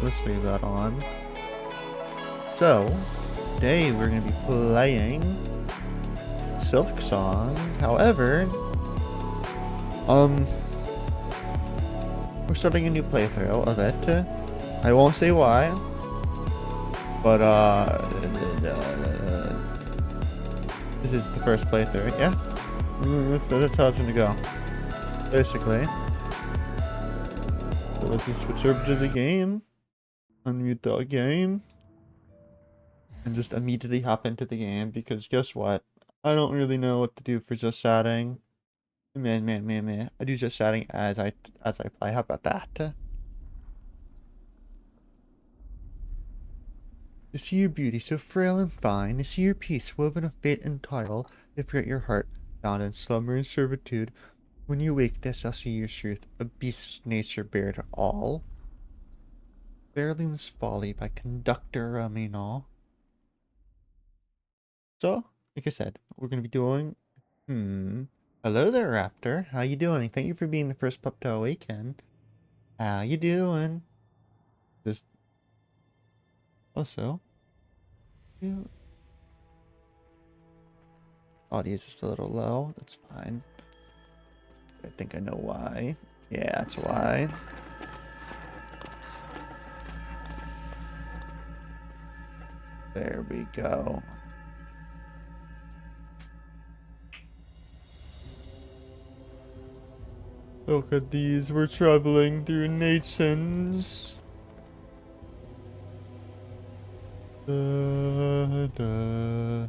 let's leave that on. So, today we're gonna be playing Silk Song. However, we're starting a new playthrough of it. I won't say why, but this is the first playthrough. Yeah, that's how it's gonna go, basically. So let's just switch over to the game, unmute the game, and just immediately hop into the game, because guess what? I don't really know what to do for just chatting. Man. I do just chatting as I play. How about that? To see your beauty so frail and fine, to see your peace woven of fate and toil, to forget your heart bound in slumber and servitude. When you wake, they shall see your truth, a beast's nature bare to all. Berlin's Folly by Conductor Raminal. So, like I said, we're gonna be doing. Hello there, Raptor. How you doing? Thank you for being the first pup to awaken. How you doing? Just also, yeah. Audio is just a little low. That's fine. I think I know why. Yeah, that's why. There we go. Look at these. We're traveling through nations. Da, da.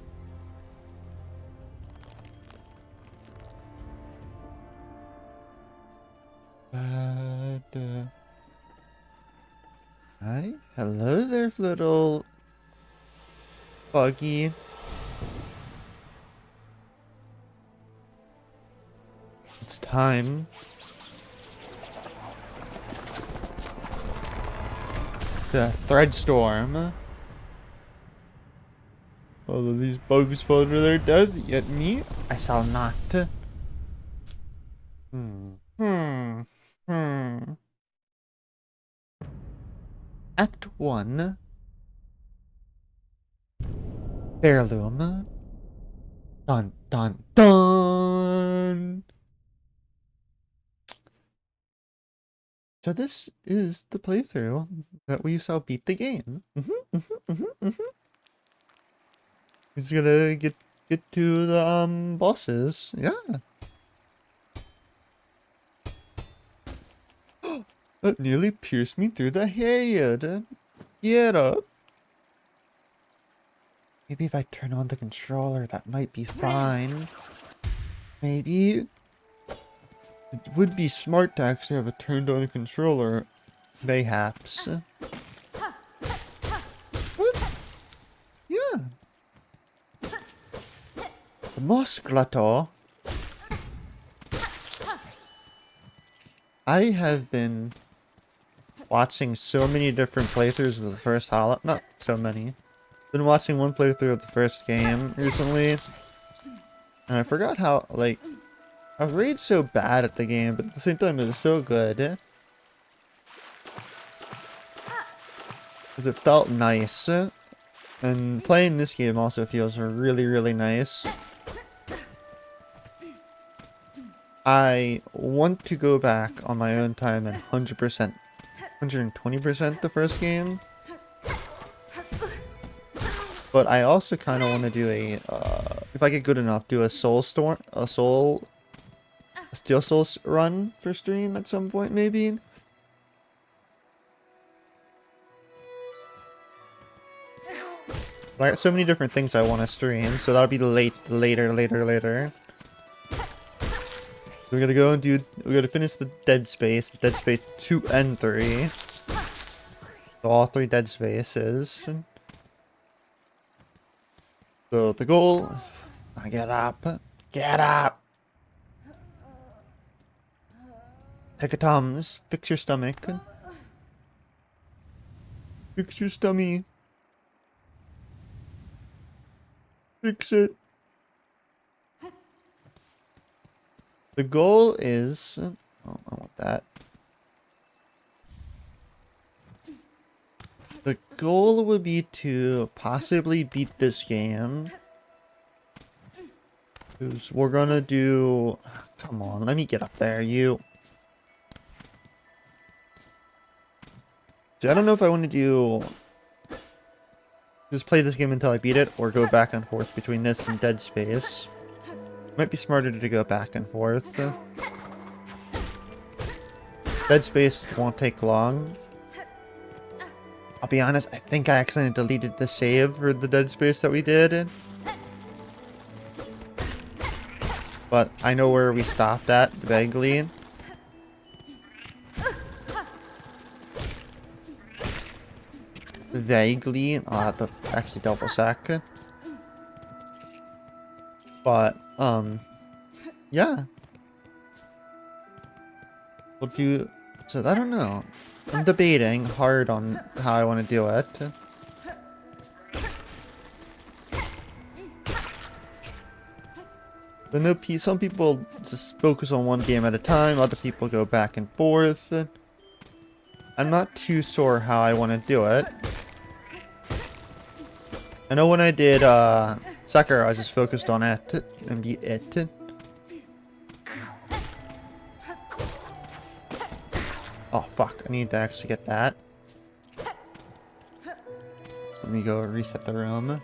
Da, da. Hi. Hello there, little buggy. It's time. The Threadstorm. All of these bugs fall to their death, yet me, I shall not. Act 1. Heirloom. Dun dun dun! So this is the playthrough that we shall beat the game. He's gonna get to the bosses. Yeah. That nearly pierced me through the head. Get up. Maybe if I turn on the controller, that might be fine. Maybe. It would be smart to actually have a turned on controller. Mayhaps. What? Yeah. The Musculator. I have been watching so many different playthroughs of the first Hollow. Not so many. Been watching one playthrough of the first game recently. And I forgot how, like, I raged so bad at the game, but at the same time it was so good. Because it felt nice. And playing this game also feels really nice. I want to go back on my own time and 100%, 120% the first game. But I also kind of want to do a, if I get good enough, do a Steel Souls run for stream at some point, maybe. I got so many different things I want to stream, so that'll be later. We're gonna go and do. We're gonna finish the Dead Space 2 and 3. So all 3 Dead Spaces. So the goal. Get up. Get up. Take a Tums. Fix your stomach. Fix your stomach. Fix it. The goal is... Oh, I want that. The goal would be to possibly beat this game. Because we're gonna do... Come on, let me get up there, you. See, I don't know if I want to do... Just play this game until I beat it, or go back and forth between this and Dead Space. Might be smarter to go back and forth. Dead Space won't take long. I'll be honest, I think I accidentally deleted the save for the Dead Space that we did. But I know where we stopped at, vaguely. Vaguely. I'll have to actually double check. But, yeah. We'll do... So, I don't know. I'm debating hard on how I want to do it. I know some people just focus on one game at a time, other people go back and forth. I'm not too sure how I want to do it. I know when I did Sekiro, I just focused on it and beat it. Oh fuck, I need to actually get that. Let me go reset the room.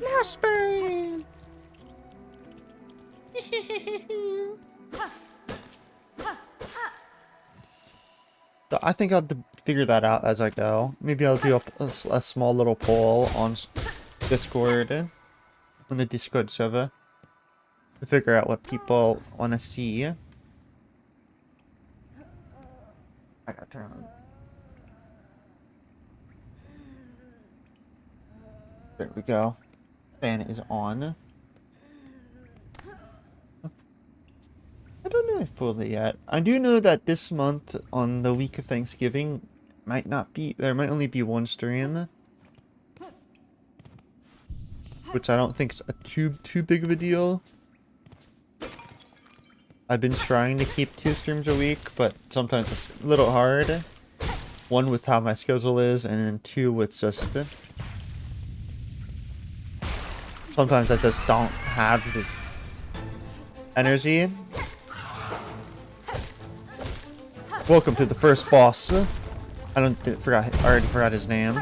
Mousebird! So I think I'll figure that out as I go. Maybe I'll do a small little poll on Discord, on the Discord server, to figure out what people want to see. I gotta turn on. There we go. Fan is on. I don't know if fully yet. I do know that this month, on the week of Thanksgiving, might not be... There might only be one stream. Which I don't think is too big of a deal. I've been trying to keep 2 streams a week, but sometimes it's a little hard. 1 with how my schedule is, and then 2 with just... Sometimes I just don't have the energy. Welcome to the first boss. I already forgot his name.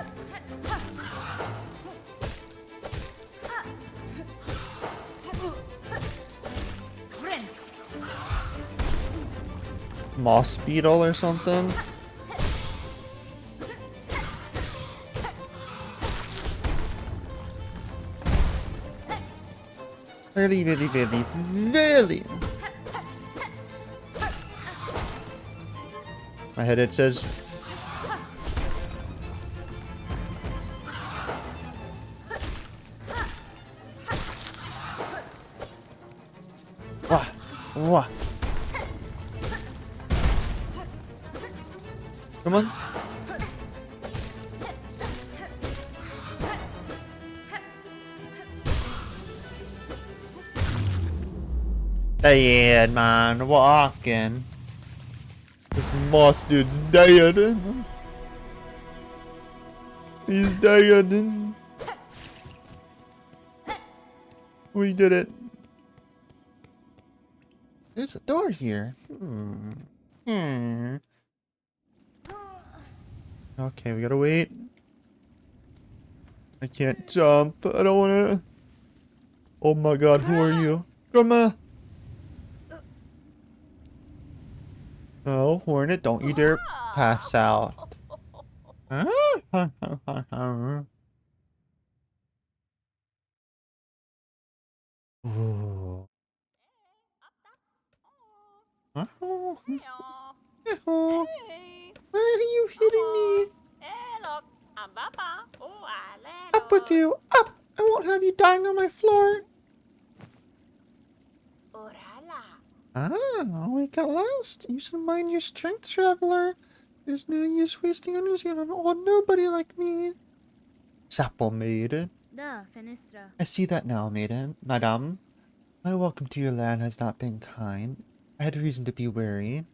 Moss beetle or something. Really. My head it says. Wah, wah. Come on. Dead man walking. This moss dude's dead. He's dead. We did it. There's a door here. Okay, we gotta wait. I can't jump. I don't wanna. Oh my god, who are you? Grandma! No, Hornet, don't you dare pass out. Ooh. Why are you hitting me? Up with you! Up! I won't have you dying on my floor! Ah, we got lost. You should mind your strength, traveler. There's no use wasting energy on an old nobody like me. Sapple maid. I see that now, madame. My welcome to your land has not been kind. I had reason to be wary.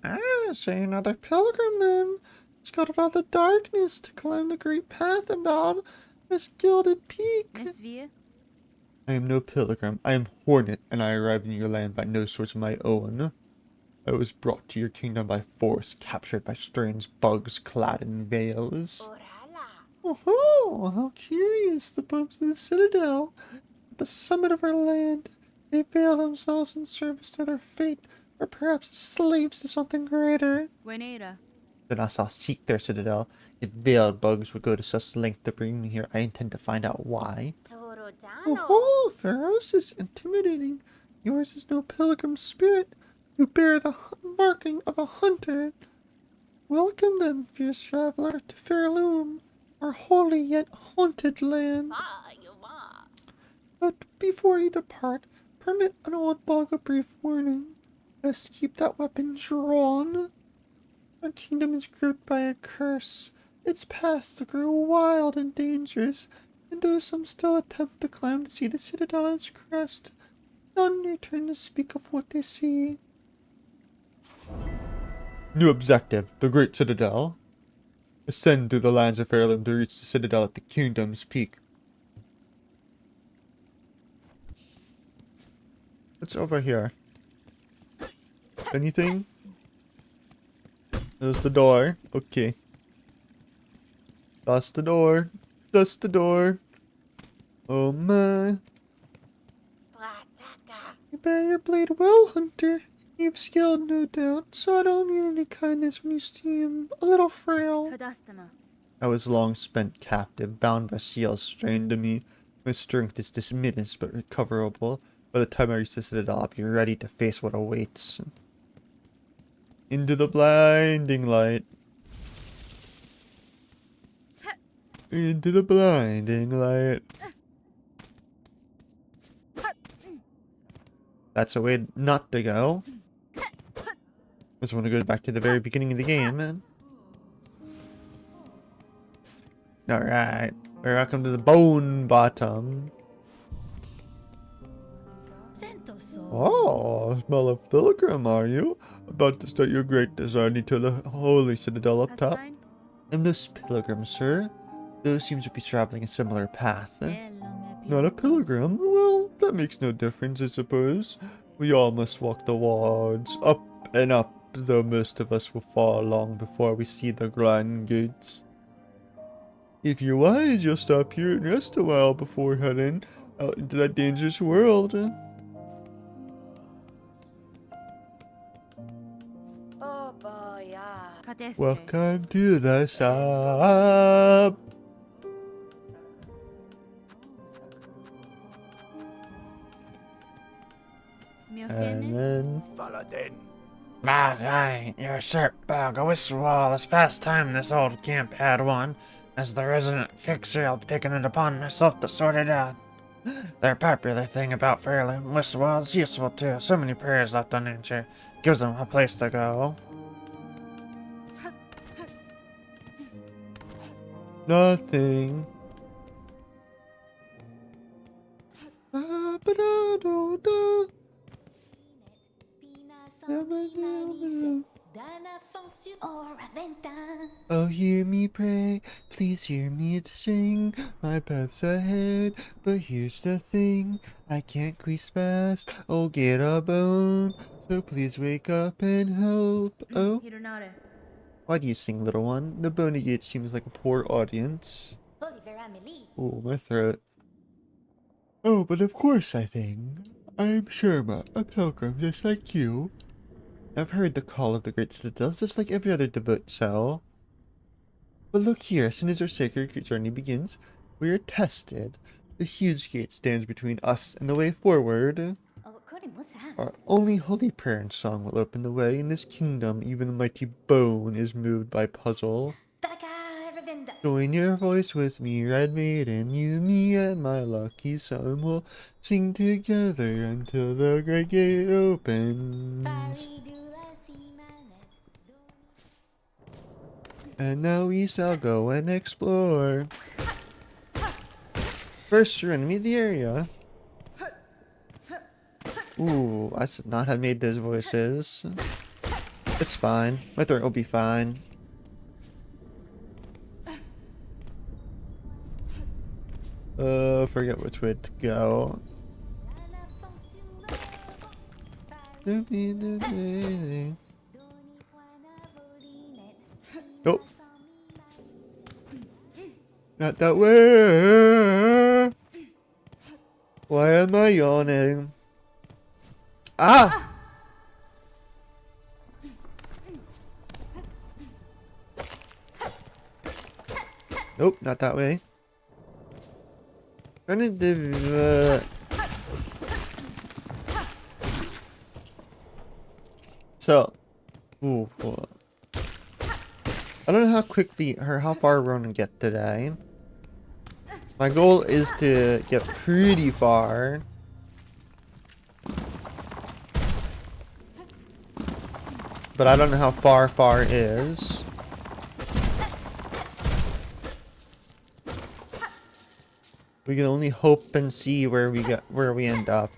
Ah, say another pilgrim then. Scuttled out the darkness to climb the great path about this gilded peak. I am no pilgrim. I am Hornet, and I arrived in your land by no source of my own. I was brought to your kingdom by force, captured by strange bugs clad in veils. Oh, how curious, the bugs of the citadel. At the summit of our land, they veil themselves in service to their fate, or perhaps as slaves to something greater. Then I shall seek their citadel. If veiled bugs would go to such length to bring me here, I intend to find out why. Oh, ferocious, intimidating. Yours is no pilgrim spirit. You bear the marking of a hunter. Welcome then, fierce traveler, to Fairloom, our holy yet haunted land. But before you depart, permit an old bug a brief warning. Best keep that weapon drawn. Our kingdom is gripped by a curse. Its paths grow wild and dangerous, and though some still attempt to climb to see the citadel's crest, none return to speak of what they see. New objective, the Great Citadel. Ascend through the lands of Fairloom to reach the citadel at the kingdom's peak. What's over here? Anything? There's the door. Okay. That's the door. That's the door. Oh my. You bear your blade well, Hunter. You've skilled, no doubt, so I don't mean any kindness when you seem a little frail. I was long spent captive, bound by seals strained to me. My strength is diminished but recoverable. By the time I reach the citadel, I'll be ready to face what awaits. Into the blinding light. Into the blinding light. That's a way not to go. Just want to go back to the very beginning of the game, man. Alright. Welcome to the bone bottom. Oh, smell of pilgrim, are you? About to start your great journey to the holy citadel up top? I'm no pilgrim, sir. Those seems to be traveling a similar path. Not a pilgrim? Well, that makes no difference, I suppose. We all must walk the wards, up and up, though most of us will fall long before we see the grand gates. If you're wise, you'll stop here and rest a while before heading out into that dangerous world. Welcome to the shop. And then... Aye, you're a sharp bug. I wish all this past time this old camp had one. As the resident fixer, I've taken it upon myself to sort it out. Their popular thing about Fairloom, Westwall is useful too. So many prayers left unanswered. Gives them a place to go. Nothing. Oh, hear me pray, please hear me sing. My path's ahead, but here's the thing. I can't crease fast, or get a bone. So please wake up and help. Oh? Why do you sing, little one? The Bony Gate seems like a poor audience. Oh, my throat. Oh, but of course I sing. I'm Sherma, a pilgrim just like you. I've heard the call of the Great Citadel just like every other devout soul. But look here, as soon as our sacred journey begins, we are tested. The huge gate stands between us and the way forward. Our only holy prayer and song will open the way. In this kingdom, even the mighty bone is moved by puzzle. Join your voice with me, Red Maiden. You, me, and my lucky son will sing together until the great gate opens. And now we shall go and explore. First you're enemy the area. Ooh, I should not have made those voices. It's fine. My throat will be fine. Forget which way to go. Nope. Not that way. Why am I yawning? Ah! Nope, not that way. So, ooh, I don't know how quickly or how far we're gonna get today. My goal is to get pretty far. But I don't know how far is. We can only hope and see where we end up.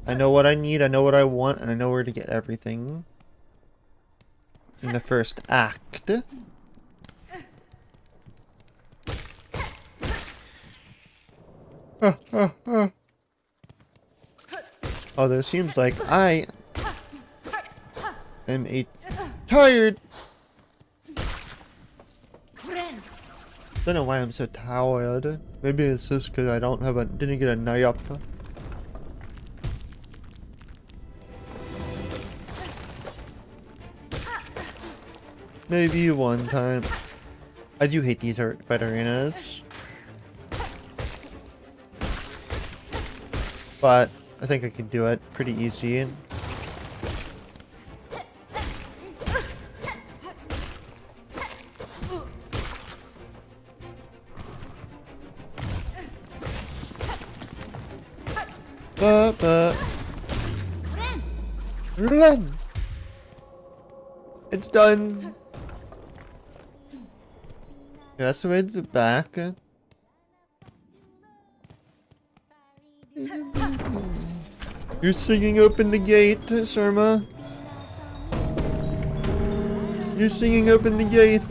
I know what I need, I know what I want, and I know where to get everything. In the first act. Although it seems like I am tired. Don't know why I'm so tired. Maybe it's just because I didn't get a nap. Maybe one time. I do hate these fight arenas. But I think I can do it pretty easy. Run! It's done. Yeah, that's the way to the back. You're singing Open the Gate, Surma. You're singing Open the Gate.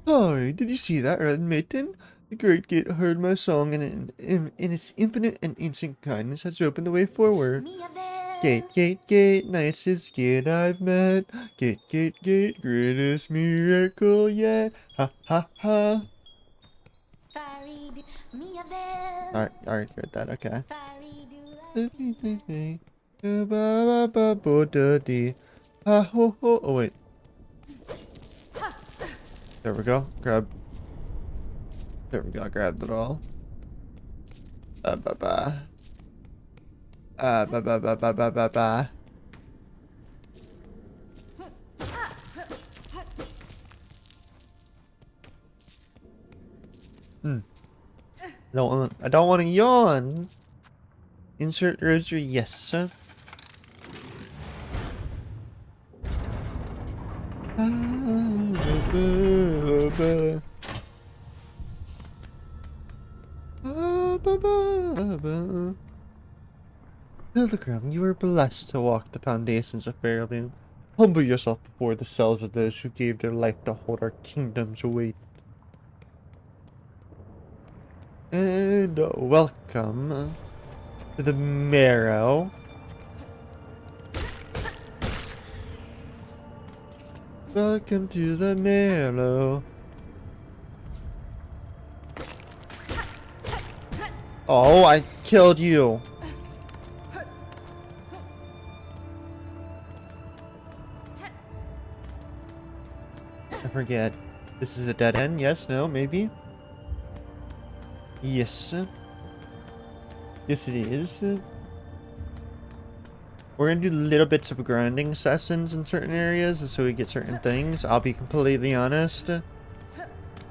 Hi, did you see that, Red Maiden? The Great Gate heard my song and in its infinite and ancient kindness has opened the way forward. Gate, gate, gate, nicest gate I've met. Gate, gate, gate, greatest miracle yet. Ha ha ha. Alright, heard that, okay. Oh wait. There we go. There we go, grabbed it all. Ba-ba. Ba-ba-ba-ba-ba-ba-ba. I don't want to yawn. Insert rosary, yes, sir. Pilgrim, you are blessed to walk the foundations of Fairlane. Humble yourself before the cells of those who gave their life to hold our kingdom's weight. And welcome to the Marrow. Welcome to the Marrow. Oh, I killed you. I forget. This is a dead end? Yes, no, maybe? Yes. Yes, it is. We're gonna do little bits of grinding sessions in certain areas so we get certain things. I'll be completely honest. There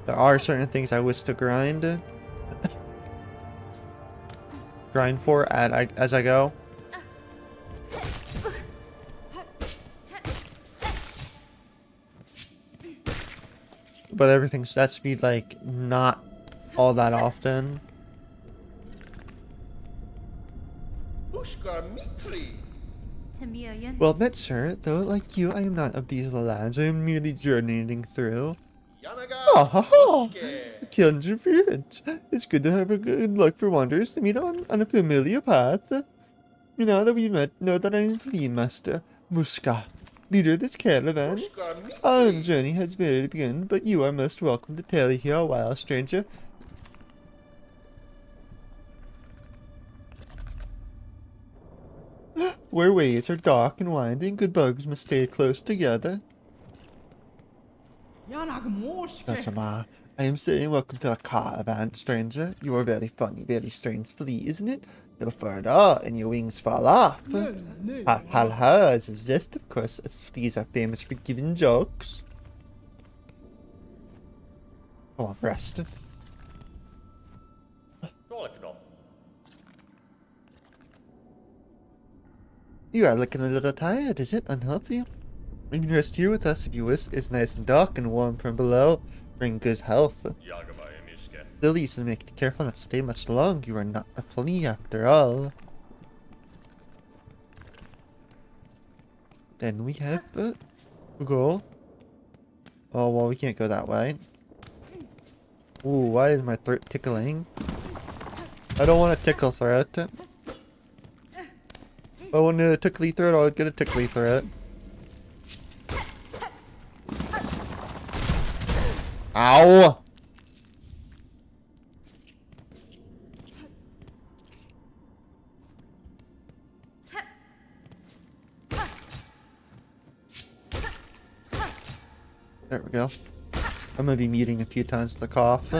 are certain things I wish to grind. Grind for as I go. but everything's that to be like not all that often. Well met, sir. Though like you, I am not of these lands. I am merely journeying through. Ah ha ha! It. It's good to have a good luck for wanderers to meet on a familiar path. Now that we met, know that I am Flea Master Muska, leader of this caravan. Our journey has barely begun, but you are most welcome to tarry here a while, stranger. Where ways are dark and winding, good bugs must stay close together. Kasama, I am saying welcome to our caravan, stranger. You are very funny, very strange flea, isn't it? You're further, and your wings fall off. Ha ha ha, as a jest, of course, as fleas are famous for giving jokes. Come on, rest. You are looking a little tired, is it? Unhealthy? You can rest here with us if you wish. It's nice and dark and warm from below. Bring good health. The least, and make careful not to stay much long. You are not a flea after all. Then we have to go. Oh, well, we can't go that way. Ooh, why is my throat tickling? I don't want a tickle throat. If I wanted a tickly throat, I would get a tickly throat. Ow! There we go. I'm gonna be muting a few times to the cough,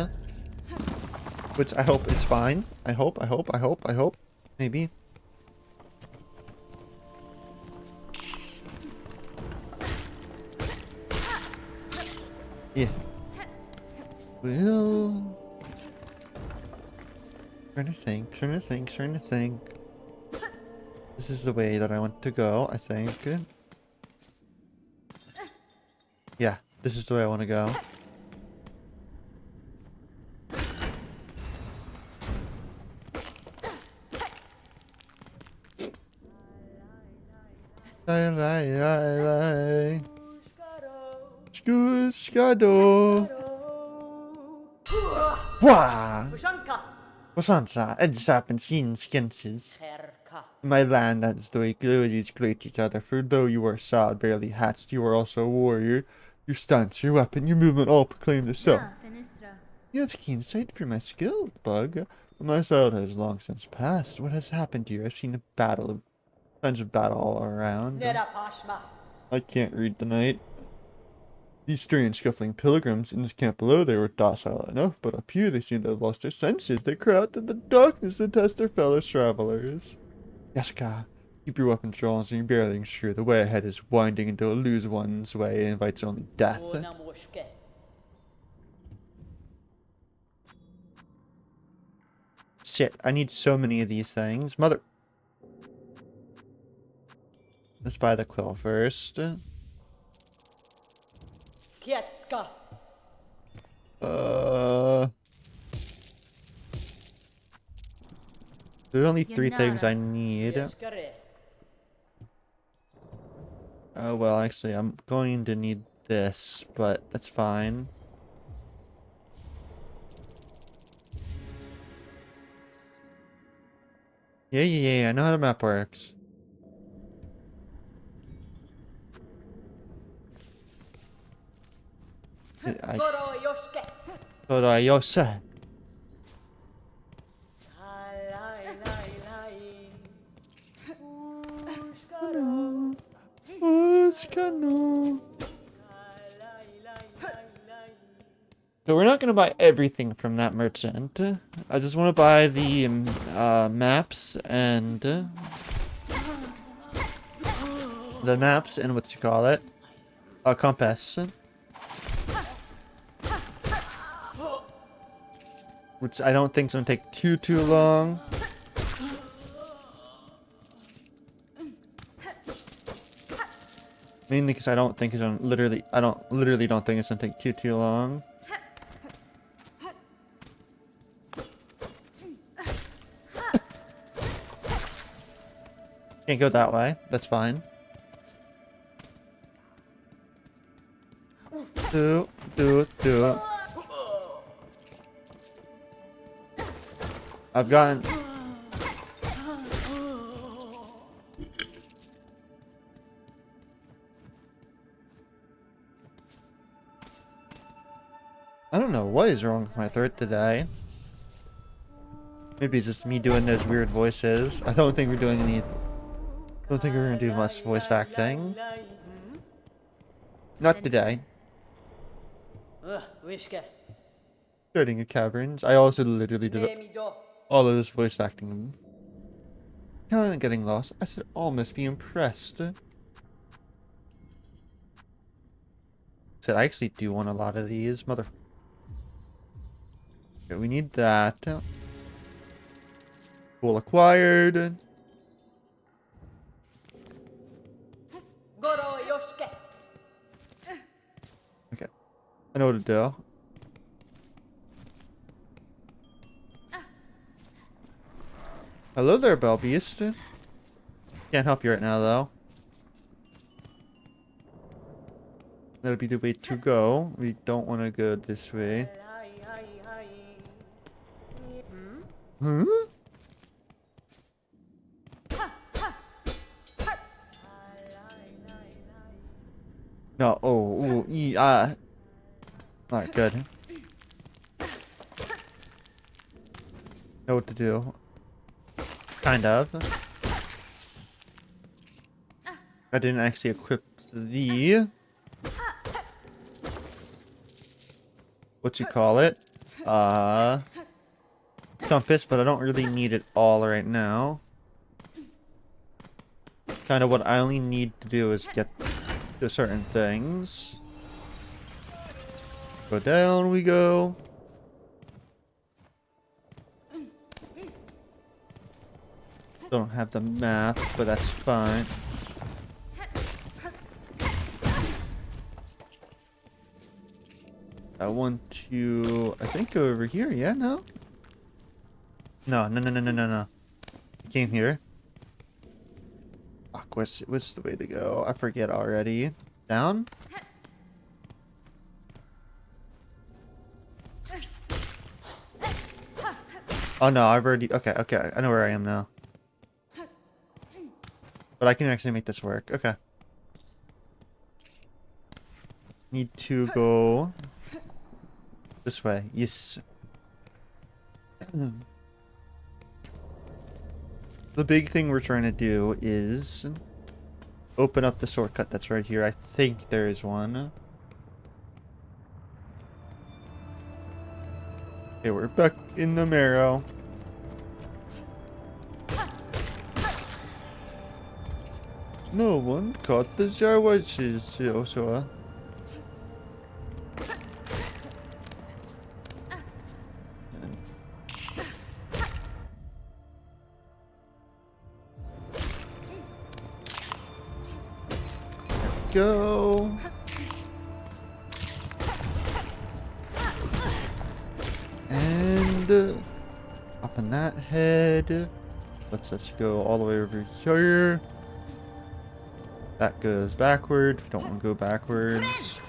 which I hope is fine. I hope. Maybe. Yeah. Well, trying to think. This is the way that I want to go, I think. Yeah, this is the way I want to go. Skuskado. Wah! Wasansa, Edsap and Sin Skenses. My land has the way glorious great each other, for though you are sad, barely hatched, you are also a warrior. Your stance, your weapon, your movement all proclaim the so. You have keen sight for my skill, Bug. My childhood has long since passed. What has happened to you? I've seen a battle, signs of battle all around. I can't read tonight. These strange scuffling pilgrims in this camp below, they were docile enough, but up here they seem to have lost their senses. They cry out in the darkness to test their fellow travelers. Yasuka, keep your weapons drawn so you're barely sure the way ahead is winding into a lose one's way and invites only death. Shit, I need so many of these things. Mother... Let's buy the quill first. There's only 3 things I need. Oh, well, actually, I'm going to need this, but that's fine. Yeah, I know how the map works. Yosha. So we're not going to buy everything from that merchant. I just want to buy the maps and what you call it, a compass, which I don't think is going to take too long. Mainly because I don't think it's gonna literally don't think it's gonna take too long. Can't go that way. That's fine. Do. I've gotten. I don't know what is wrong with my throat today. Maybe it's just me doing those weird voices. I don't think we're doing any. Don't think we're gonna do much voice acting. Not today. Starting a caverns. I also literally did all of this voice acting. Kind of getting lost. I said almost be impressed. Said I actually do want a lot of these. Mother. Okay, we need that. Cool acquired. Okay. I know what to do. Hello there, Bell Beast. Can't help you right now, though. That'll be the way to go. We don't want to go this way. Huh? No, Alright, good. Know what to do. Kind of. I didn't actually equip the... what you call it? Compass, but I don't really need it all right now. Kind of what I only need to do is get to certain things. Go down we go. Don't have the map, but that's fine. I want to, I think, go over here. Yeah, no? No. Came here. Fuck, what's the way to go? I forget already. Down? Oh no, I've already, okay, I know where I am now. But I can actually make this work. Okay. Need to go this way. Yes. The big thing we're trying to do is open up the shortcut that's right here. I think there is one. Okay, we're back in the marrow. No one caught the Jarwatches, so go. And up on that head. Let's go all the way over here. That goes backward. We don't want to go backwards.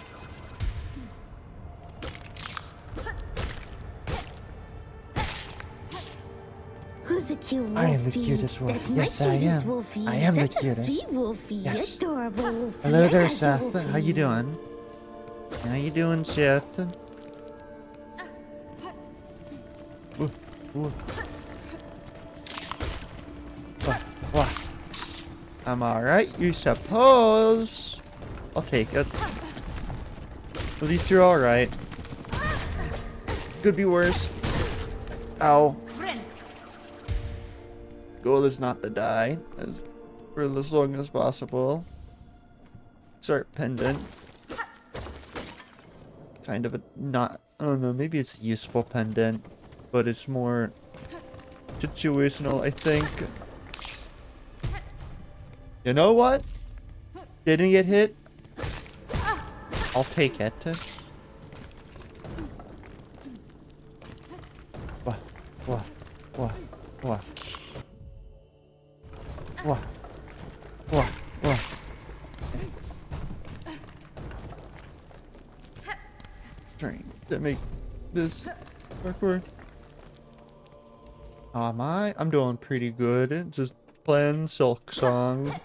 Who's a cute wolfie? I am the cutest wolf. That's Yes, my I cutest am. Wolfie. I am the Such a cutest. sweet wolfie. Yes. Adorable wolfie. Hello there, I like Seth. wolfie. How you doing? How you doing, Seth? Ooh, ooh. What? I'm alright, you suppose. I'll take it. At least you're alright. Could be worse. Ow. Goal is not to die for as long as possible. Start pendant. Kind of a not, I don't know, maybe it's a useful pendant, but it's more situational, I think. You know what? Didn't get hit. I'll take it. What? What? What? What? What? What? What? Trying to make this awkward. I'm doing pretty good. Just playing Silk Song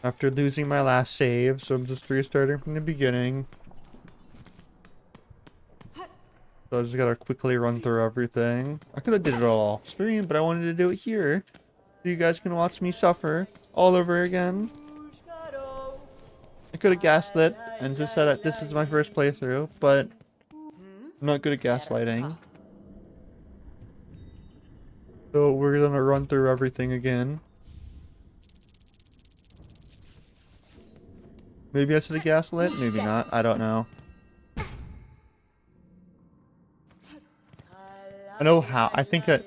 after losing my last save, so I'm just restarting from the beginning. So I just gotta quickly run through everything. I could have did it all off stream, but I wanted to do it here, so you guys can watch me suffer all over again. I could have gaslit and just said that this is my first playthrough, but I'm not good at gaslighting. So we're gonna run through everything again. Maybe I should have gaslit, maybe not. I don't know. I know how. I think I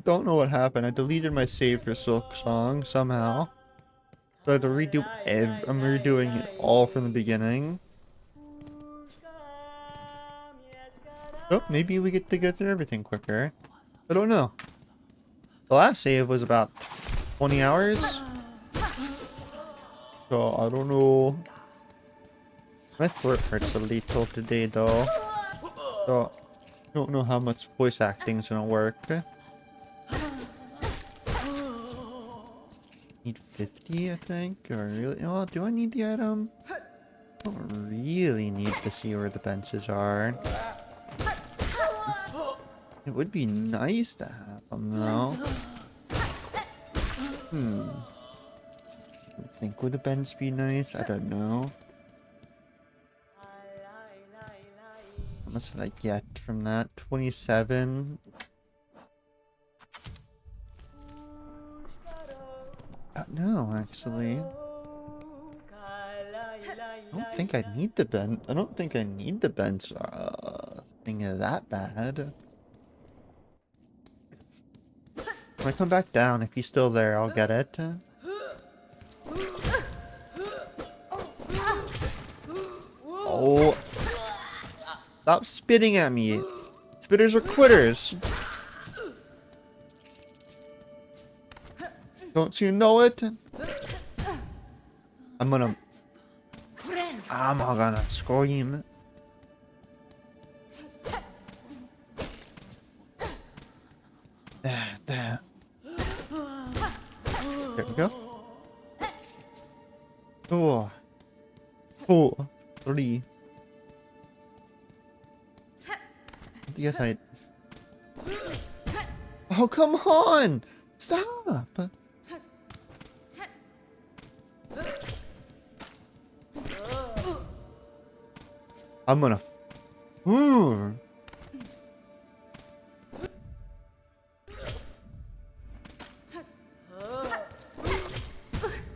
don't know what happened. I deleted my save for Silk Song somehow. So I had to redo I'm redoing it all from the beginning. Oh, maybe we get to go through everything quicker. I don't know. The last save was about 20 hours. So I don't know. My throat hurts a little today though. So I don't know how much voice acting is gonna work. Need 50, I think. Or really? Oh, do I need the item? I don't really need to see where the benches are. It would be nice to have them though. I think would a bench be nice? I don't know. How much did I get from that? 27. No, actually. I don't think I need the bench. I don't think I need the bench thing that bad. When I come back down, if he's still there, I'll get it. Oh. Stop spitting at me. Spitters are quitters. Don't you know it? I'm gonna scream. There. There we go. 4, 4, 3. Yes, I. Oh, come on! Stop! I'm gonna. Ooh.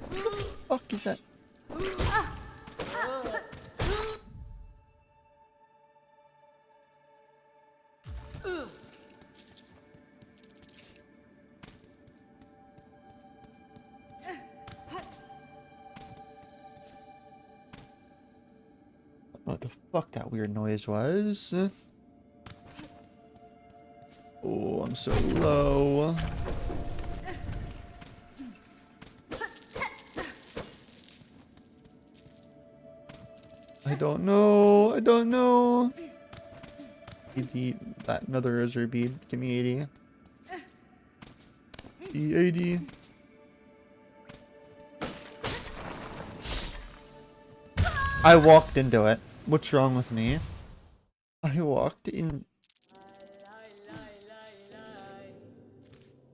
What the fuck is that? What the fuck that weird noise was? Oh, I'm so low. I don't know. I don't know. That another rosary bead. Give me 80. The 80. I walked into it. What's wrong with me? I walked in.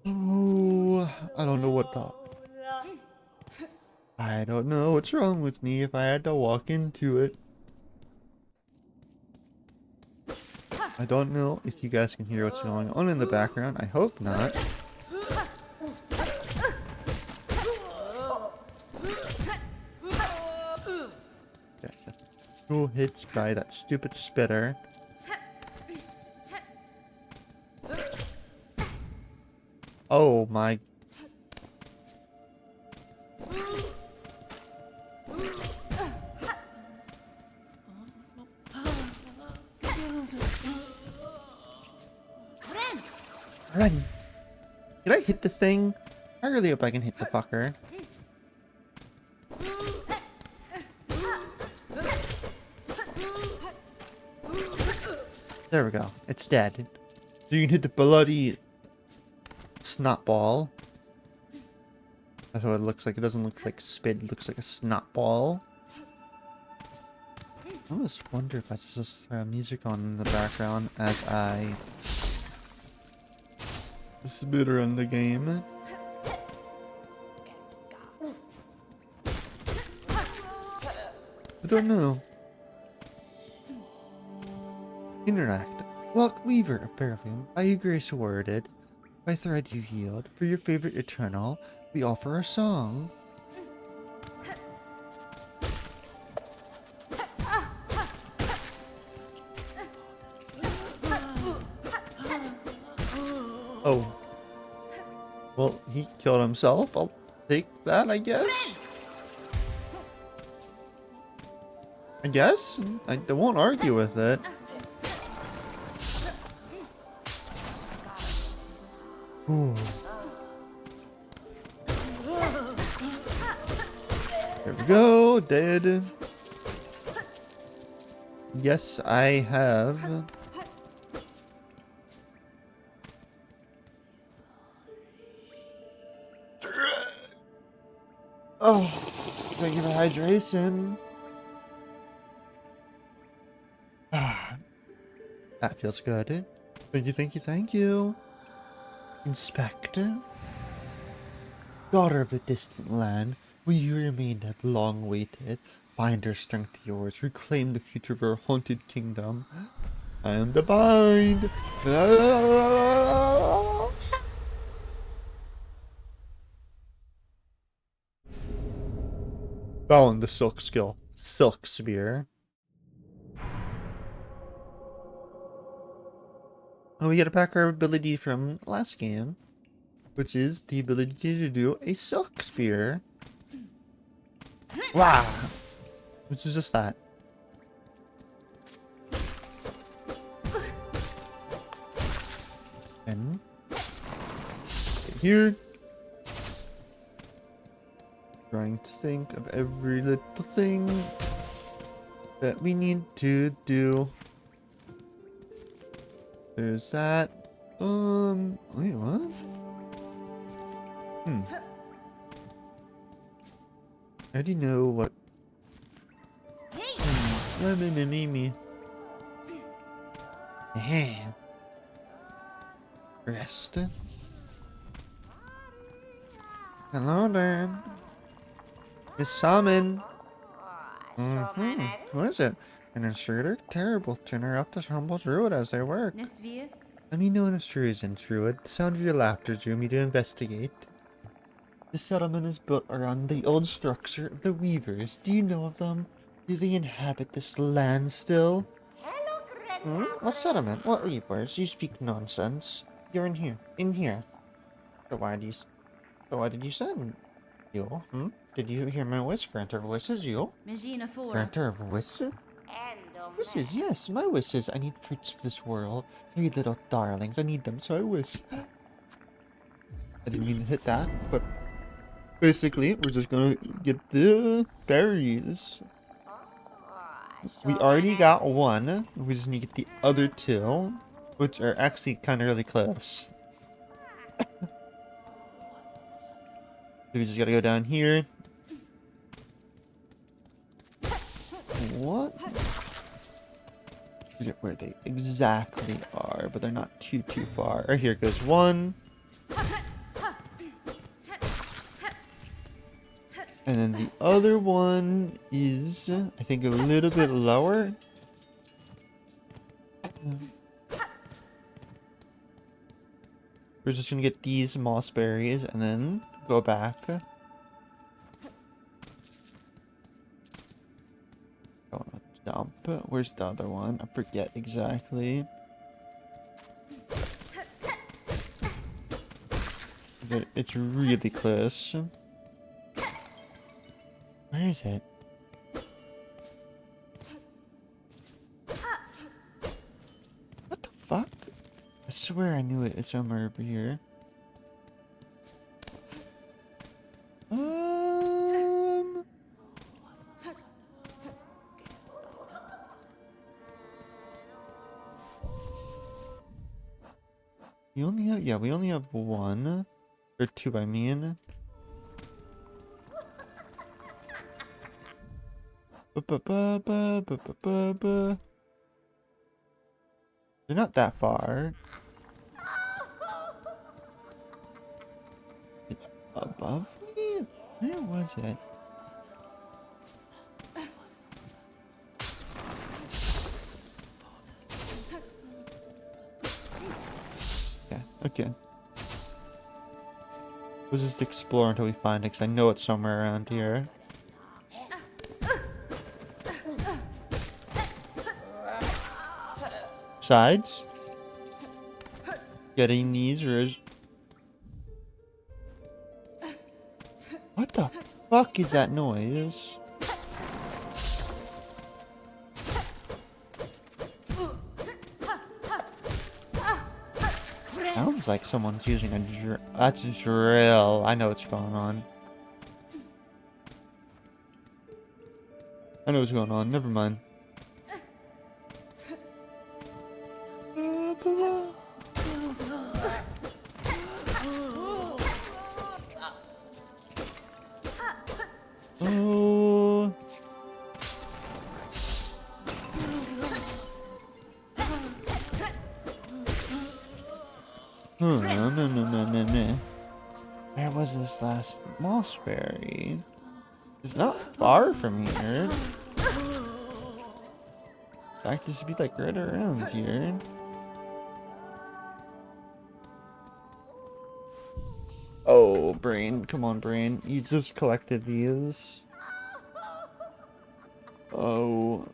Oh, I don't know what the. I don't know what's wrong with me if I had to walk into it. I don't know if you guys can hear what's going on in the background. I hope not. Okay, 2 hits by that stupid spitter. Oh my. Run! Did I hit the thing? I really hope I can hit the fucker. There we go. It's dead. So you can hit the bloody snot ball. That's what it looks like. It doesn't look like spit. It looks like a snot ball. I always wonder if I should just throw music on in the background as I spit around the game. I don't know. Interact. Welk Weaver, apparently. By your grace awarded, by thread you healed, for your favorite eternal, we offer a song. Oh. Well, he killed himself. I'll take that, I guess. I won't argue with it. Ooh. There we go, dead. Yes, I have. Oh, thank you for hydration. Ah, that feels good. Thank you, thank you, thank you. Inspector, daughter of the distant land, will you remain that long waited? Bind our strength to yours, reclaim the future of our haunted kingdom. I am the bind. Found the silk skill, silk spear. And we get back our ability from last game, which is the ability to do a silk spear. Wow! Which is just that. And here, trying to think of every little thing that we need to do. There's that. Wait, what? I already know what. Me. Yeah. Rest. Hello there. Miss Salmon. Who is it? An intruder? Terrible. To interrupt this humble druid as they work. Let me know when a shrew is intrude. The sound of your laughter drew me to investigate. The settlement is built around the old structure of the Weavers. Do you know of them? Do they inhabit this land still? What settlement? What Weavers? You speak nonsense. You're in here. In here. So why did you send you? Did you hear my wish? Granter of wishes, you? Granter of wishes? Wishes, yes, my wishes. I need fruits of this world. 3 little darlings. I need them, so I wish. I didn't mean to hit that, but basically, we're just gonna get the berries. We already got one. We just need to get the other 2, which are actually kind of really close. We just gotta go down here. What? I forget where they exactly are, but they're not too far. Right here goes 1. And then the other one is, I think, a little bit lower. We're just gonna get these moss berries and then go back. Dump. Where's the other one? I forget exactly. It's really close. Where is it? What the fuck? swear I knew it. It's somewhere over here. We only have, yeah, we only have one. Or two, I mean. Ba-ba-ba-ba-ba-ba-ba. They're not that far. It's above me? Where was it? Yeah, okay. We'll just explore until we find it, because I know it's somewhere around here. Sides? Getting these, or is... What the fuck is that noise? Sounds like someone's using a drill. That's a drill. I know what's going on. I know what's going on. Never mind. Oh. No. Where was this last mossberry? It's not far from here. In fact, this would be like right around here. Oh, brain. Come on, brain. You just collected these. Oh.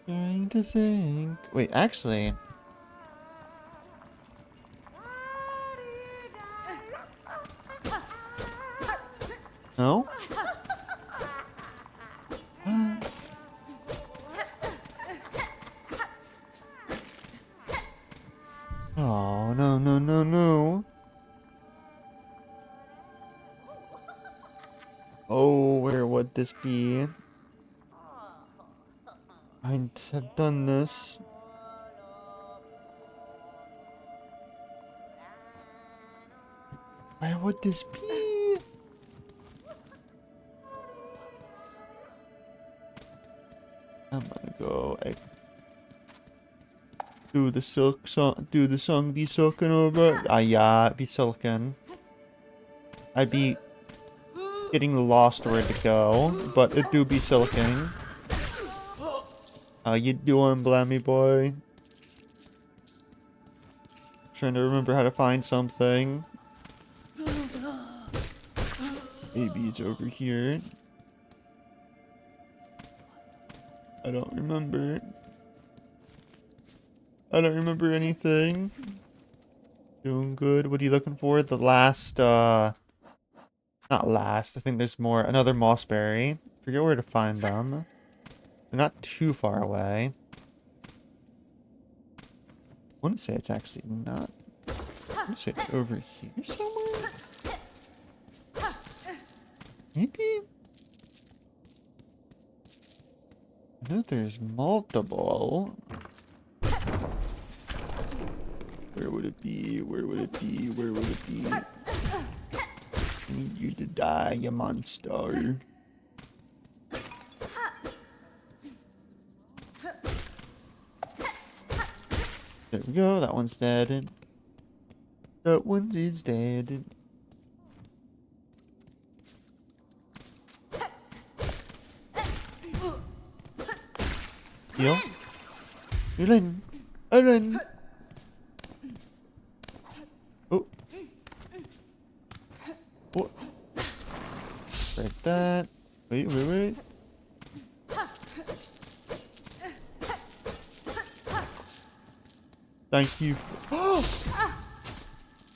Trying to think. Wait, actually. No? Oh, no. Oh, where would this be? I have done this. Where would this be? I'm gonna go. Do the silk song? Do the song be silken over? Ah, yeah, it be silken. I be getting lost where to go, but it do be silken. How you doing, Blammy boy? Trying to remember how to find something. Maybe it's over here. I don't remember. I don't remember anything. Doing good. What are you looking for? The last, not last. I think there's more. Another mossberry. Forget where to find them. They're not too far away. I want to say it's actually not. I want to say it's over here somewhere. Maybe? I know there's multiple. Where would it be? Where would it be? Where would it be? I need you to die, you monster. There we go. That one's dead. That one is dead. Heal. You run. I run. Oh. that. Wait, wait, wait. Thank you. Oh!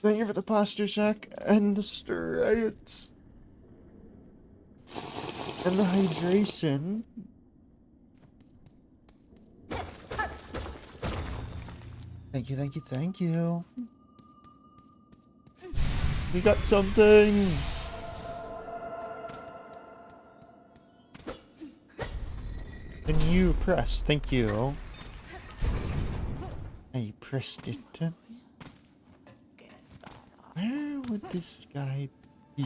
Thank you for the posture check and the strides. And the hydration. Thank you, thank you, thank you. We got something. And you pressed. Thank you. And you pressed it. Where would this guy be?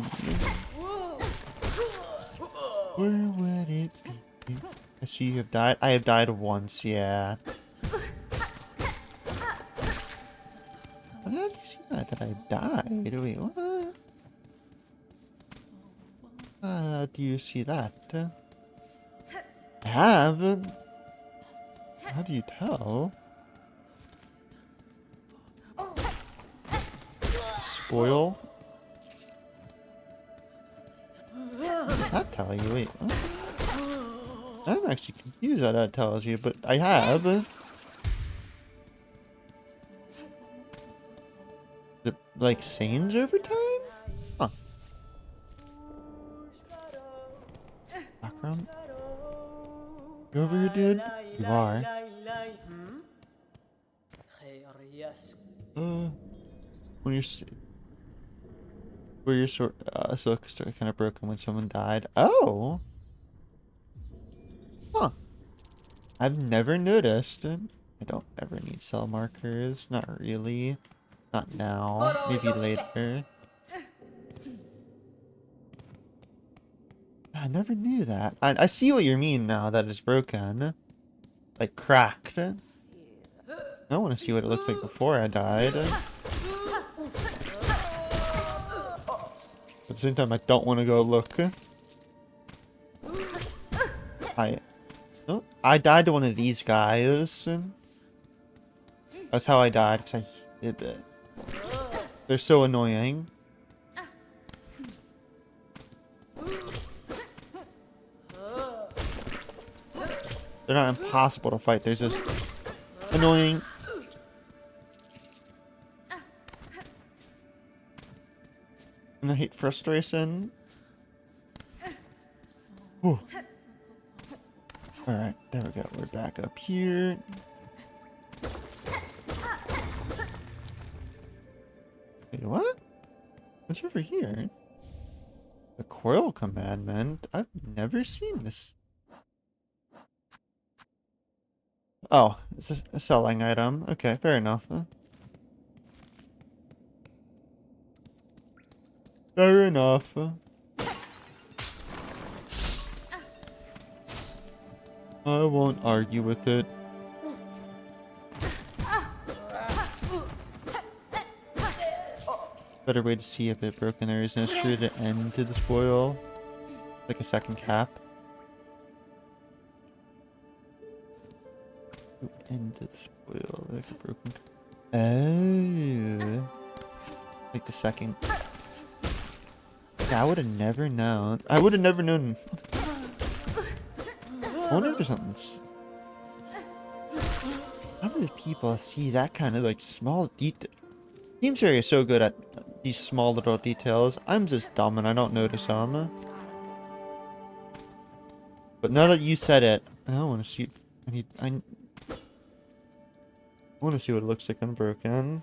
Where would it be? I see you have died. I have died once, yeah. How did you see that? That I died? Wait, what? Do you see that? I have. How do you tell? Spoil? What does that tell you? Wait, what? I'm actually confused how that tells you, but I have. The, like, Sanes over time? Huh. Background? You over here, dude? You are. When your where your silk started kind of broken when someone died. Oh. Huh. I've never noticed. I don't ever need cell markers. Not really. Not now. Maybe later. I never knew that. I see what you mean now that it's broken. Like cracked. I want to see what it looks like before I died. At the same time, I don't want to go look. I died to one of these guys. That's how I died, because I hit it. They're so annoying. They're not impossible to fight. They're just annoying. And I hate frustration. Whew. Alright, there we go. We're back up here. Wait, what? What's over here? The Coil Commandment? I've never seen this. Oh, it's a selling item. Okay, fair enough. Fair enough. I won't argue with it. Better way to see if it broken. There is no straight end to the spoil. Like a second cap. End to the spoil. Like a broken. Oh. Like the second. Yeah, I would have never known. I would have never known. I wonder if there's something. How do people see that kind of like small detail? Team Series is so good at these small little details. I'm just dumb and I don't notice them. But now that you said it, I don't want to see. I want to see what it looks like unbroken.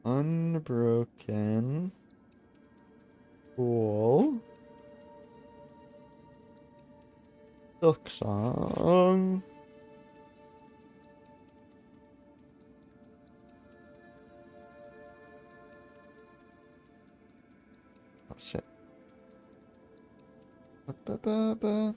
Unbroken. Cool. Silk Song. Oh shit. Ba-ba-ba-ba.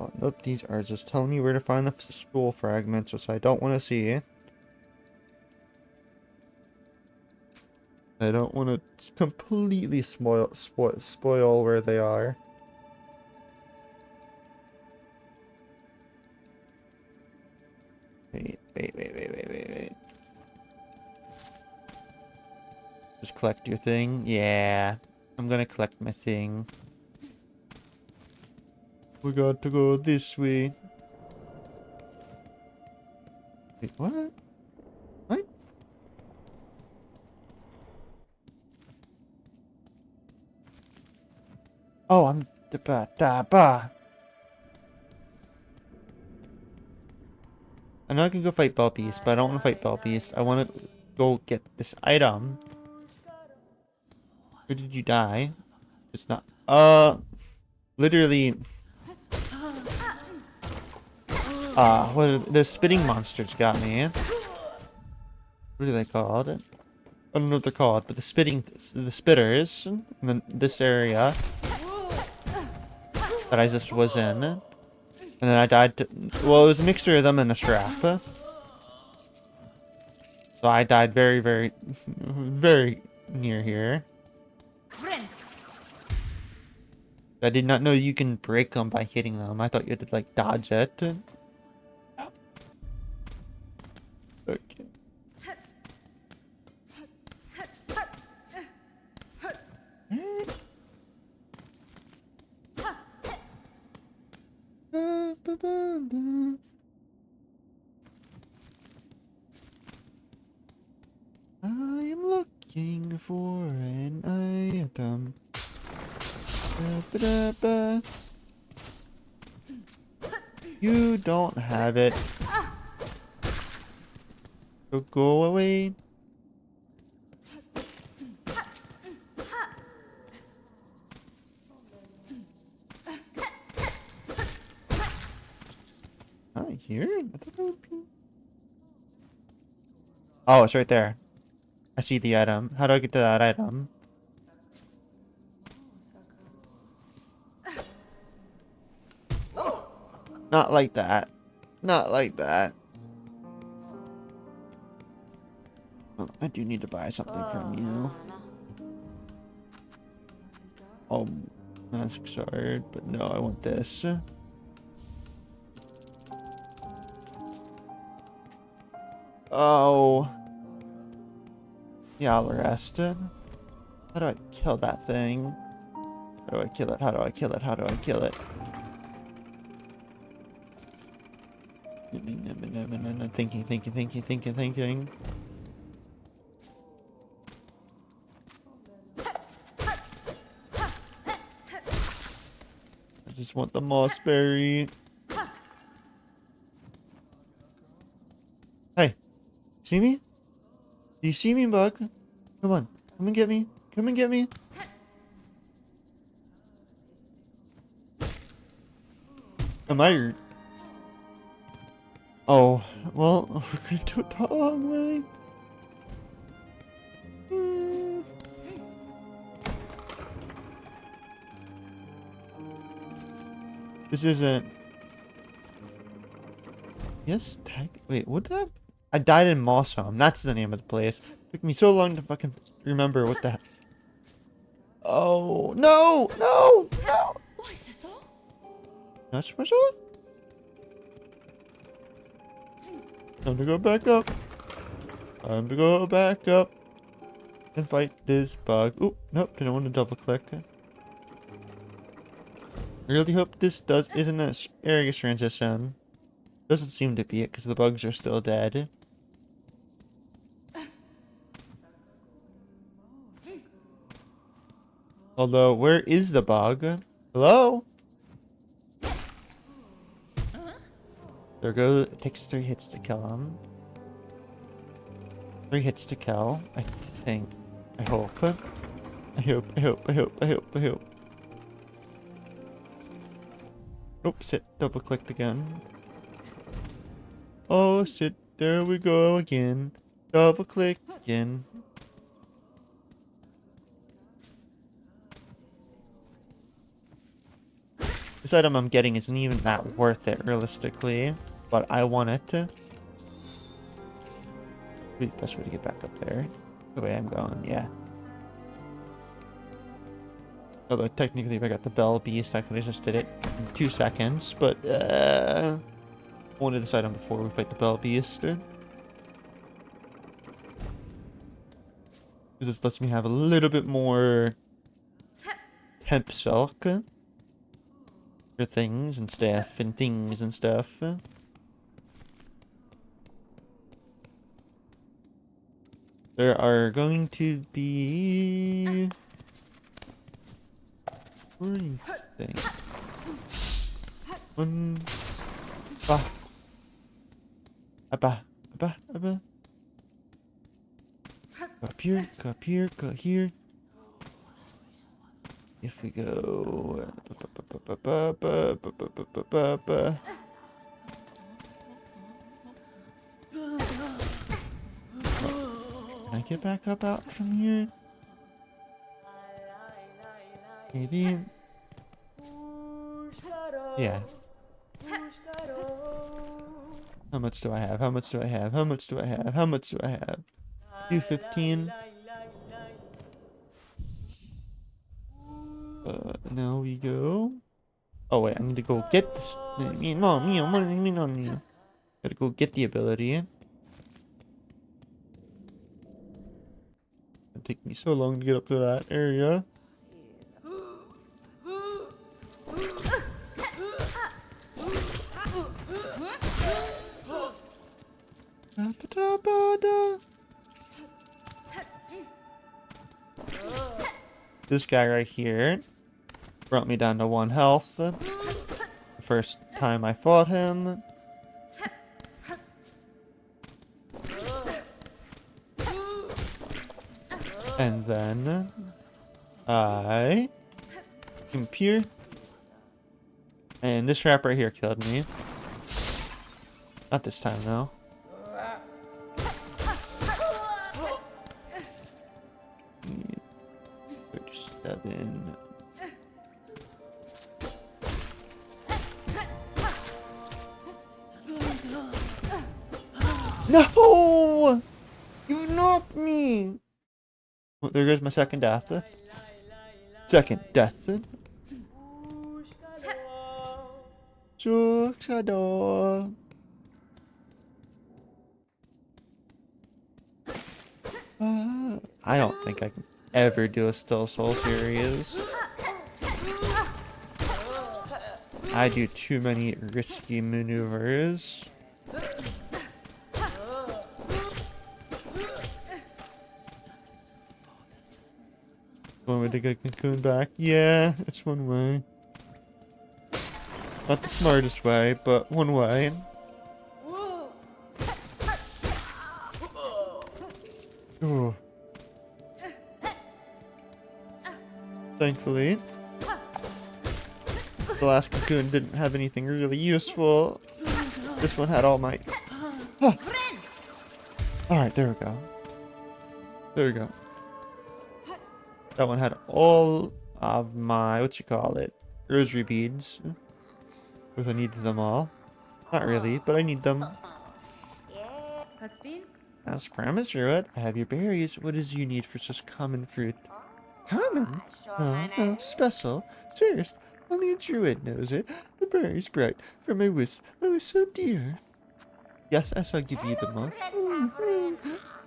Oh, nope, these are just telling me where to find the spool fragments, which I don't want to see. I don't want to completely spoil where they are. Wait. Just collect your thing. Yeah. I'm gonna collect my thing. We got to go this way. Wait, what? What? Oh, I'm da-ba. I know I can go fight Bell Beast, but I don't want to fight Bell Beast. I want to go get this item. Where did you die? It's not. Literally. The spitting monsters got me. What are they called? I don't know what they're called, but the spitters in this area that I just was in. And then I died to, well, it was a mixture of them and a strap. So I died very, very, very near here. I did not know you can break them by hitting them. I thought you had to, like, dodge it. Okay. I am looking for an item. Ba-ba-da-ba. You don't have it. So go away. Not here? I thought that would be... Oh, it's right there. I see the item. How do I get to that item? Not like that. Not like that. Oh, I do need to buy something from you. Oh, that's excited, but no, I want this. Oh. Yeah, I'll rest. How do I kill that thing? How do I kill it? How do I kill it? How do I kill it? Thinking. I just want the moss berry. Hey, see me? Do you see me, bug? Come on, come and get me. Come and get me. Am I? Oh, well, we're gonna do it the wrong way. This isn't. Yes, tag. Wait, what did I died in Moss Home. That's the name of the place. Took me so long to fucking remember what the. Oh no! Not special. Time to go back up. Time to go back up and fight this bug. Oop, nope, didn't want to double click. I really hope this isn't an area transition. Doesn't seem to be it because the bugs are still dead. Although, where is the bug? Hello? There goes. It takes 3 hits to kill him. 3 hits to kill, I think. I hope. I hope. Oops, it double clicked again. Oh, shit, there we go again. Double click again. This item I'm getting isn't even that worth it, realistically. But I want it to. What's the best way to get back up there? The way I'm going, yeah. Although technically if I got the Bell Beast, I could have just did it in 2 seconds, but I want to decide on before we fight the Bell Beast. Because this lets me have a little bit more hemp silk for things and stuff and things and stuff. There are going to be... What do you think? One... Ba. Abba. Abba. Abba. Go up here. Go up here. Go here. If we go... Can I get back up out from here? Maybe. Yeah. How much do I have? How much do I have? How much do I have? How much do I have? 215. Now we go. Oh wait, I need to go get this. Gotta go get the ability. It'll take me so long to get up to that area. This guy right here brought me down to 1 health. The first time I fought him. And then I came up here. And this trap right here killed me. Not this time though. 37. No! You knocked me! Well, there goes my second death. Second death. Shadow. I don't think I can ever do a Still Soul series. I do too many risky maneuvers. One way to get Cocoon back? Yeah, it's one way. Not the smartest way, but one way. Ooh. Thankfully, the last Cocoon didn't have anything really useful. This one had all my... Ah. Alright, there we go. There we go. That one had all of my, what you call it, rosary beads. Because I needed them all. Not really, but I need them. As promised, Druid, I have your berries. What is you need for such common fruit? Common? No, special. Serious. Only a Druid knows it. The berries bright for my wish so dear. Yes, I'll give you them all.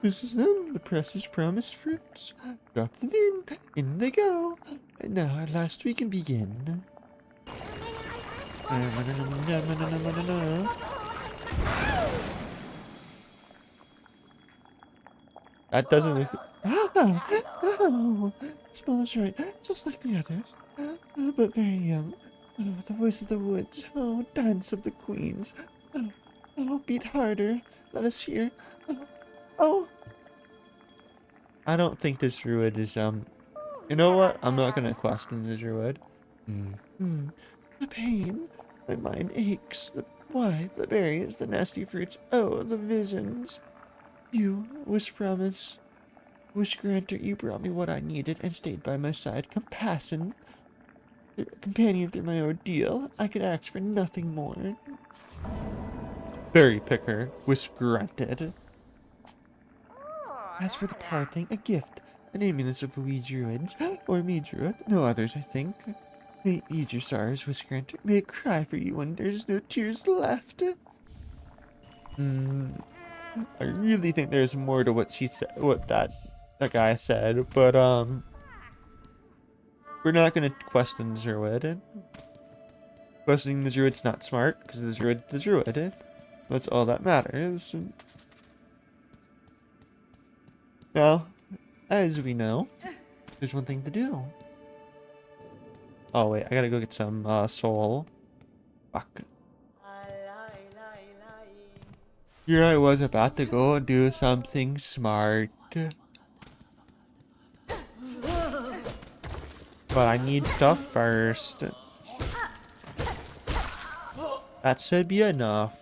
This is them, the precious promised fruits. Drop them in they go. And now at last we can begin. That doesn't look... It smells right, just like the others. But very young. Oh, the voice of the woods. Oh, dance of the queens. Oh, beat harder. Let us hear. Oh. I don't think this druid is, You know what? I'm not gonna question the druid. The pain. My mind aches. Why? The berries, the nasty fruits. Oh, the visions. You, wish promise. Wish granter, you brought me what I needed and stayed by my side. Companion through my ordeal. I could ask for nothing more. Berry picker, wish granted. As for the parting, a gift. An amulet of we druids, or me druid, no others, I think. May it ease your sorrows, wish granter. May it cry for you when there's no tears left. I really think there's more to what she said, what that guy said, but we're not gonna question the Druid. Questioning the Druid's not smart, because the Druid. That's all that matters. Now, as we know, there's one thing to do. Oh wait, I gotta go get some soul. Fuck. Here I was about to go and do something smart. But I need stuff first. That should be enough.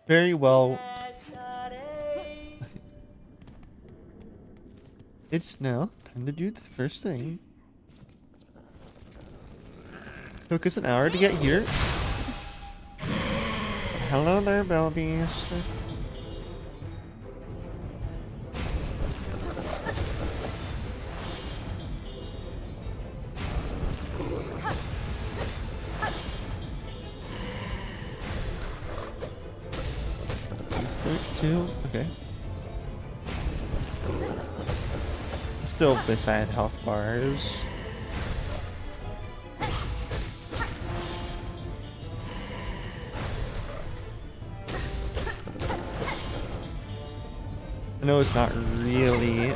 Very well. It's now time to do the first thing. Took us an hour to get here. Hello there, Belbies. Two. Okay. Still beside health bars. I know it's not really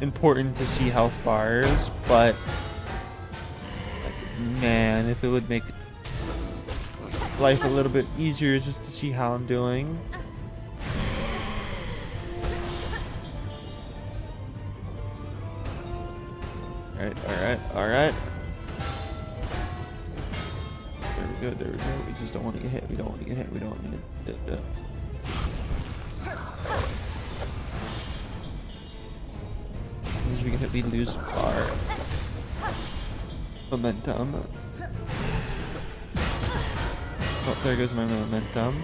important to see health bars, but like, man, if it would make life a little bit easier just to see how I'm doing. Alright. There we go. We just don't want to get hit. We don't want to get hit. As we get hit, we lose our momentum. Oh, there goes my momentum.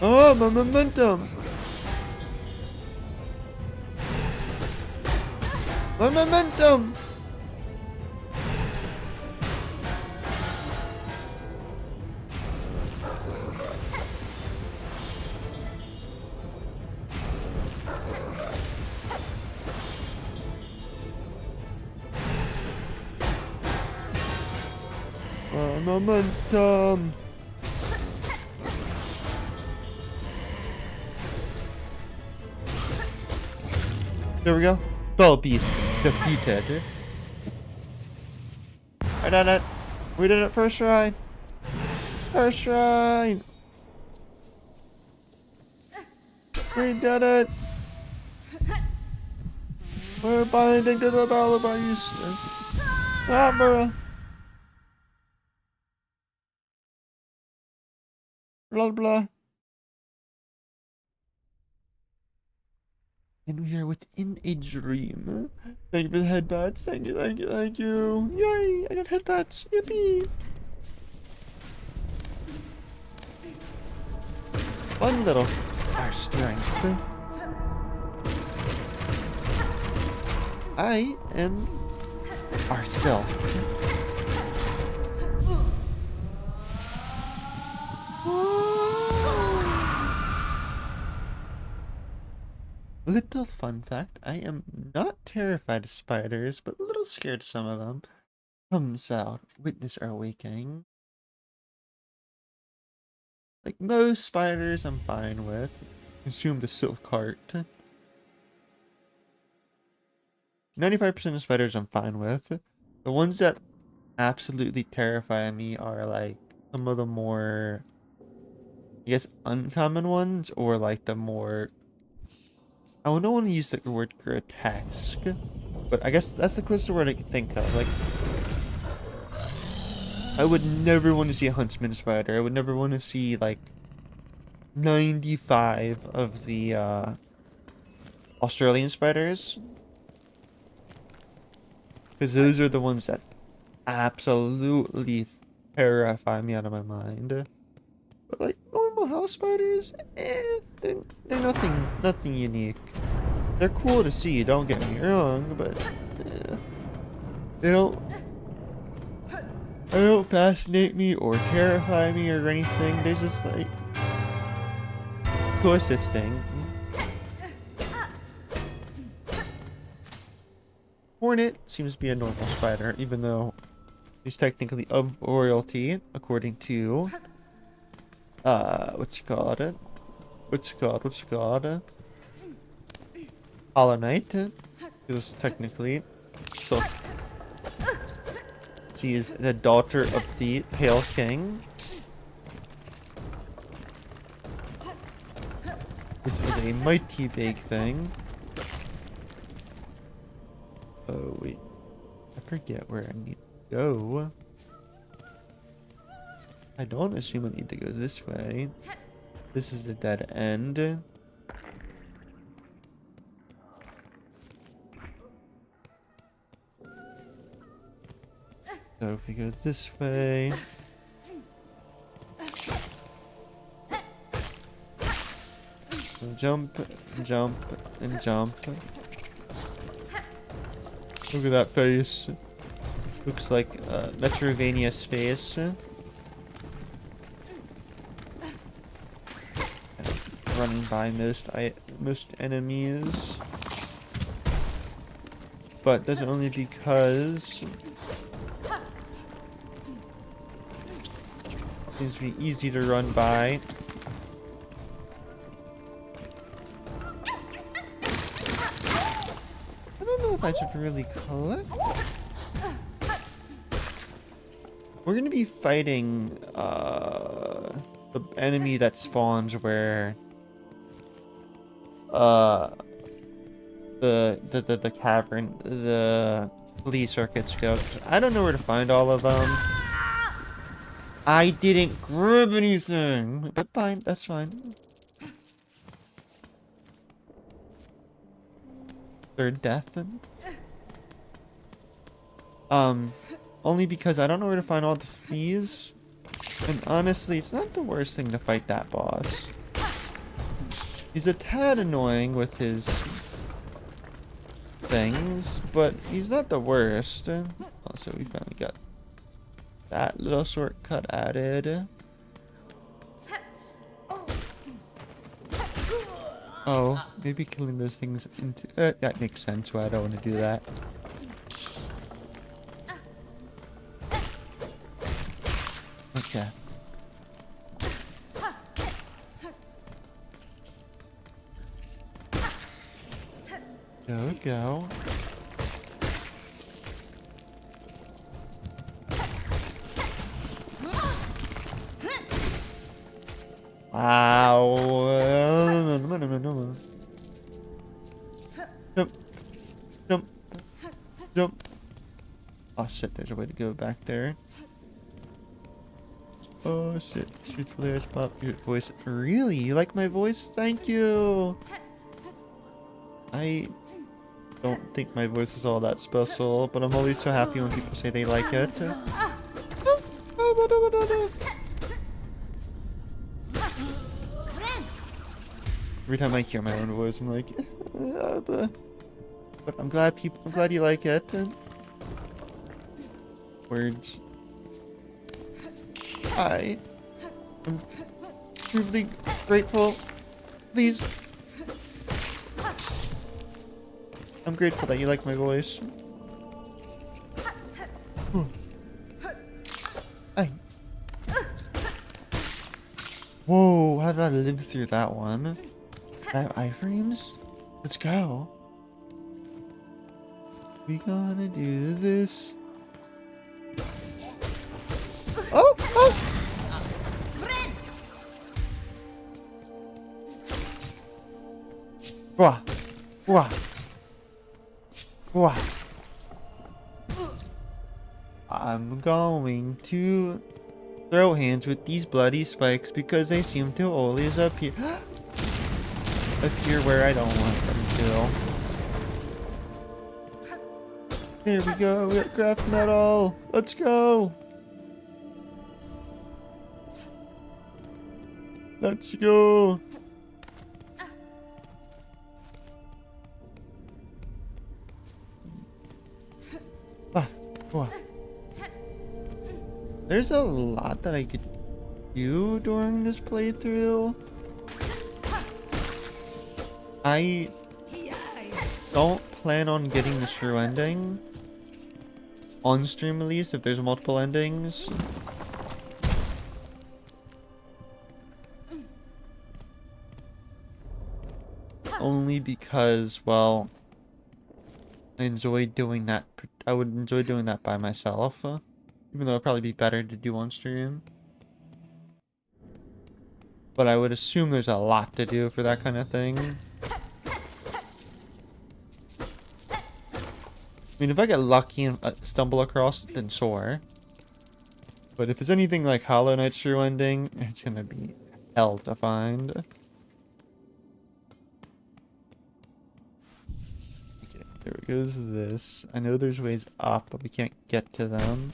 Oh, my momentum! My momentum! My momentum! There we go. Bell Beast defeated. I did it. We did it first try. First try. We did it. We're binding to the Bell Beast. Blah blah. And we are within a dream. Thank you for the headbats. Thank you. Yay! I got headbats. Yippee! One little our strength. I am ourself. Little fun fact, I am not terrified of spiders, but a little scared of some of them. Comes out, witness our awakening. Like most spiders I'm fine with. Consume the silk heart. 95% of spiders I'm fine with. The ones that absolutely terrify me are like some of the more, I guess, uncommon ones, or like the more, I don't want to use the word grotesque, but I guess that's the closest word I can think of. Like, I would never want to see a huntsman spider. I would never want to see like 95 of the Australian spiders, because those are the ones that absolutely terrify me out of my mind. But like normal house spiders, they're nothing unique. They're cool to see, don't get me wrong, but they don't fascinate me or terrify me or anything. They're just like coexisting. Hornet seems to be a normal spider, even though he's technically of royalty, according to what's it called? Hollow Knight. Because technically, so she is the daughter of the Pale King. Which is a mighty big thing. Oh wait, I forget where I need to go. I don't assume I need to go this way. This is a dead end. So if we go this way. Jump, jump, and jump. Look at that face. Looks like Metroidvania's face. Running by most enemies. But that's only because it seems to be easy to run by. I don't know if I should really collect. We're gonna be fighting the enemy that spawns where the cavern, the flea circuits go. I don't know where to find all of them. I didn't grab anything, but fine, that's fine. Third death. Only because I don't know where to find all the fleas. And honestly, it's not the worst thing to fight that boss. He's a tad annoying with his things, but he's not the worst. Also, we finally got that little shortcut added. Oh, maybe killing those things into... that makes sense why I don't want to do that. Okay. Go. Wow. Jump. Oh shit, there's a way to go back there. Oh shit, shoots players pop your voice. Really? You like my voice? Thank you. I don't think my voice is all that special, but I'm always so happy when people say they like it. Every time I hear my own voice, I'm like, but I'm glad you like it. Words. I am truly grateful. Please. I'm grateful that you like my voice. Ay. Whoa, how did I live through that one? I have iframes? Let's go. We gonna do this. Oh! Wah! Wah! Wah! I'm going to throw hands with these bloody spikes because they seem to always appear where I don't want them to. Here we go, we got craft metal. Let's go. Let's go. Ah, wow. There's a lot that I could do during this playthrough. I don't plan on getting the true ending on stream, at least if there's multiple endings. Only because, well, I enjoy doing that. I would enjoy doing that by myself, even though it'd probably be better to do on stream. But I would assume there's a lot to do for that kind of thing. I mean, if I get lucky and stumble across it, then sure. But if it's anything like Hollow Knight's true ending, it's gonna be hell to find. Okay, there goes this. I know there's ways up, but we can't get to them.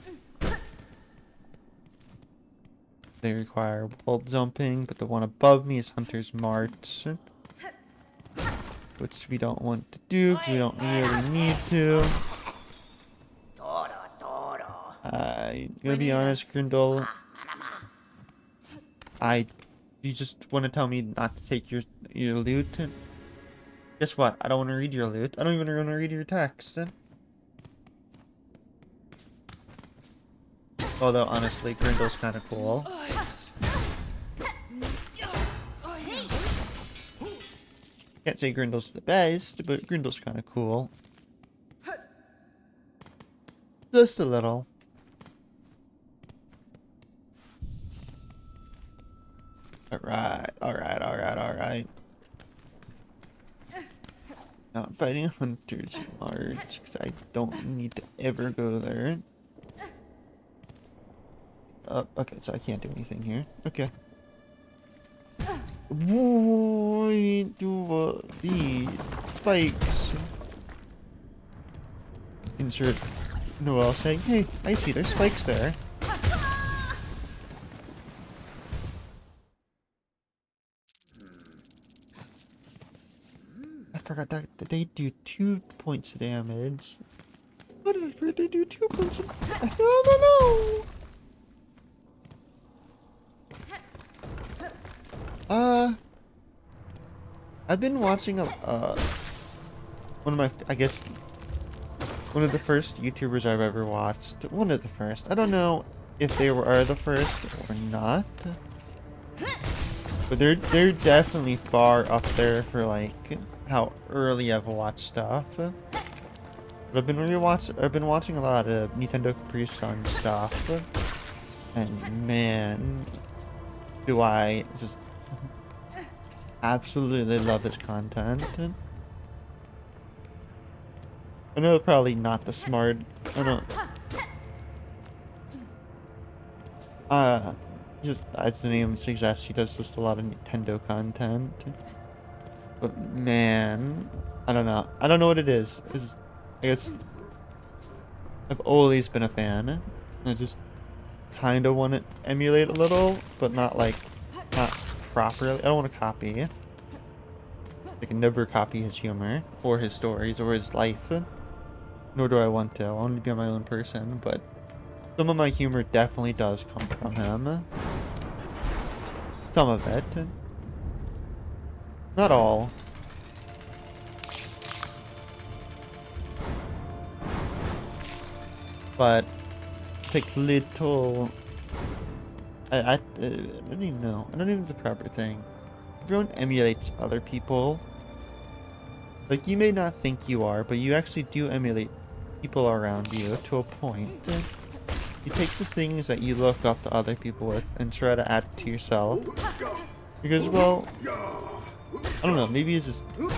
They require wall jumping, but the one above me is Hunter's March. Which we don't want to do, because we don't really need to. I'm gonna be honest, Grindel. You just want to tell me not to take your loot? Guess what? I don't want to read your loot. I don't even want to read your text. Although, honestly, Grindel's kind of cool. Can't say Grindel's the best, but Grindel's kind of cool. Just a little. Alright. Not fighting Hunter's March, because I don't need to ever go there. Okay, so I can't do anything here. Okay. Boy, do the spikes. Insert Noel saying, hey, I see there's spikes there. I forgot that they do 2 points of damage. What did they do 2 points of damage? No. I've been watching one of the first YouTubers I've ever watched. One of the first. I don't know if they are the first or not. But they're definitely far up there for like how early I've watched stuff. But I've been watching a lot of Nintendo Capri Sun stuff. And man, do I just absolutely love his content. I know probably not the smart. I don't. Just as the name suggests, he does just a lot of Nintendo content. But man, I don't know. I don't know what it is. I guess I've always been a fan. I just kind of want to emulate a little, but not properly. I don't want to copy. I can never copy his humor or his stories or his life. Nor do I want to. I want to be my own person, but some of my humor definitely does come from him. Some of it. Not all. But like little. I don't even know. I don't even know the proper thing. Everyone emulates other people. Like, you may not think you are, but you actually do emulate people around you to a point. You take the things that you look up to other people with and try to add to yourself. Because, well, I don't know, maybe it's just the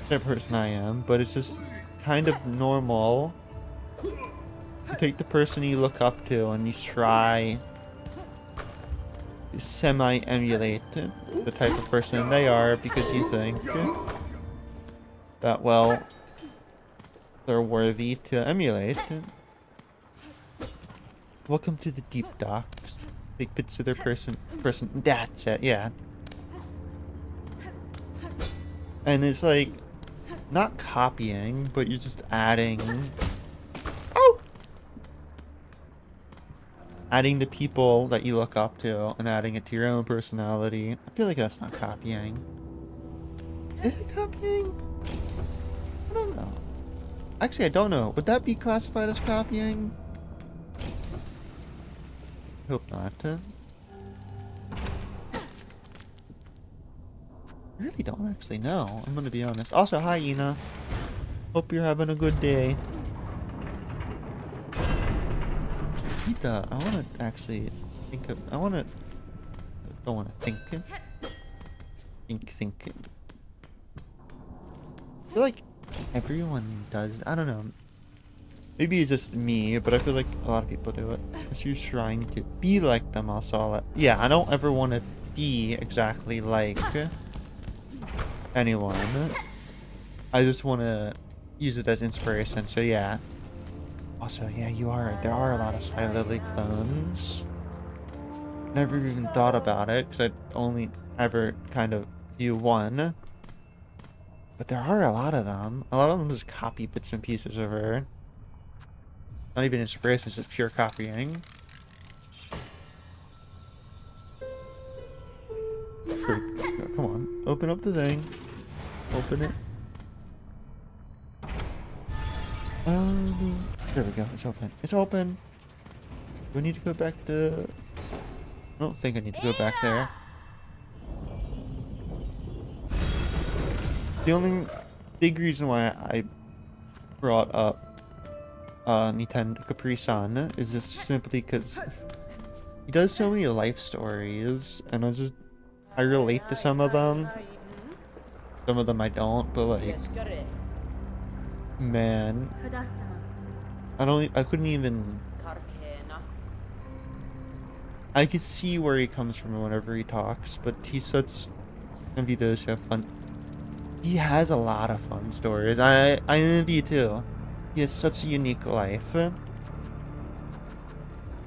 type of person I am, but it's just kind of normal. You take the person you look up to and you try to semi-emulate the type of person they are because you think that, well, they're worthy to emulate. Welcome to the deep docks. Take bits of their person. That's it. Yeah. And it's like not copying, but you're just adding. Oh. Adding the people that you look up to and adding it to your own personality. I feel like that's not copying. Is it copying? I don't know. Actually, I don't know. Would that be classified as copying? Hope not. I really don't actually know. I'm gonna be honest. Also, hi, Ina. Hope you're having a good day. Ita, I want to actually think of. I want to. Don't want to think. Think. I feel like everyone does. I don't know. Maybe it's just me, but I feel like a lot of people do it. Because you're trying to be like them, I'll saw it. Yeah, I don't ever want to be exactly like anyone. I just want to use it as inspiration. So yeah. Also, yeah, there are a lot of Sly Lily clones. Never even thought about it, because I only ever kind of view one. But there are a lot of them. A lot of them just copy bits and pieces of her. Not even inspiration, it's just pure copying. Come on, open up the thing. Open it. There we go, it's open. It's open! Do I need to go back to... I don't think I need to go back there. The only big reason why I brought up Nintendo Capri-san is just simply because he does so many life stories, and I relate to some of them. Some of them I don't, but like, man, I couldn't even. I could see where he comes from whenever he talks, but he's such. Envy those who have fun. He has a lot of fun stories. I envy too. He has such a unique life.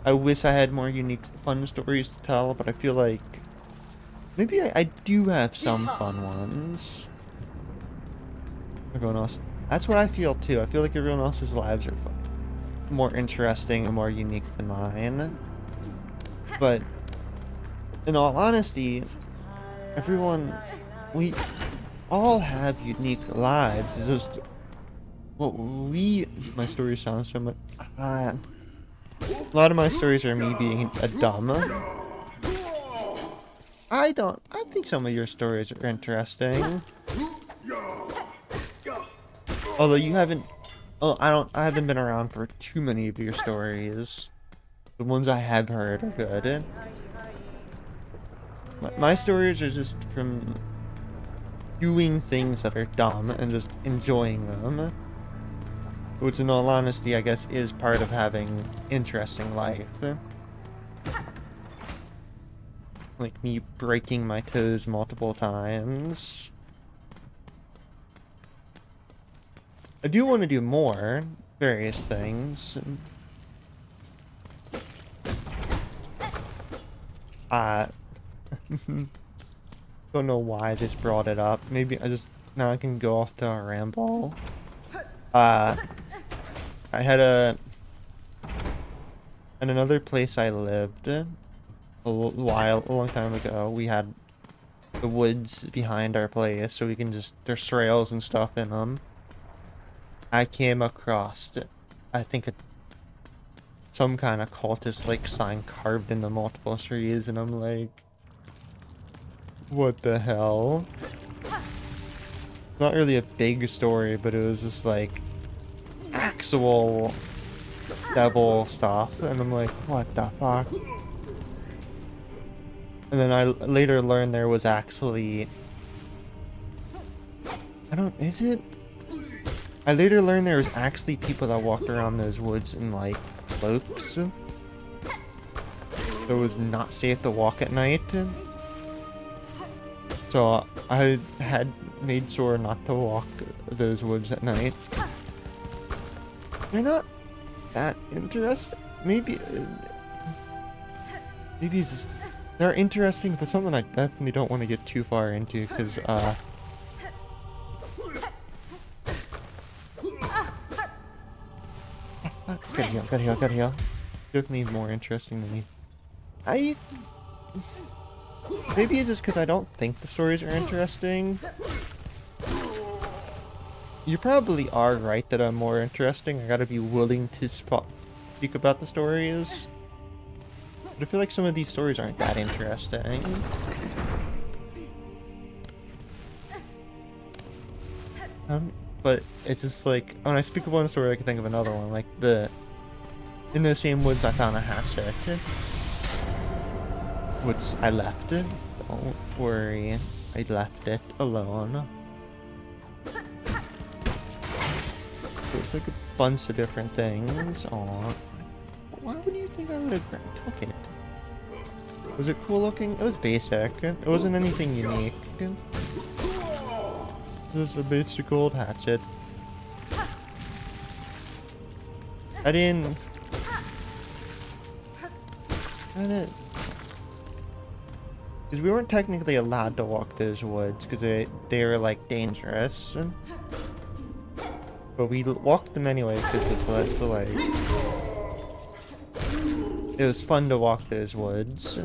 I wish I had more unique fun stories to tell, but I feel like maybe I do have some fun ones. Everyone else. That's what I feel too. I feel like everyone else's lives are more interesting and more unique than mine. But in all honesty, we all have unique lives. It's just my stories sound so much. A lot of my stories are me being a dumb. I think some of your stories are interesting. Although you haven't. Oh, I haven't been around for too many of your stories. The ones I have heard are good. My stories are just from doing things that are dumb and just enjoying them. Which, in all honesty, I guess is part of having interesting life. Like me breaking my toes multiple times. I do want to do more various things. Don't know why this brought it up. Maybe now I can go off to a ramble. I had in another place I lived a long time ago, we had the woods behind our place, so we can there's trails and stuff in them. I came across, I think some kind of cultist like sign carved into multiple trees, and I'm like, what the hell? Not really a big story, but it was just like actual devil stuff, and I'm like, what the fuck? And then I later learned there was actually I later learned there was actually people that walked around those woods in like cloaks. So it was not safe to walk at night. So I had made sure not to walk those woods at night. They're not that interesting. Maybe maybe it's just, they're interesting, but something I definitely don't want to get too far into, because, gotta heal. Definitely more interesting than me. Maybe it's just because I don't think the stories are interesting. You probably are right that I'm more interesting. I gotta be willing to speak about the stories. But I feel like some of these stories aren't that interesting. But it's just like, when I speak of one story, I can think of another one. Like in the same woods I found a hatchet. Which I left it. Don't worry. I left it alone. So it's like a bunch of different things. Aw. Why would you think I would have took it? Was it cool looking? It was basic. It wasn't anything unique. It was a basic old hatchet. I didn't... Because we weren't technically allowed to walk those woods because they were like dangerous. But we walked them anyway because it's less like... It was fun to walk those woods.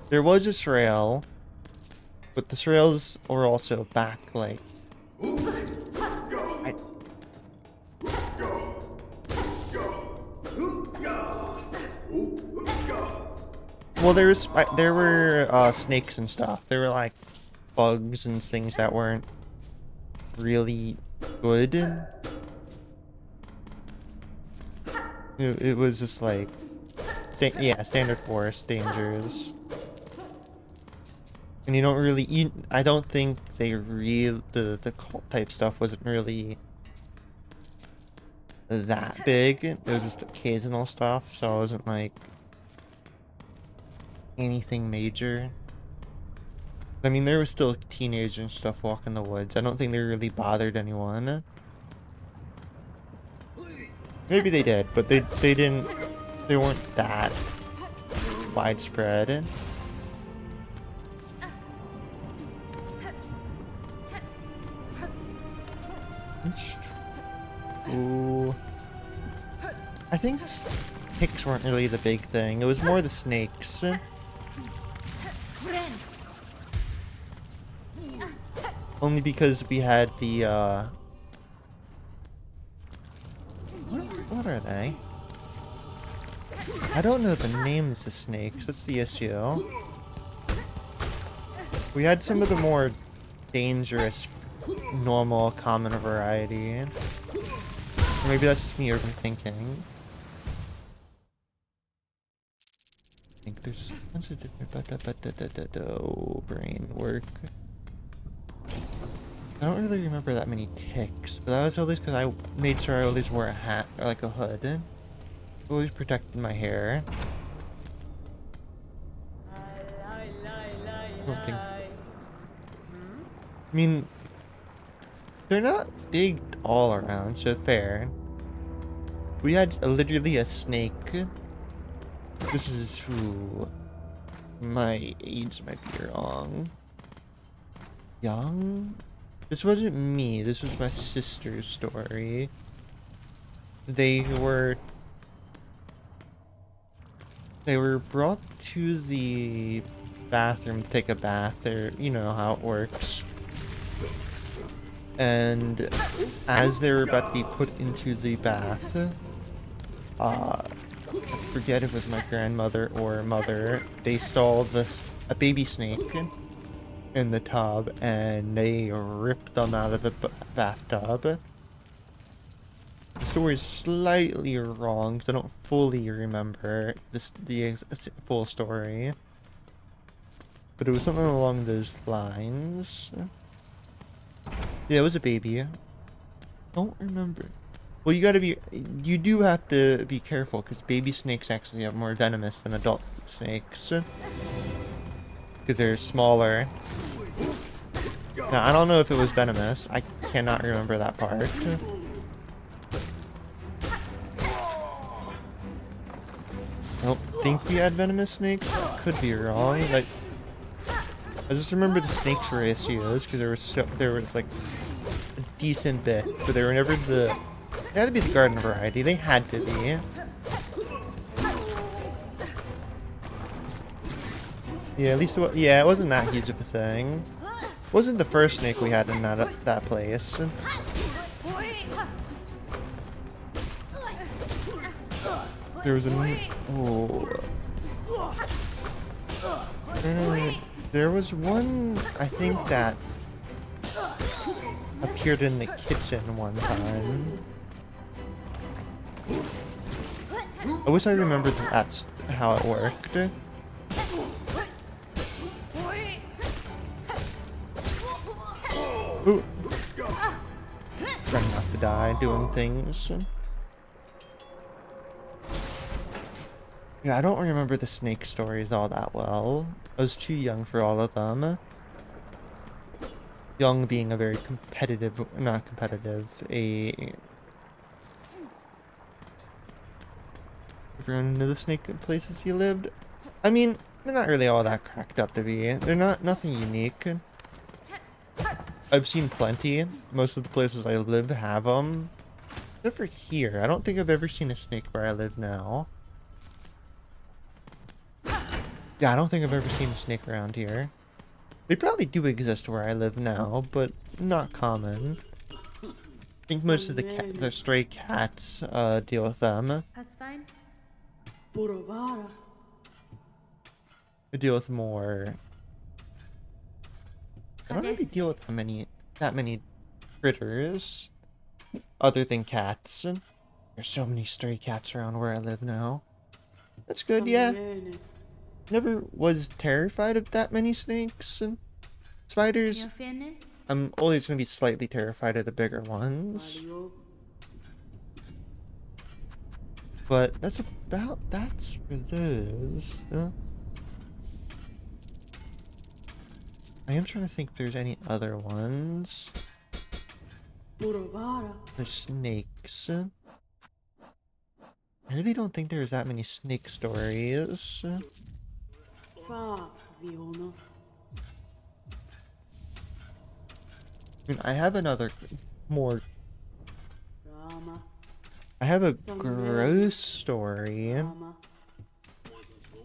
There was a trail, but the trails were also back like... Well, there were snakes and stuff. There were like bugs and things that weren't really good. It was just like, yeah, standard forest dangers. And you don't really, I don't think the cult type stuff wasn't really that big. It was just occasional stuff, so it wasn't like anything major. I mean, there was still teenagers and stuff walking the woods. I don't think they really bothered anyone. Maybe they did, but they weren't that widespread. Ooh. I think ticks weren't really the big thing. It was more the snakes. Only because we had the, What are they? I don't know the names of snakes. That's the issue. We had some of the more dangerous, normal, common variety. Or maybe that's just me overthinking. I think there's brain work. I don't really remember that many ticks, but that was always because I made sure I always wore a hat or like a hood. Always protected my hair. I don't think. I mean, they're not big all around, so fair. We had literally a snake. This is who my age might be wrong. Young? This wasn't me. This was my sister's story. They were brought to the bathroom to take a bath. You know how it works. And as they were about to be put into the bath, I forget if it was my grandmother or mother, they saw a baby snake in the tub, and they ripped them out of the bathtub. The story is slightly wrong because I don't fully remember the full story, but it was something along those lines. Yeah, it was a baby. Don't remember. Well, you do have to be careful because baby snakes actually have more venomous than adult snakes. Because they're smaller. Now, I don't know if it was venomous. I cannot remember that part. don't think we had venomous snakes. Could be wrong. Like, I just remember the snakes ratios because there was like a decent bit, but they were never they had to be the garden variety. They had to be. Yeah, at least yeah, it wasn't that huge of a thing. It wasn't the first snake we had in that place. There was a there was one I think that appeared in the kitchen one time. I wish I remembered that's how it worked. Ooh. Trying not to die doing things. Yeah, I don't remember the snake stories all that well. I was too young for all of them. Young being a very not competitive, everyone knew the snake places you lived. I mean, they're not really all that cracked up to be. They're nothing unique. I've seen plenty. Most of the places I live have them. Except for here. I don't think I've ever seen a snake where I live now. Yeah, I don't think I've ever seen a snake around here. They probably do exist where I live now, but not common. I think most of the stray cats deal with them. They deal with more. I don't really deal with that many critters other than cats. There's so many stray cats around where I live now. That's good, yeah. Never was terrified of that many snakes and spiders. I'm always going to be slightly terrified of the bigger ones. But that's for those. I am trying to think if there's any other ones. There's snakes. I really don't think there's that many snake stories. I mean, I have I have a gross story,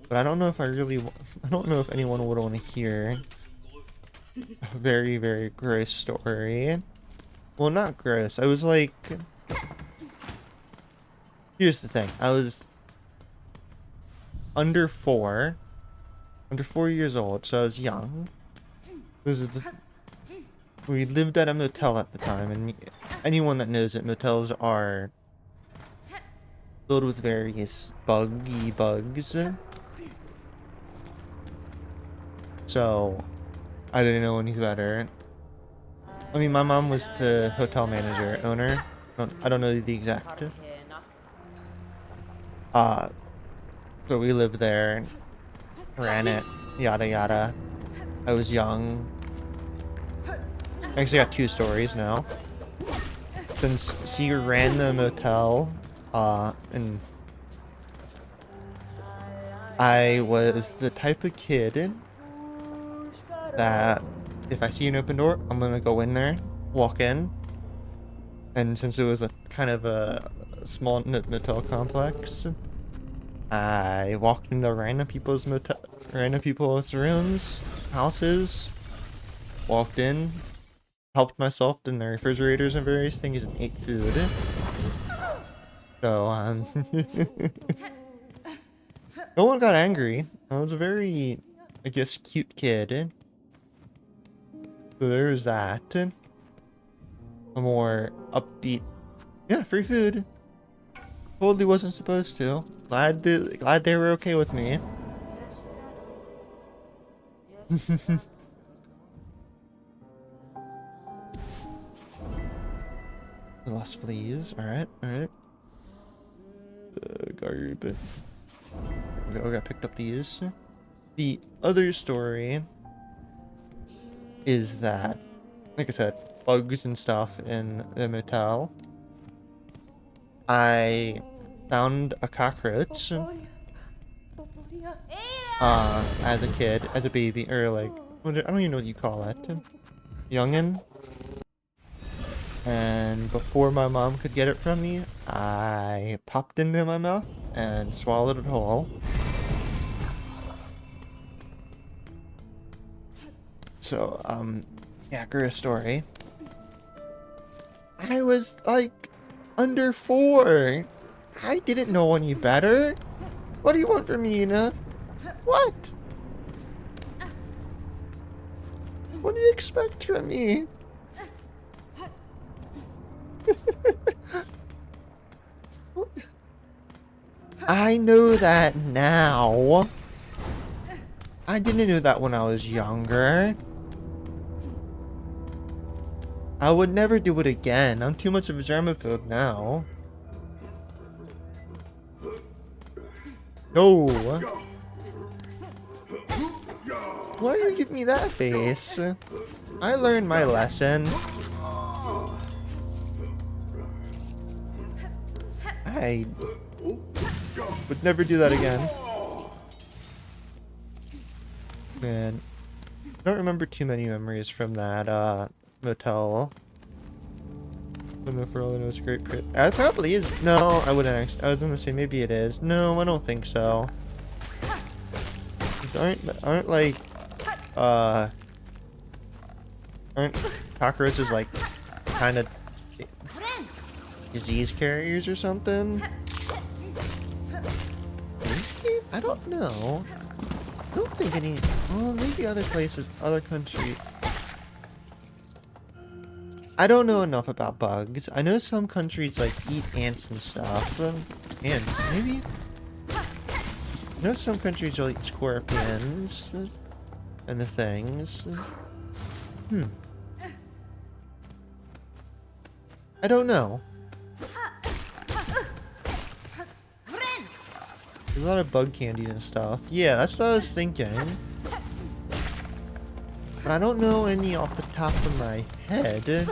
but I don't know if I don't know if anyone would want to hear a very, very gross story. Well, not gross. I was like, here's the thing. I was under 4 years old, so I was young. We lived at a motel at the time, and anyone that knows it, motels are filled with various bugs. So, I didn't know any better. I mean, my mom was the hotel owner. I don't know the exact. So we lived there, ran it, yada yada. I was young. I actually got 2 stories now. Since she ran the motel, and I was the type of kid that if I see an open door, I'm gonna go in there, walk in. And since it was a kind of a small motel complex, I walked into random people's rooms, houses, walked in, helped myself in their refrigerators and various things, and ate food. So, no one got angry. I was a very, I guess, cute kid. So there was that. A more upbeat, yeah, free food. Totally wasn't supposed to. Glad they were okay with me. Lost, please. Alright. Garbage. There we go. I picked up these. The other story is that, like I said, bugs and stuff in the motel. I found a cockroach as a kid, as a baby, or like, I don't even know what you call it. Youngin'. And before my mom could get it from me, I popped it into my mouth and swallowed it whole. So, yeah, great story. I was like under 4. I didn't know any better. What do you want from me, Una? What? What do you expect from me? I know that now. I didn't know that when I was younger. I would never do it again. I'm too much of a germaphobe now. No. Why do you give me that face? I learned my lesson. I would never do that again. Man, I don't remember too many memories from that motel. I don't know if all I know it's a great it probably is. No, I wouldn't actually. I was gonna say maybe it is. No, I don't think so. Aren't like aren't cockroaches like kind of disease carriers or something? Maybe? I don't know. I don't think any. Well, maybe other places, other countries. I don't know enough about bugs. I know some countries like eat ants and stuff. Ants, maybe? I know some countries will eat scorpions and the things. I don't know. There's a lot of bug candy and stuff. Yeah, that's what I was thinking. But I don't know any off the top of my head.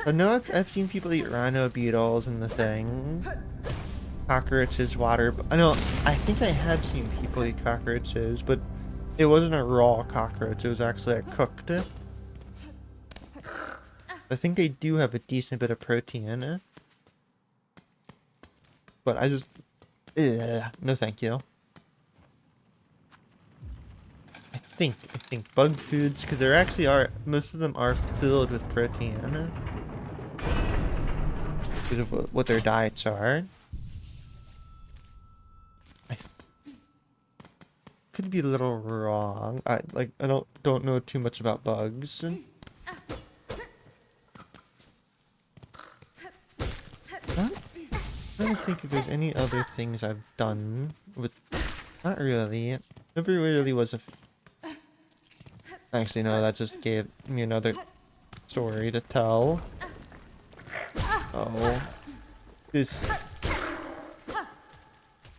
I know I've seen people eat rhino beetles and the thing. Cockroaches, I think I have seen people eat cockroaches, but it wasn't a raw cockroach, it was actually a cooked. I think they do have a decent bit of protein. But I just... no thank you. I think bug foods, because there actually are, most of them are filled with protein. Because of what their diets are. I could be a little wrong. I don't know too much about bugs. I'm trying to think if there's any other things I've done with. Not really. Never really was a. Actually, no. That just gave me another story to tell. Oh, this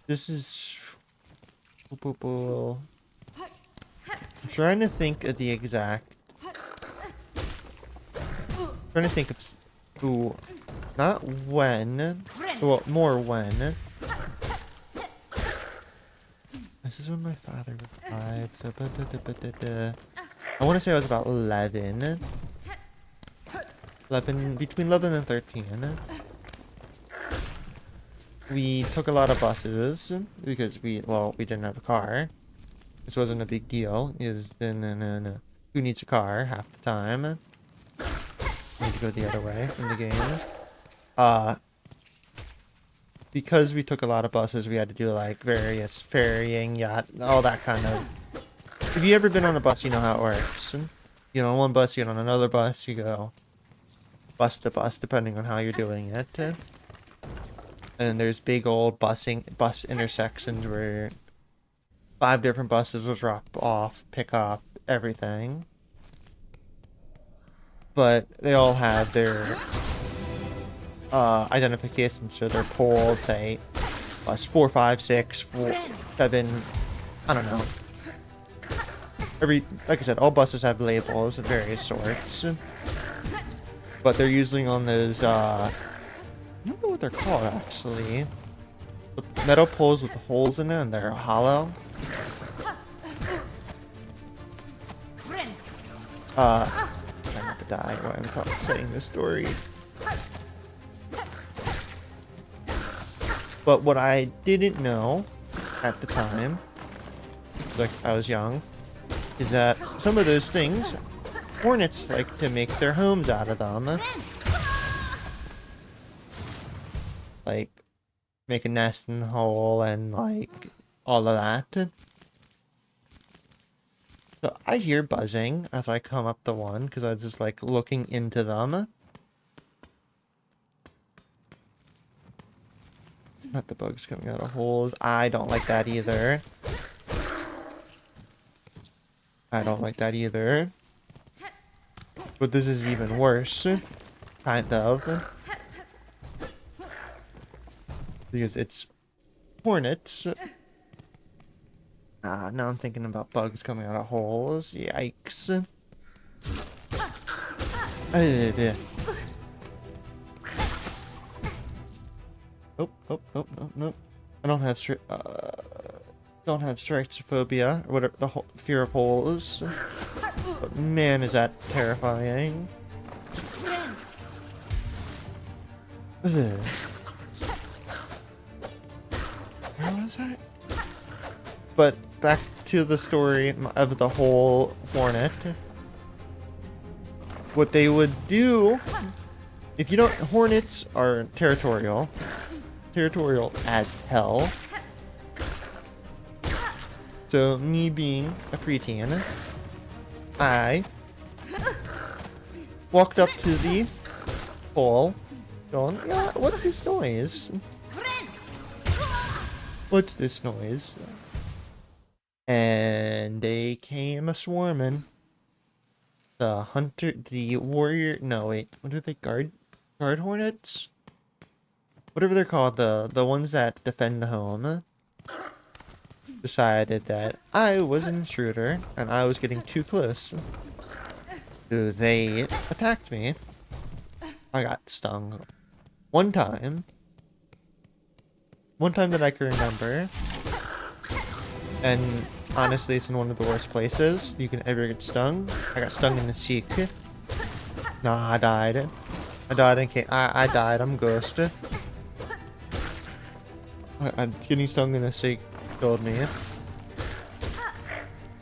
is. I'm trying to think of the exact. Trying to think of. Ooh, not when. Well, more when. This is when my father died. So, I want to say I was about 11. Between 11 and 13. We took a lot of buses because we didn't have a car. This wasn't a big deal. No. Who needs a car half the time? Need to go the other way in the game. Because we took a lot of buses, we had to do like various ferrying, yacht, all that kind of. If you ever been on a bus, you know how it works. You get on one bus, you get on another bus, you go bus to bus, depending on how you're doing it. And there's big old bus intersections where 5 different buses will drop off, pick up, everything. But they all have their identification, so they're pulled, say, bus 4, 5, 6, 4, 7, I don't know. Like I said, all buses have labels of various sorts. But they're usually on those don't know what they're called actually. The metal poles with holes in it and they're hollow. Try not to die while I'm saying this story. But what I didn't know at the time, like I was young, is that some of those things, hornets like to make their homes out of them. Like, make a nest in the hole and, like, all of that. So I hear buzzing as I come up to one, because I was just, like, looking into them. Not the bugs coming out of holes. I don't like that either. I don't like that either. But this is even worse. Kind of. Because it's hornets. Now I'm thinking about bugs coming out of holes. Yikes. Oh, nope. I don't have strixophobia or whatever the whole fear of holes. But man, is that terrifying. Ugh. Where was I? But back to the story of the whole hornet. What they would do, if you don't, hornets are territorial as hell. So me being a preteen, I walked up to the hole, going, yeah, what's this noise? What's this noise? And they came a swarming. The hunter, the warrior, no wait, what are they, guard hornets? Whatever they're called, the ones that defend the home, decided that I was an intruder and I was getting too close. So they attacked me. I got stung one time that I can remember. And honestly, it's in one of the worst places you can ever get stung. I got stung in the cheek. Nah, I died. I died. I'm ghost. I'm getting stung in the cheek killed me.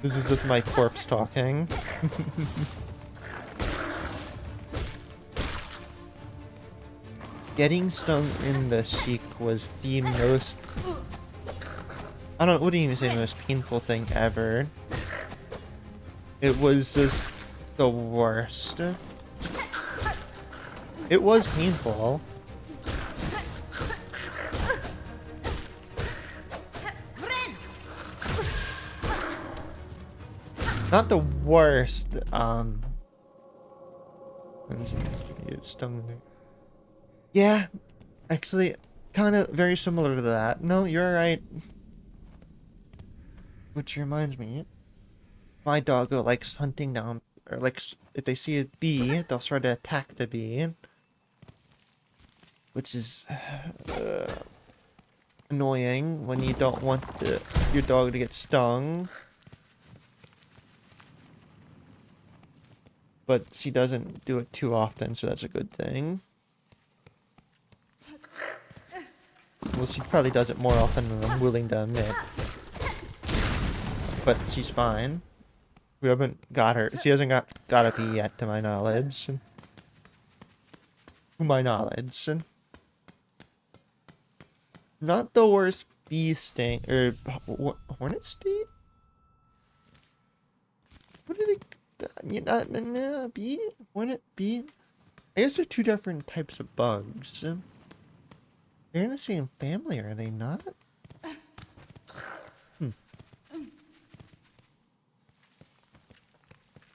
This is just my corpse talking. Getting stung in the cheek was the most... I wouldn't even say the most painful thing ever. It was just the worst. It was painful. Not the worst, it stung me. Yeah, actually, kind of very similar to that. No, you're right. Which reminds me, my doggo likes hunting down, or like, if they see a bee, they'll try to attack the bee. Which is annoying when you don't want your dog to get stung. But she doesn't do it too often, so that's a good thing. Well, she probably does it more often than I'm willing to admit. But she's fine. We haven't got her. She hasn't got a bee yet, to my knowledge. To my knowledge. Not the worst bee sting, or hornet sting? What are they? Bee? Hornet bee? I guess they're two different types of bugs. They're in the same family, are they not?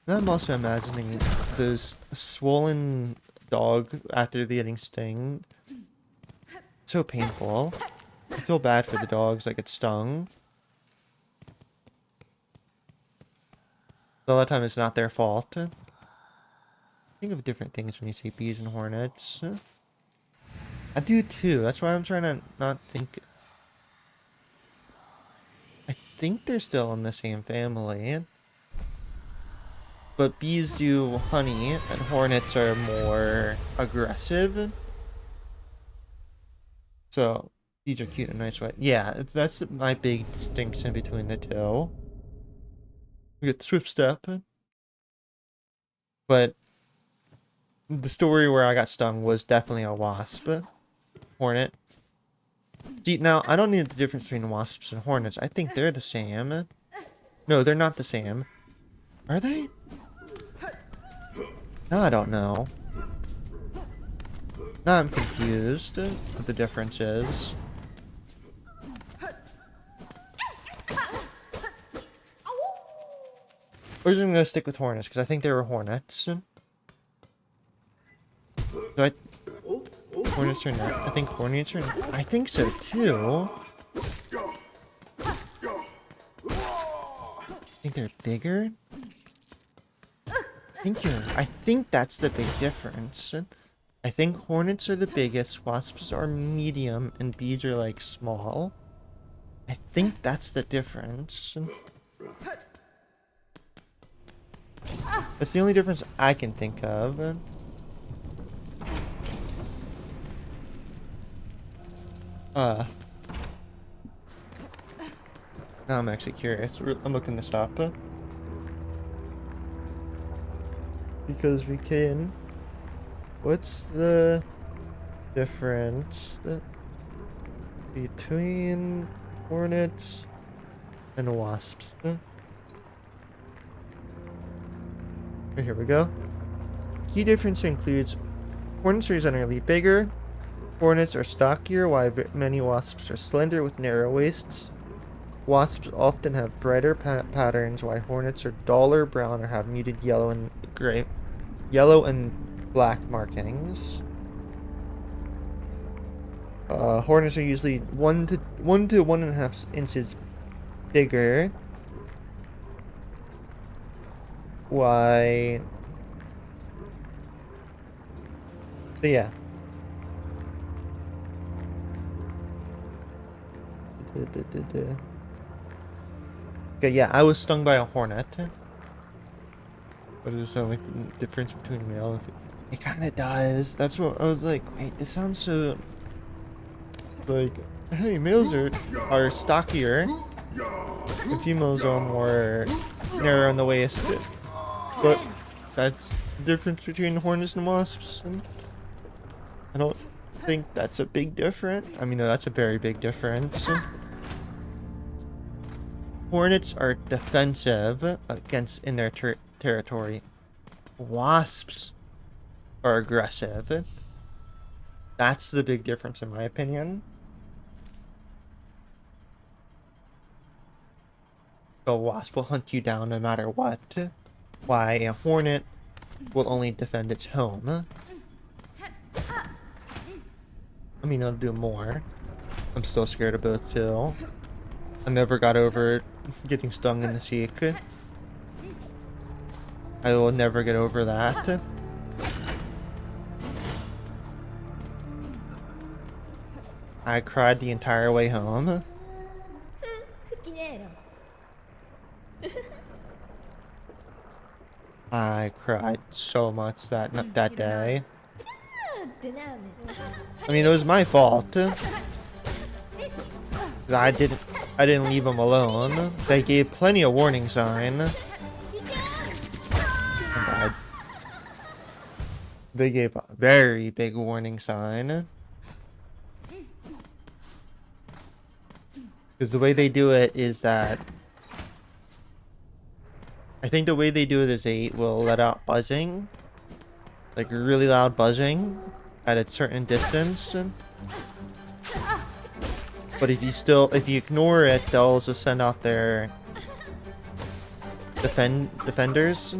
Now I'm also imagining those swollen dog after the getting stung. So painful. I feel bad for the dogs that get stung. A lot of time it's not their fault. Think of different things when you say bees and hornets. I do too. That's why I'm trying to not think. I think they're still in the same family. But bees do honey, and hornets are more aggressive. So these are cute in a nice way. Yeah, that's my big distinction between the two. We get Swift Step, but the story where I got stung was definitely a wasp. Hornet. See, now, I don't need the difference between wasps and hornets. I think they're the same. No, they're not the same. Are they? No, I don't know. Now I'm confused what the difference is. We're just gonna stick with hornets, because I think they were hornets. So hornets are not. I think hornets are not. I think so, too. I think they're bigger. I think that's the big difference. I think hornets are the biggest, wasps are medium, and bees are like small. I think that's the difference. That's the only difference I can think of. Now I'm actually curious. I'm looking this up. Because we can. What's the difference between hornets and wasps? Here we go. Key difference includes hornets are generally bigger. Hornets are stockier, while many wasps are slender with narrow waists. Wasps often have brighter patterns, while hornets are duller brown or have muted yellow and black markings. Hornets are usually 1 to 1.5 inches bigger. Why? So yeah. Okay, yeah, I was stung by a hornet. But does it sound like the difference between male and female? It kind of does. That's what I was like. Wait, this sounds so like. Hey, males are stockier, and females are more narrow in the waist. But that's the difference between hornets and wasps. And I don't think that's a big difference. I mean, no, that's a very big difference. Hornets are defensive against in their territory. Wasps are aggressive. That's the big difference in my opinion. A wasp will hunt you down no matter what. Why a hornet will only defend its home. I mean, I'll do more. I'm still scared of both too. I never got over getting stung in the cheek. I will never get over that. I cried the entire way home. I cried so much that day. I mean, it was my fault. I didn't leave them alone. They gave plenty of warning sign. They gave a very big warning sign. Because the way they do it is that I think the way they do it is they will let out buzzing. Like really loud buzzing at a certain distance. But if you ignore it, they'll just send out their defenders.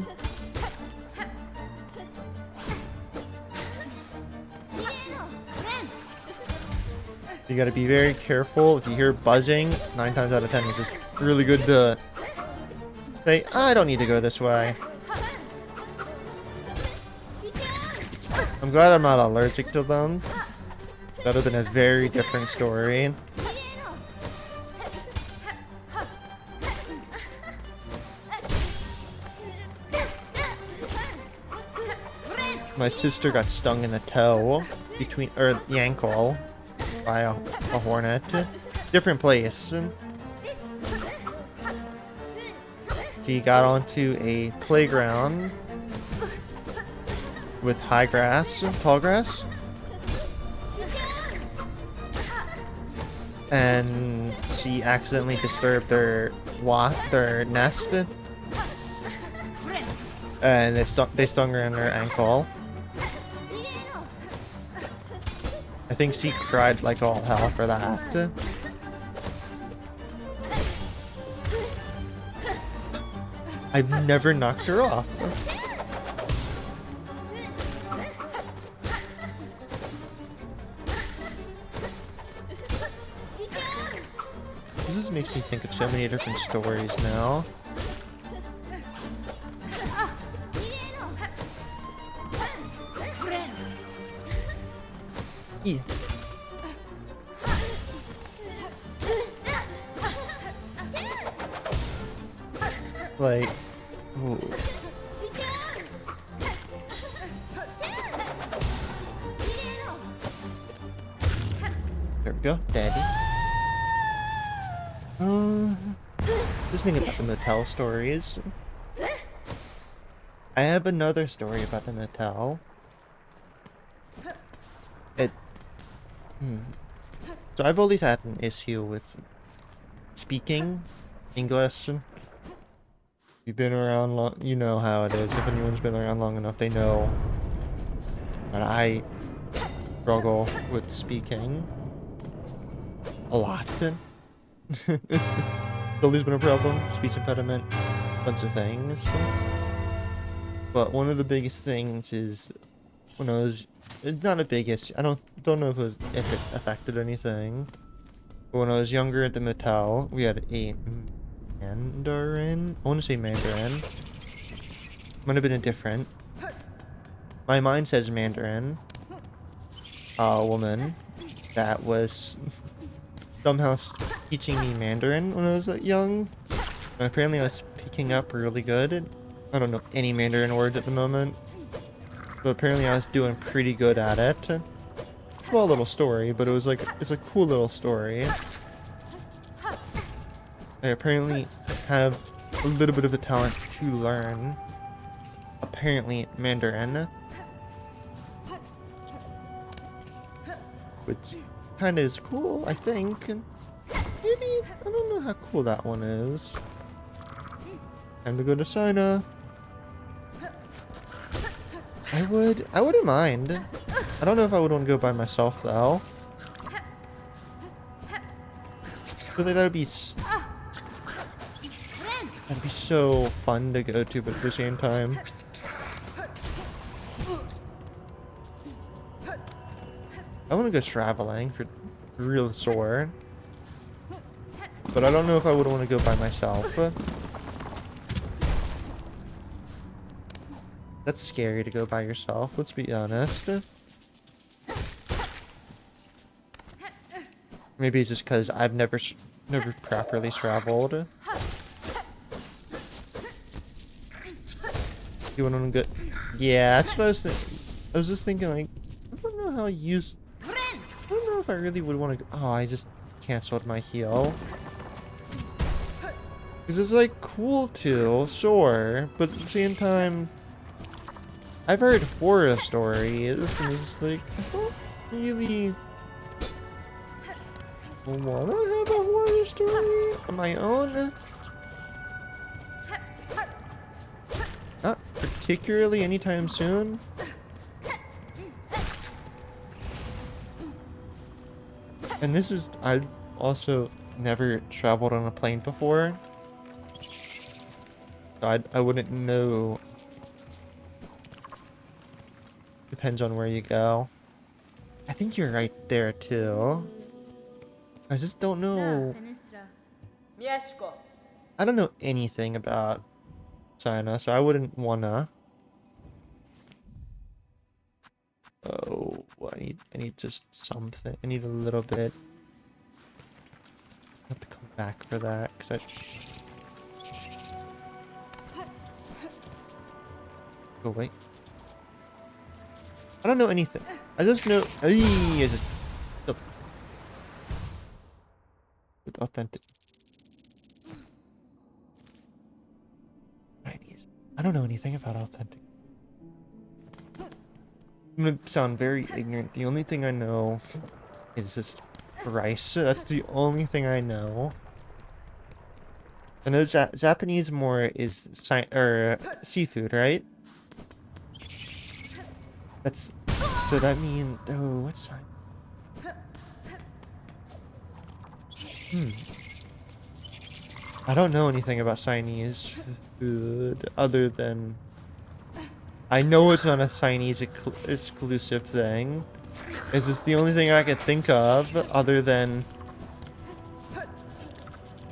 You gotta be very careful. If you hear buzzing, 9 times out of 10 it's just really good to say, I don't need to go this way. I'm glad I'm not allergic to them. That would have been a very different story. My sister got stung in the toe or the ankle by a hornet. Different place. She got onto a playground with high grass, tall grass. And she accidentally disturbed their nest. And they stung her in her ankle. I think she cried like all hell for that. I've never knocked her off. This makes me think of so many different stories now. Yeah. Like, ooh. There we go, Daddy. Just thinking about the Mattel stories. I have another story about the Mattel. So I've always had an issue with speaking English. You've been around long, you know how it is. If anyone's been around long enough, they know that I struggle with speaking a lot. It's always been a problem. Speech impediment, bunch of things. But one of the biggest things is when I was, it's not a big issue. I don't know if it affected anything. But when I was younger at the Mattel, we had a Mandarin. I want to say Mandarin. Might have been a different. My mind says Mandarin. A woman that was somehow teaching me Mandarin when I was young. And apparently I was picking up really good. I don't know any Mandarin words at the moment. But apparently I was doing pretty good at it. Small little story, but it was like, it's a cool little story. I apparently have a little bit of a talent to learn, apparently, Mandarin. Which kind of is cool, I think. Maybe, I don't know how cool that one is. Time to go to China. I wouldn't mind. I don't know if I would want to go by myself, though. I feel like that'd be so fun to go to, but at the same time, I want to go traveling for real sore. But I don't know if I would want to go by myself. That's scary to go by yourself, let's be honest. Maybe it's just because I've never properly traveled. You want to go? Yeah, that's what I was thinking. I was just thinking, like, I don't know how I use. I don't know if I really would want to go. Oh, I just canceled my heal. Because it's like cool too, sure, but at the same time, I've heard horror stories, and it's like, I don't really want to have a horror story on my own. Not particularly anytime soon. And this is, I've also never traveled on a plane before. So I wouldn't know. Depends on where you go. I think you're right there too. I just don't know. I don't know anything about China, so I wouldn't wanna. Oh, I need just something. I need a little bit. I have to come back for that because oh wait. I don't know anything. I just know. It's just authentic. Chinese. I don't know anything about authentic. I'm gonna sound very ignorant. The only thing I know is just rice. That's the only thing I know. I know Japanese more is seafood, right? That's so that means what's I don't know anything about Chinese food other than I know it's not a Chinese exclusive thing. It's just the only thing I could think of other than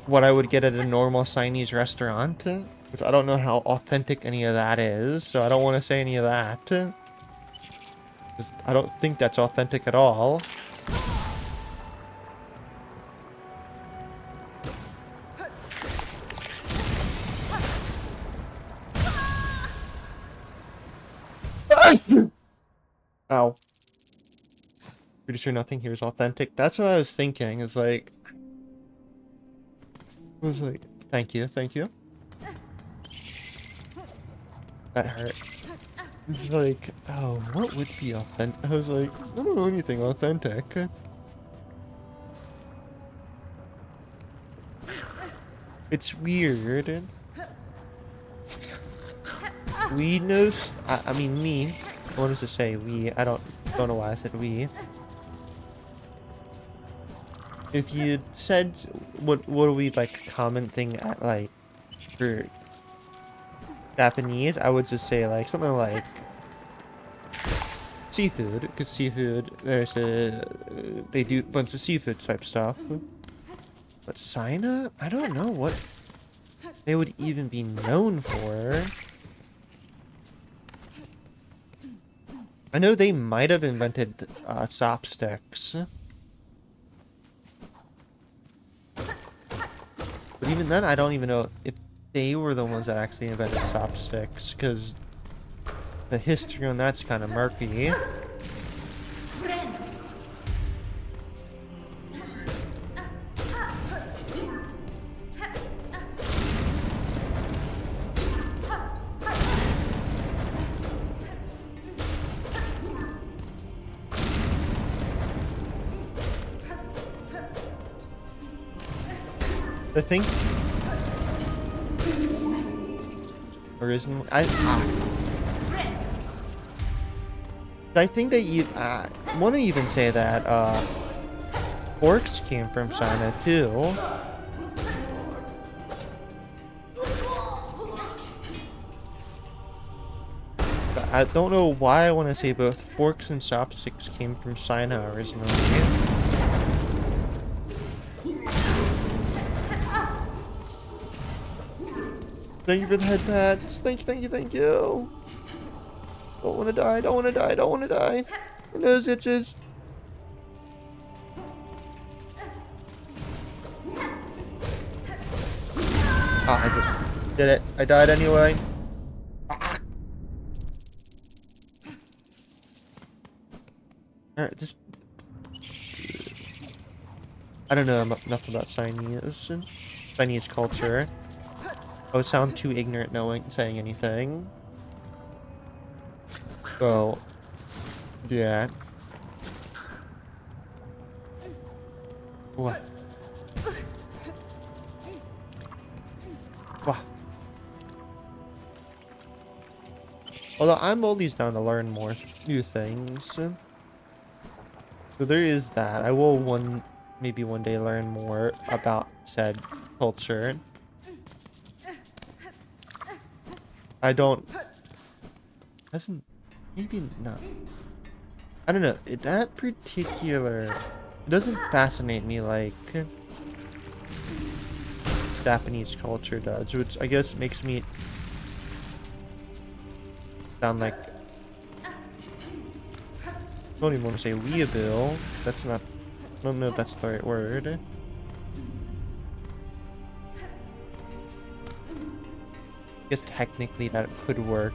what I would get at a normal Chinese restaurant, which I don't know how authentic any of that is, so I don't want to say any of that. I don't think that's authentic at all. Ow. Pretty sure nothing here is authentic. That's what I was thinking. It's like... I was like, thank you, thank you. That hurt. It's like, oh, what would be authentic? I was like, I don't know anything authentic. It's weird. We know... I mean, me. I wanted to say we. I don't know why I said we. If you said what are we like commenting at like for Japanese, I would just say like something like seafood, because seafood there's they do a bunch of seafood type stuff. But China, I don't know what they would even be known for. I know they might have invented chopsticks. But even then, I don't even know if they were the ones that actually invented chopsticks, because the history on that's kind of murky. I think originally I think that you want to even say that forks came from China too. But I don't know why I want to say both forks and chopsticks came from China originally. Thank you for the head pats. Thank you. Don't want to die, don't want to die. My nose itches. Ah, I just did it. I died anyway. Ah. Alright, just... I don't know enough about Chinese culture. I would sound too ignorant saying anything. So, yeah. What? What? Although I'm always down to learn more new things. So there is that. I will maybe one day learn more about said culture. I don't... Maybe not. I don't know. That particular... It doesn't fascinate me like Japanese culture does, which I guess makes me sound like don't even want to say weeabill. That's not. I don't know if that's the right word. I guess technically that could work.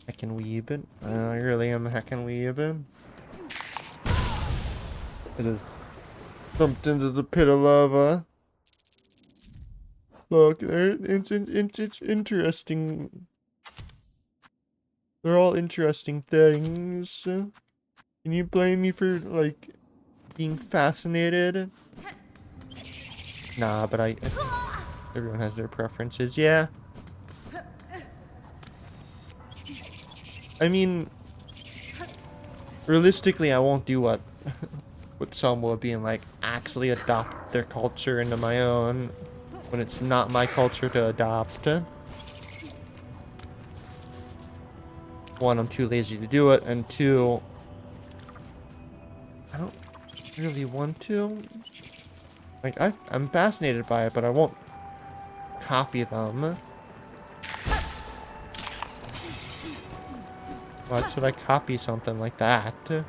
Heckin' weeb. I really am a heckin' weeb. It is jumped into the pit of lava. Look, it's interesting. They're all interesting things. Can you blame me for, like, being fascinated? Nah, but everyone has their preferences. Yeah. I mean, realistically, I won't do what some will be and, like, actually adopt their culture into my own when it's not my culture to adopt. One, I'm too lazy to do it, and two, I don't really want to. Like, I'm fascinated by it, but I won't copy them. Why should I copy something like that? Oh,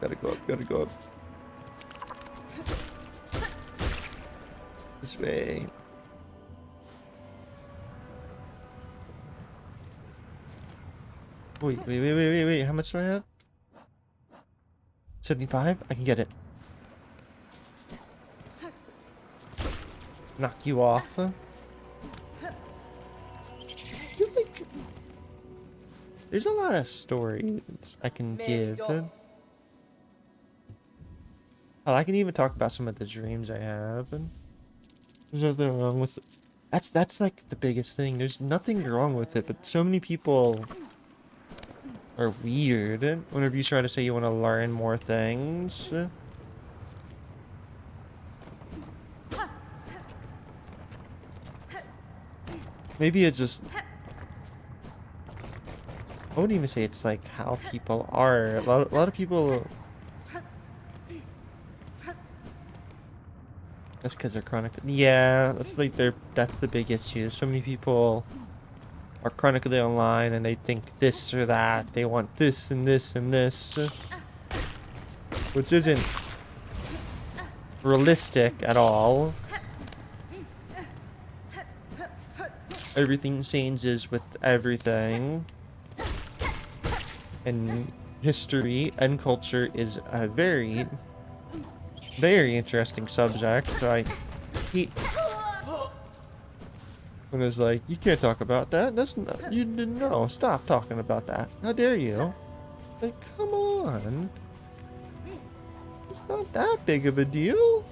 gotta go up, gotta go up. This way. Wait. How much do I have? 75? I can get it. Knock you off. I feel like there's a lot of stories I can give. Oh, I can even talk about some of the dreams I have. There's nothing wrong with it. That's like the biggest thing. There's nothing wrong with it, but so many people are weird whenever you try to say you want to learn more things. Maybe it's just, I wouldn't even say it's like how people are. A lot of people, that's because they're chronic. Yeah, that's like that's the big issue. So many people are chronically online and they think this or that. They want this and this and this, which isn't realistic at all. Everything changes with everything. And history and culture is a very, very interesting subject. So I hate when it's like, you can't talk about that. That's not, you didn't know. Stop talking about that. How dare you? Like, come on. It's not that big of a deal.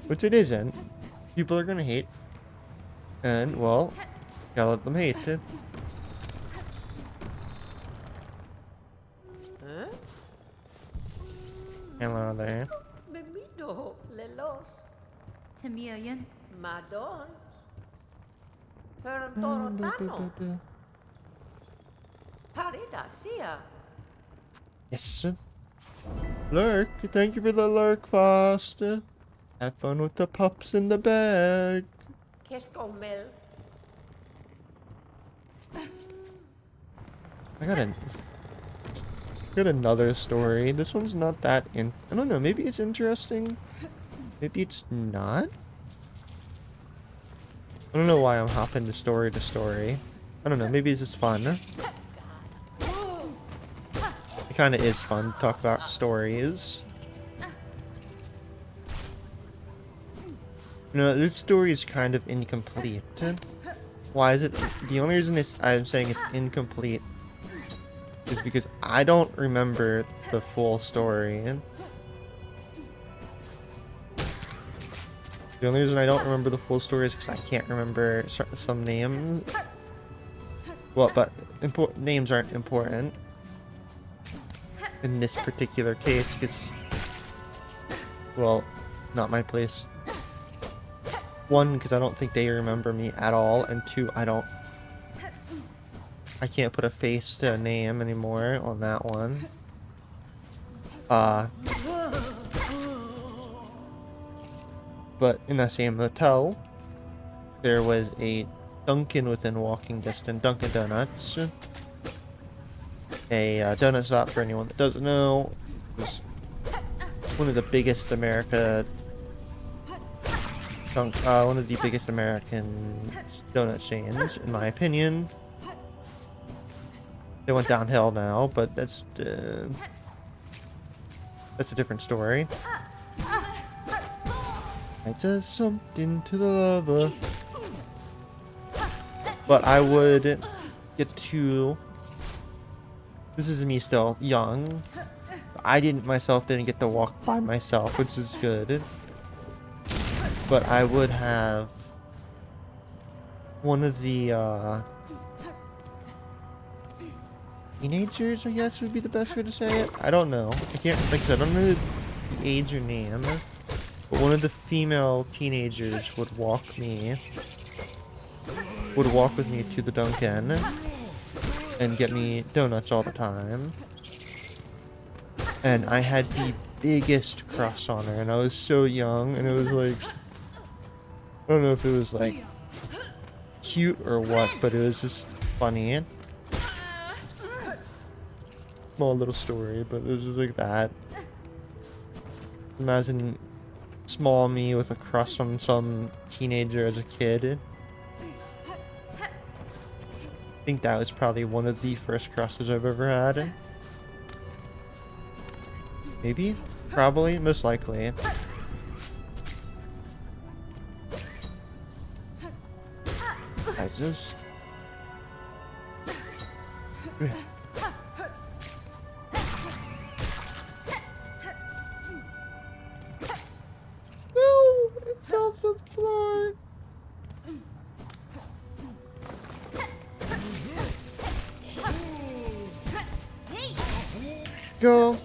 Which it isn't. People are gonna hate. And, well, gotta let them hate. Hello there. Bemido, lelos, Tamiyan. madon, perantoro tano, parida sia. Yes. Lurk, thank you for the lurk, Foster. Have fun with the pups in the bag. Keskomel, I got another story. This one's not that I don't know, maybe it's interesting. Maybe it's not. I don't know why I'm hopping to story. I don't know, maybe it's just fun. It kind of is fun to talk about stories. No, this story is kind of incomplete. Why is it? The only reason I'm saying it's incomplete is because I don't remember the full story. The only reason I don't remember the full story is because I can't remember some names. Well, but names aren't important in this particular case because, well, not my place. One, because I don't think they remember me at all, and two, I can't put a face to a name anymore on that one. But in that same hotel, there was a Dunkin' within walking distance, Dunkin' Donuts. A donut shop, for anyone that doesn't know, was one of the biggest one of the biggest American donut chains, in my opinion. They went downhill now, but that's a different story. I just jumped into the lava. But I would get to... This is me still young. I didn't get to walk by myself, which is good. But I would have one of the teenagers, I guess would be the best way to say it. I don't know. I can't, like I said, I don't know the age or name. But one of the female teenagers would walk with me to the Dunkin' and get me donuts all the time. And I had the biggest crush on her, and I was so young, and it was like, I don't know if it was like cute or what, but it was just funny. Small little story, but it was just like that. Imagine small me with a crush on some teenager as a kid. I think that was probably one of the first crushes I've ever had. Maybe? Probably? Most likely. I just... No! It fell to the floor! Go!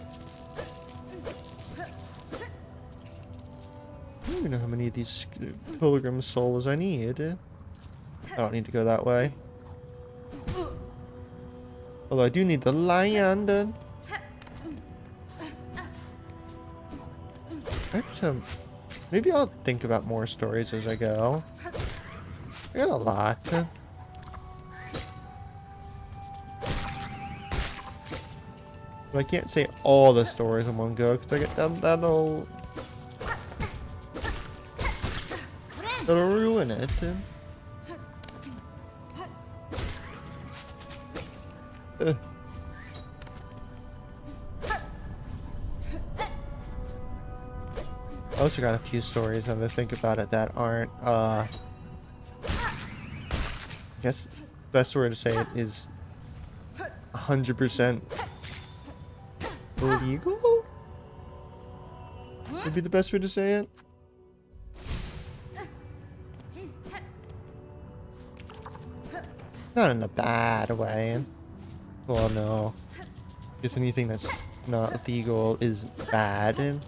I don't even know how many of these pilgrim souls I need. I don't need to go that way. Although I do need the lion. That's maybe I'll think about more stories as I go. I got a lot. But I can't say all the stories in one go because I get that'll ruin it. I also got a few stories, now that I think about it, that aren't, I guess the best word to say it is 100% illegal? Would be the best way to say it. Not in a bad way. Well, no. I guess anything that's not legal is bad.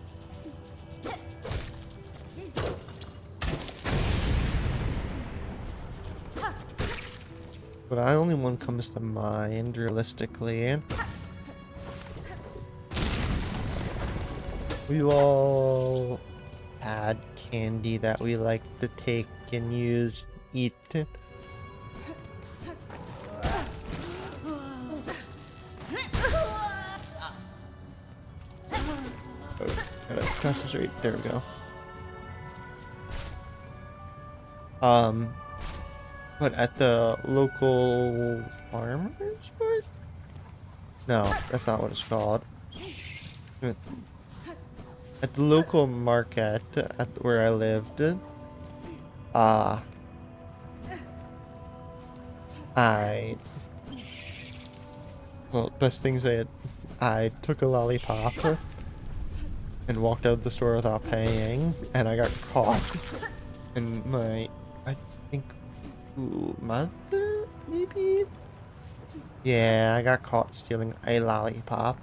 But only one comes to mind, realistically. We all had candy that we like to take and use, eat. Gotta cross this right. There we go. But at the local farmer's market? No, that's not what it's called. At the local market, at where I lived, well, best thing say it, I took a lollipop and walked out of the store without paying, and I got caught. And my, I think, mother, maybe? Yeah, I got caught stealing a lollipop.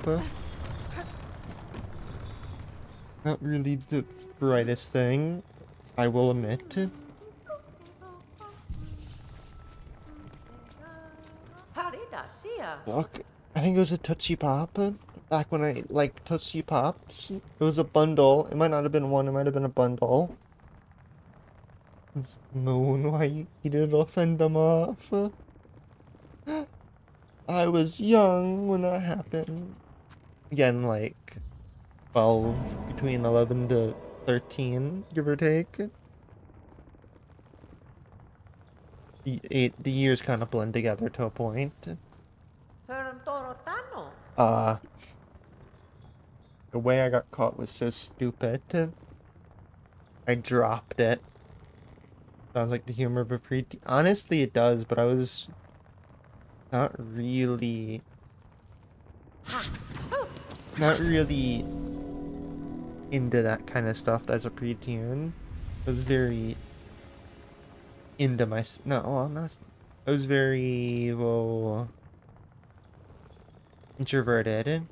Not really the brightest thing, I will admit. Look, I think it was a Tootsie Pop. Back when I liked Tootsie Pops. It was a bundle. It might not have been one, it might have been a bundle. Moon, why did it offend them off? I was young when that happened. Again, like 12, between 11 to 13, give or take. The years kind of blend together to a point. Pero ang toro tano. Uh, the way I got caught was so stupid. I dropped it. Sounds like the humor of a preteen. Honestly, it does, but I was not really, not really into that kind of stuff as a preteen. I was very into my, no, well, not, I was very, well, introverted.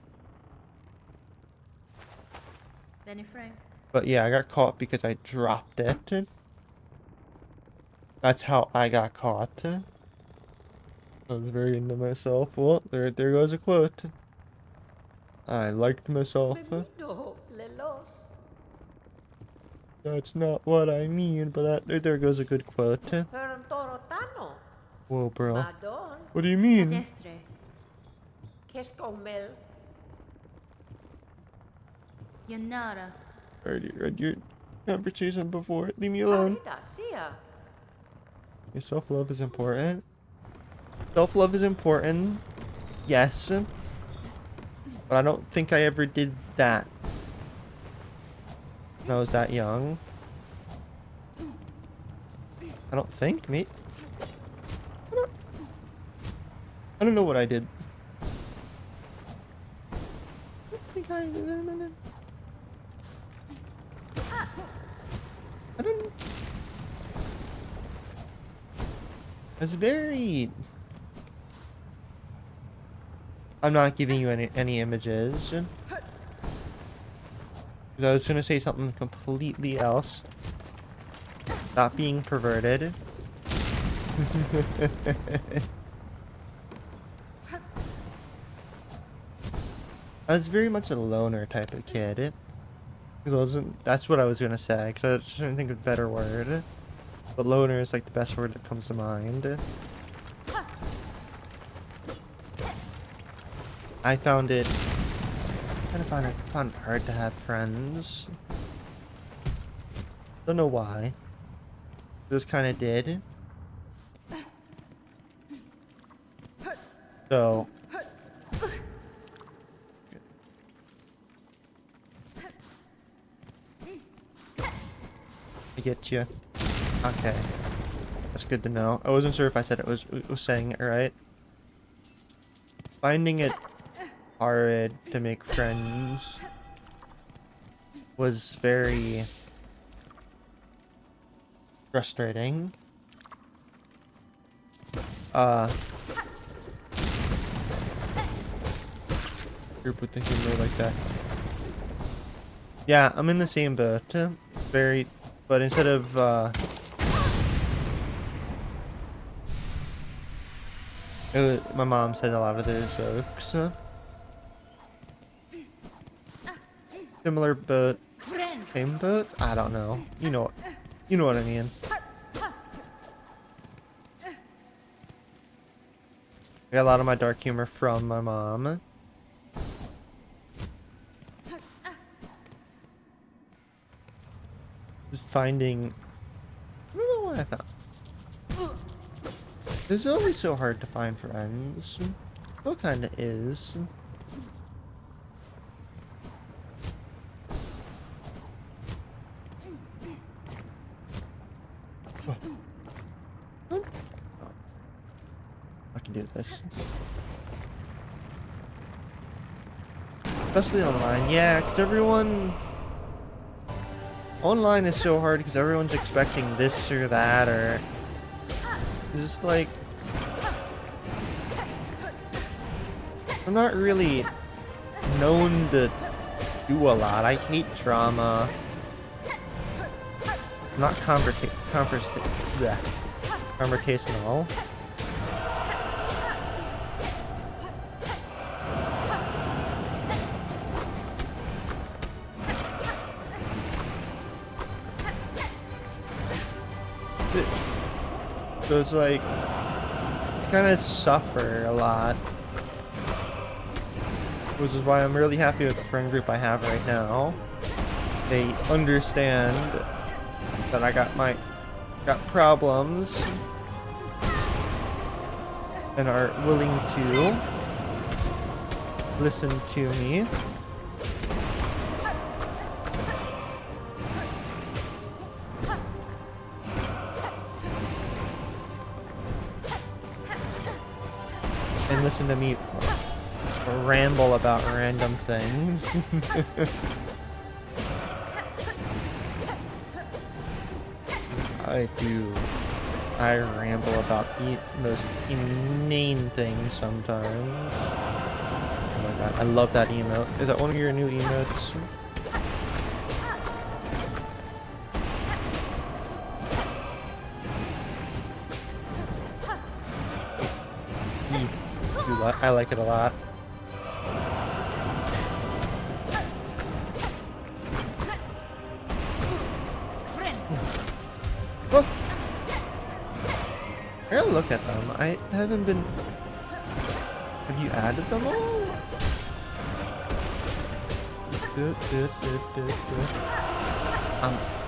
Benny Frank. But yeah, I got caught because I dropped it. That's how I got caught. I was very into myself. Well, there goes a quote. I liked myself. Bemido, lelos. That's not what I mean, but there goes a good quote. Pero ang toro tano. Whoa, bro. Madon. What do you mean? Pedestre. Qu'est-ce qu'on mêle? Yanara. I already read your conversation before. Leave me alone. Arida, siya. Your self-love is important. Self-love is important. Yes. But I don't think I ever did that when I was that young. I don't think, mate. I don't know what I did. I don't think I did. I don't. It's very. I'm not giving you any images. Because I was gonna say something completely else. Not being perverted. I was very much a loner type of kid. That's what I was gonna say, because I was trying to think of a better word. But loner is like the best word that comes to mind. I found it found it hard to have friends. Don't know why. Just kind of did. So. I get you. Okay. That's good to know. I wasn't sure if I said it was saying it right. Finding it hard to make friends was very frustrating. Group with the humor like that. Yeah, I'm in the same boat. Very, but instead of my mom said a lot of those jokes. Similar boat, same boat. I don't know. You know what I mean. I got a lot of my dark humor from my mom. Just finding. I don't know why I thought. It's always so hard to find friends. Still kinda is. Oh. I can do this. Especially online, yeah, because everyone... Online is so hard because everyone's expecting this or that, or... It's just like... I'm not really known to do a lot. I hate drama. I'm not conversational. So it's like, you kind of suffer a lot. Which is why I'm really happy with the friend group I have right now. They understand that I got problems and are willing to listen to me. And listen to me ramble about random things. I ramble about the most inane things sometimes. Oh my god, I love that emote. Is that one of your new emotes? I like it a lot. Oh. I gotta look at them. I haven't been... Have you added them all? Good.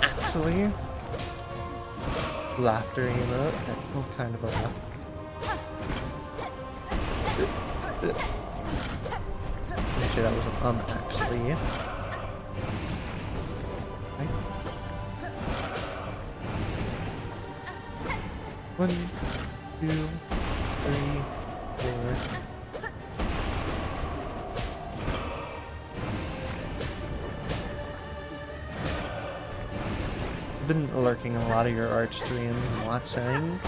Actually... Laughter emote. What kind of a laugh? Make sure that was an actually. Right. 1, 2, 3, 4. I've been lurking a lot of your art streams and watching.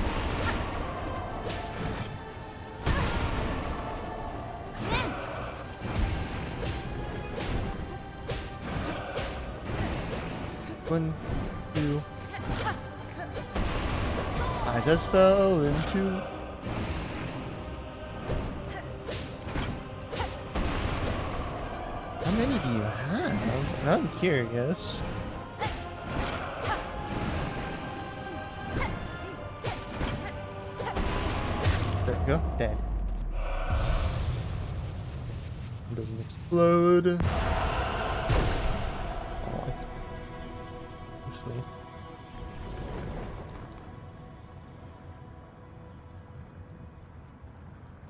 One, two. I just fell into. How many do you have? I'm curious. There we go. Dead. Doesn't explode.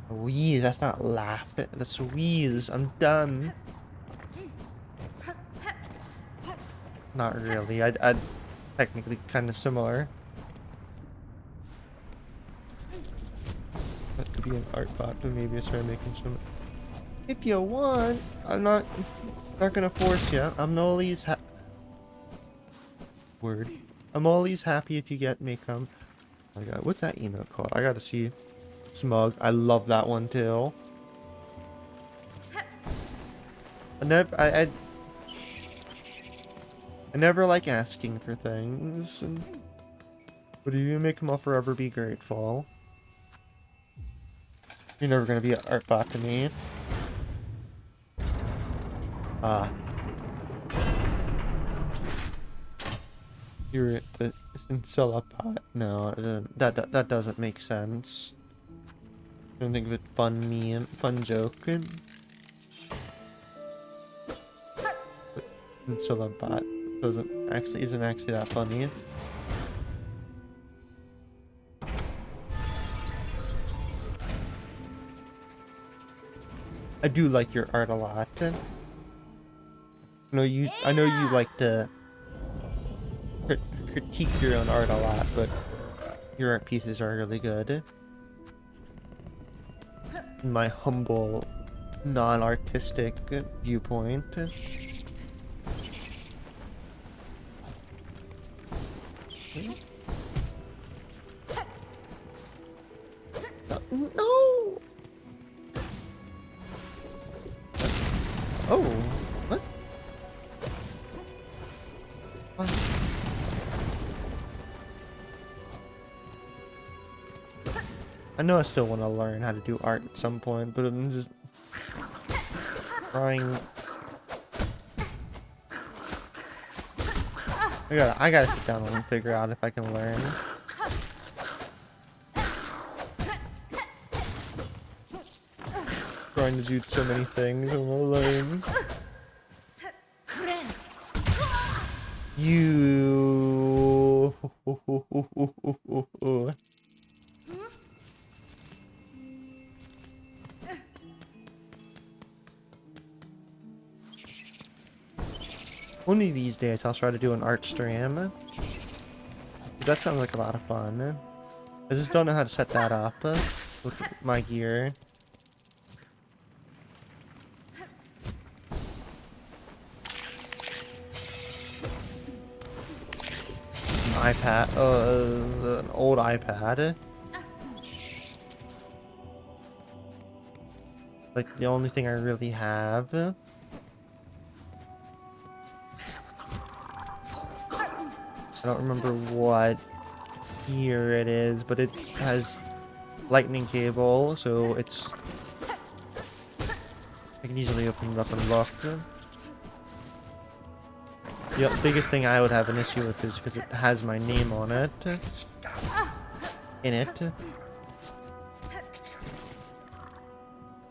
Wheeze, that's not laugh. That's wheeze. I'm done. Not really. I'd technically kind of similar. That could be an art bot, but maybe I start making some. If you want, I'm not gonna force you. I'm always word. I'm always happy if you get me come. Oh my god, what's that emote called? I gotta see. Smug. I love that one too. I never like asking for things, but if you make them, I'll forever be grateful. You're never gonna be an art bot to me. You're the Incella bot. No, that doesn't make sense. I don't think of it fun joke. Incella bot isn't actually that funny. I do like your art a lot. I know you like to critique your own art a lot, but your art pieces are really good. In my humble, non-artistic viewpoint. No! Oh, what? I know I still want to learn how to do art at some point, but I'm just trying. I gotta sit down and figure out if I can learn. trying to do so many things on my lane. You. One of these days, I'll try to do an art stream. That sounds like a lot of fun. I just don't know how to set that up with my gear. An iPad, an old iPad. Like the only thing I really have. I don't remember what year it is, but it has lightning cable, so it's... I can easily open it up and look. The biggest thing I would have an issue with is because it has my name on it. In it.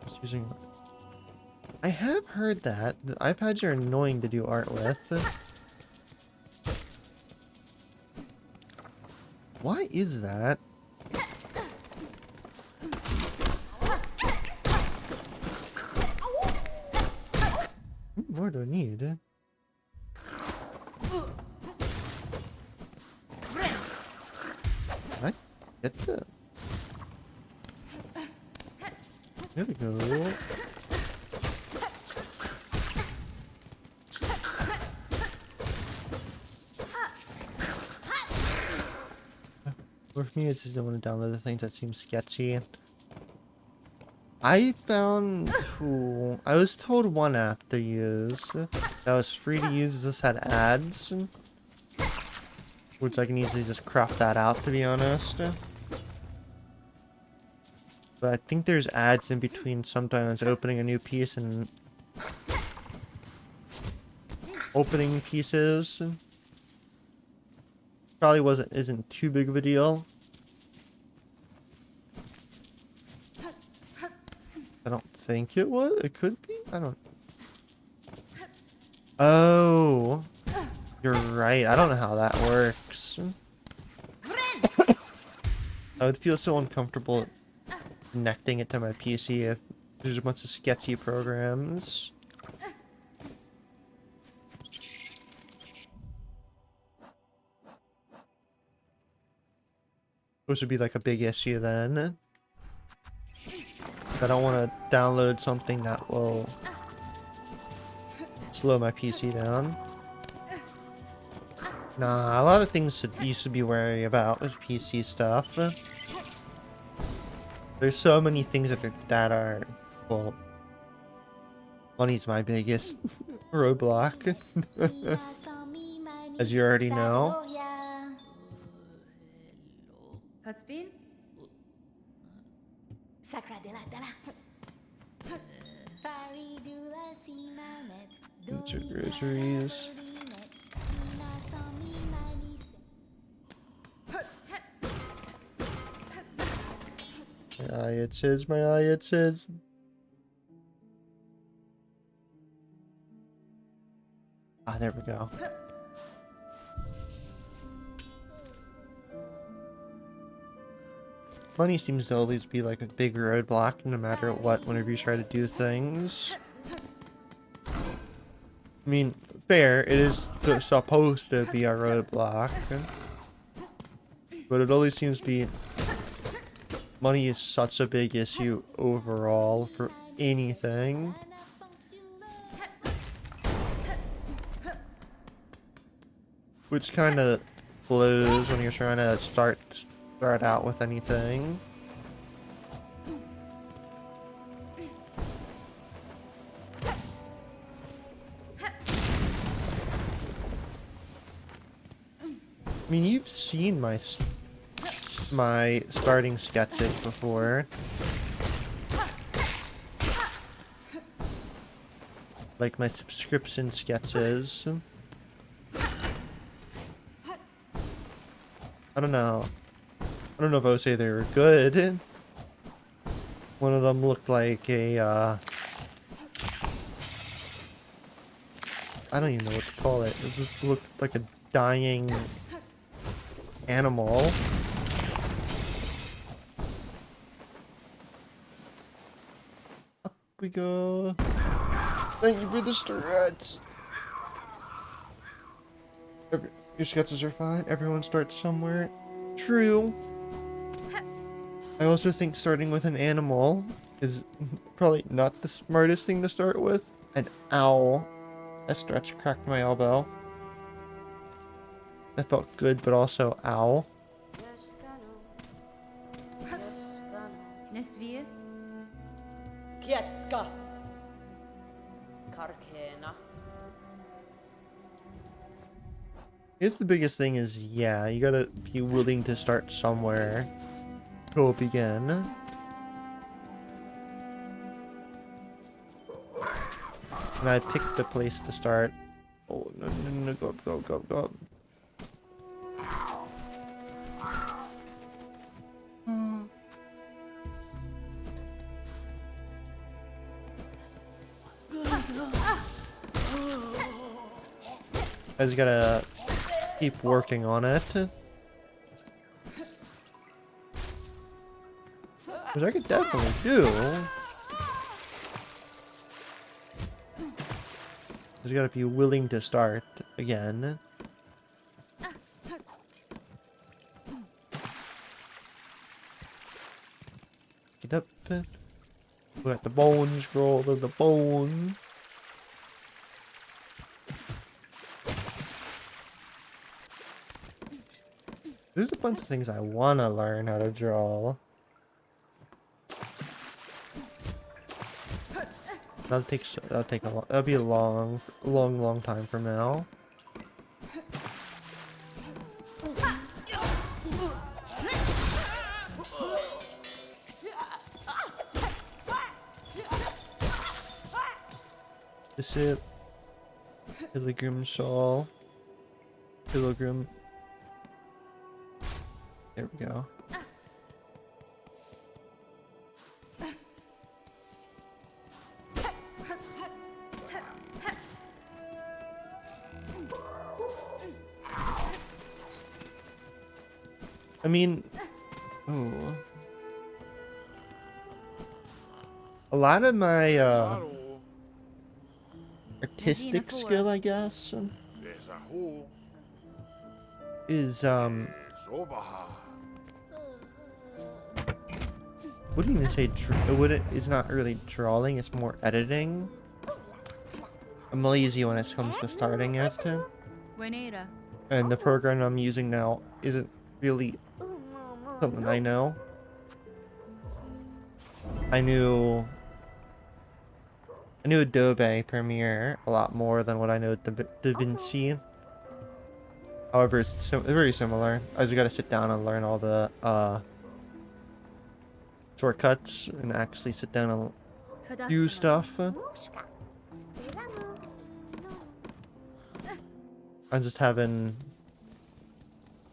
Just using... I have heard that the iPads are annoying to do art with. Why is that? What more do I need? Can I get that? There we go. For me, I just don't want to download the things that seem sketchy. I found... Ooh, I was told one app to use that was free to use, just had ads. Which I can easily just crop that out, to be honest. But I think there's ads in between sometimes opening a new piece and... opening pieces. Probably isn't too big of a deal. I don't think it was. It could be. I don't. Oh, you're right. I don't know how that works. I would feel so uncomfortable connecting it to my PC if there's a bunch of sketchy programs. Which would be like a big issue then. I don't want to download something that will slow my PC down. Nah, a lot of things that you should be wary about with PC stuff. There's so many things that are well, money's my biggest roadblock, as you already know. Caspin? Get your groceries. My eye itches, my eye itches. Ah, there we go. Money seems to always be like a big roadblock no matter what whenever you try to do things. I mean, fair, it is supposed to be a roadblock. But it always seems to be... Money is such a big issue overall for anything. Which kind of blows when you're trying to start out with anything. I mean, you've seen my starting sketches before. Like my subscription sketches. I don't know. I don't know if I would say they were good. One of them looked like a, I don't even know what to call it. It just looked like a dying animal. Up we go. Thank you for the struts. Your sketches are fine. Everyone starts somewhere. True. I also think starting with an animal is probably not the smartest thing to start with. An owl. That stretch cracked my elbow. That felt good, but also owl. Nesvir. Kietska. Karkena. I guess the biggest thing is, yeah, you gotta be willing to start somewhere. Go begin. And I picked the place to start. Oh, no, no, no, go up, go up, go up, go up. I just gotta keep working on it. Which I could definitely do. Just gotta be willing to start again. Get up. We got the bone scroll of the bone. There's a bunch of things I want to learn how to draw. That'll be a long time from now. This is Pilgrim Shawl. Pilgrim. There we go. I mean, ooh. A lot of my artistic skill, I guess, is wouldn't even say it's not really drawing, it's more editing. I'm lazy when it comes to starting it. Buenera. And the program I'm using now isn't really something I know. I knew Adobe Premiere a lot more than what I know DaVinci. However, it's very similar. I just gotta sit down and learn all the shortcuts and actually sit down and do stuff. I'm just having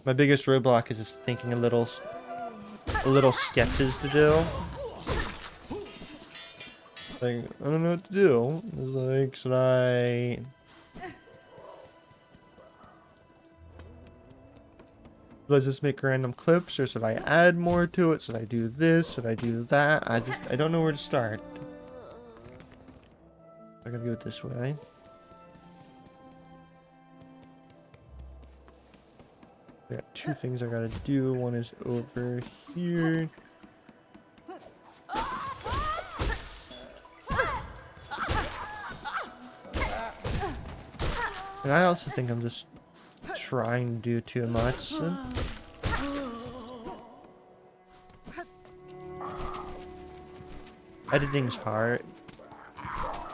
my biggest roadblock is just thinking a little sketches to do. Like, I don't know what to do. It's like, should I just make random clips, or should I add more to it? Should I do this? Should I do that? I don't know where to start. I gotta go it this way. I got two things I gotta do. One is over here. And I also think I'm just trying to do too much. Editing's hard.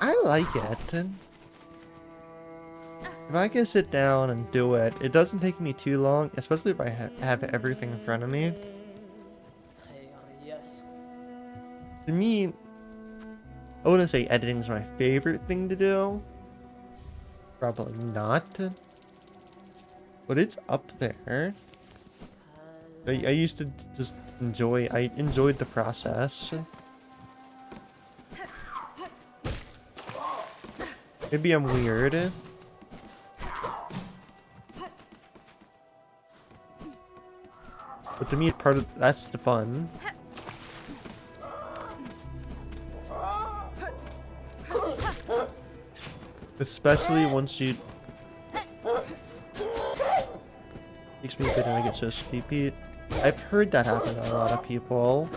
I like it. If I can sit down and do it, it doesn't take me too long, especially if I have everything in front of me. To me, I wouldn't say editing's my favorite thing to do. Probably not. But it's up there. I used to just enjoyed the process. Maybe I'm weird. But to me, that's the fun. Especially once you... Makes me a bit when I get so sleepy. I've heard that happen to a lot of people.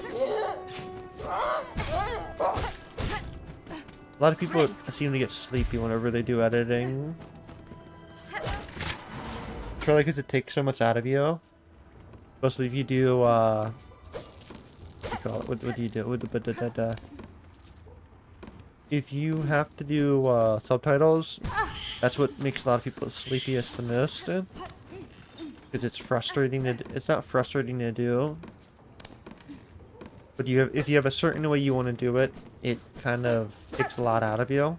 A lot of people seem to get sleepy whenever they do editing. Probably because it takes so much out of you. Especially if you do, what do you do? If you have to do, subtitles, that's what makes a lot of people sleepiest the most. Because it's frustrating it's not frustrating to do. But if you have a certain way you want to do it, it kind of takes a lot out of you.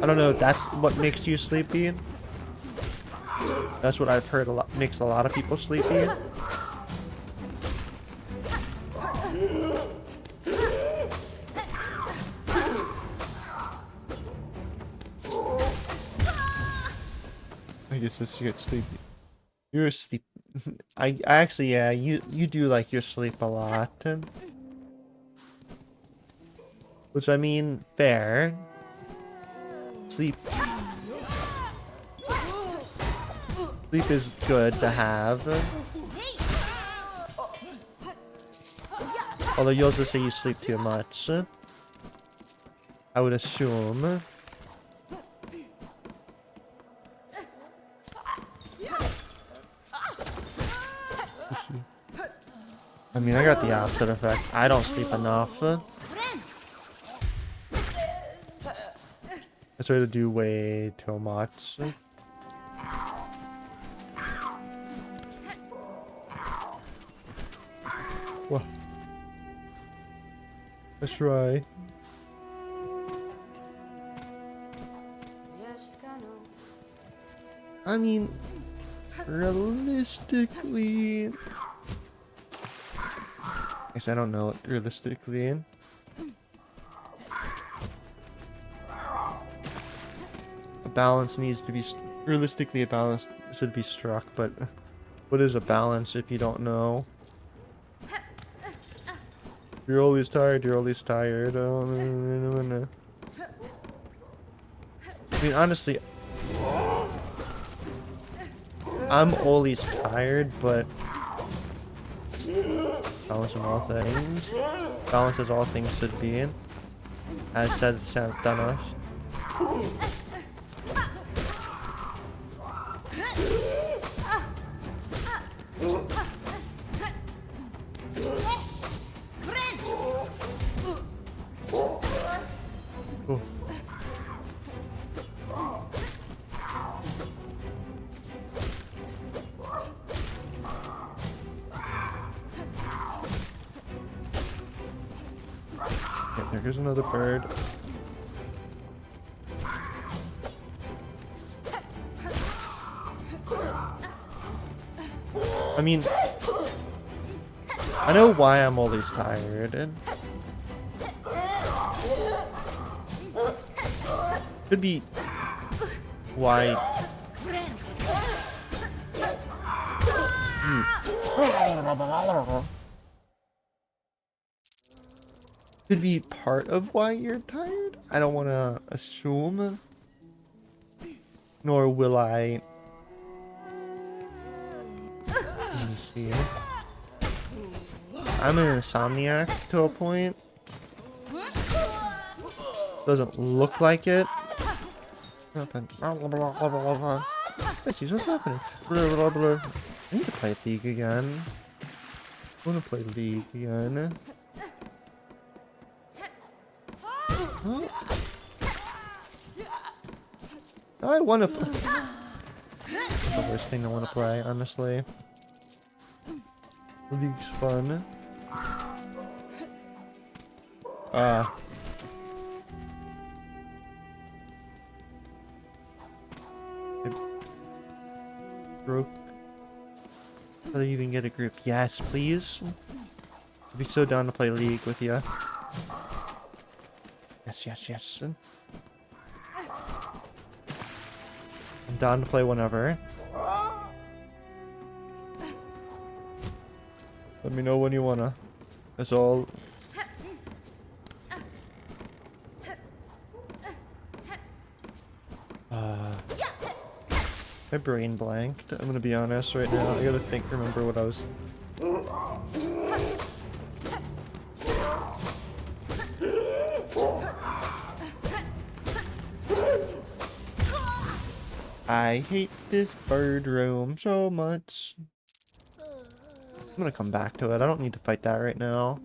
I don't know, that's what makes you sleepy. That's what I've heard makes a lot of people sleepy. I guess just get sleepy. You're asleep. I actually, yeah, you do like your sleep a lot. Which, I mean, fair. Sleep. Sleep is good to have. Although you also say you sleep too much. I would assume. I mean, I got the opposite effect. I don't sleep enough. I try to do way too much. Well, let's try. I mean, realistically... I guess I don't know what realistically. A balance needs to be... Realistically, a balance should be struck, but... What is a balance if you don't know? You're always tired, you're always tired. I mean, honestly... I'm always tired, but... Balance in all things. Balance as all things should be. As said, done us. Oh. Okay, there's another bird. I mean, I know why I'm always tired, and could be why. Could be part of why you're tired. I don't want to assume, nor will I. Let me see. I'm an insomniac to a point. Doesn't look like it. Let's see what's happening. I need to play League again. I want to play League again. Huh? I want to play. The worst thing I want to play, honestly. League's fun. Broke. How do you even get a group? Yes, please. I'd be so down to play League with you. Yes, yes, yes. I'm down to play whenever. Let me know when you wanna. That's all. My brain blanked. I'm gonna be honest right now. I gotta remember what I was. I hate this bird room so much. I'm gonna come back to it. I don't need to fight that right now.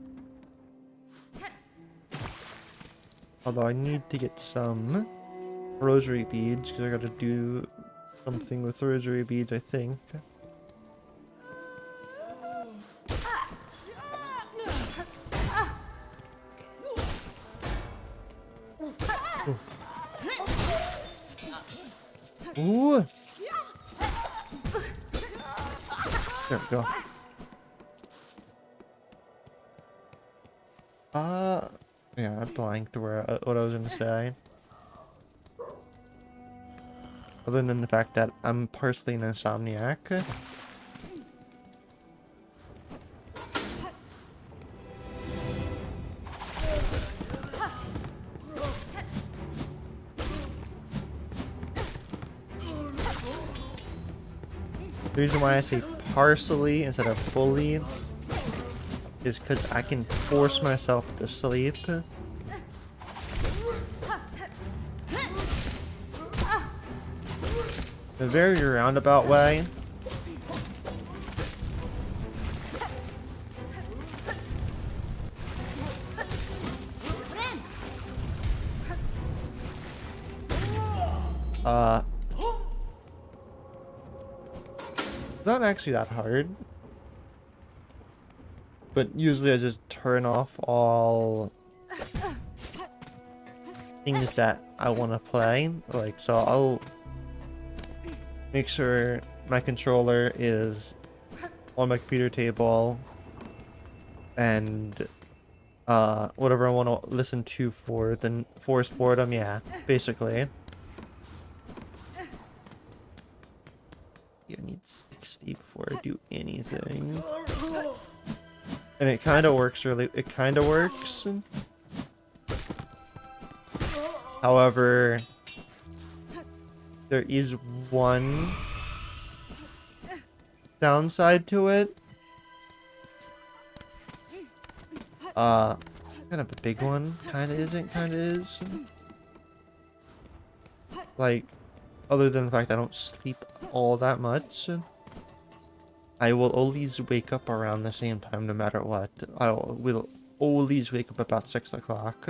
Although I need to get some rosary beads because I gotta do something with rosary beads, I think. Ooh. There we go. Yeah, I blanked where what I was gonna say. Other than the fact that I'm partially an insomniac. The reason why I say partially instead of fully is because I can force myself to sleep. In a very roundabout way. It's not actually that hard. But usually I just turn off all things that I want to play. Like, so I'll make sure my controller is on my computer table and whatever I want to listen to for the forced boredom, yeah, basically. I need 60 before I do anything. And it kind of works it kind of works. However, there is one downside to it. Kind of a big one. Kind of isn't, kind of is. Like, other than the fact I don't sleep all that much, I will always wake up around the same time no matter what. I will always wake up about 6 o'clock.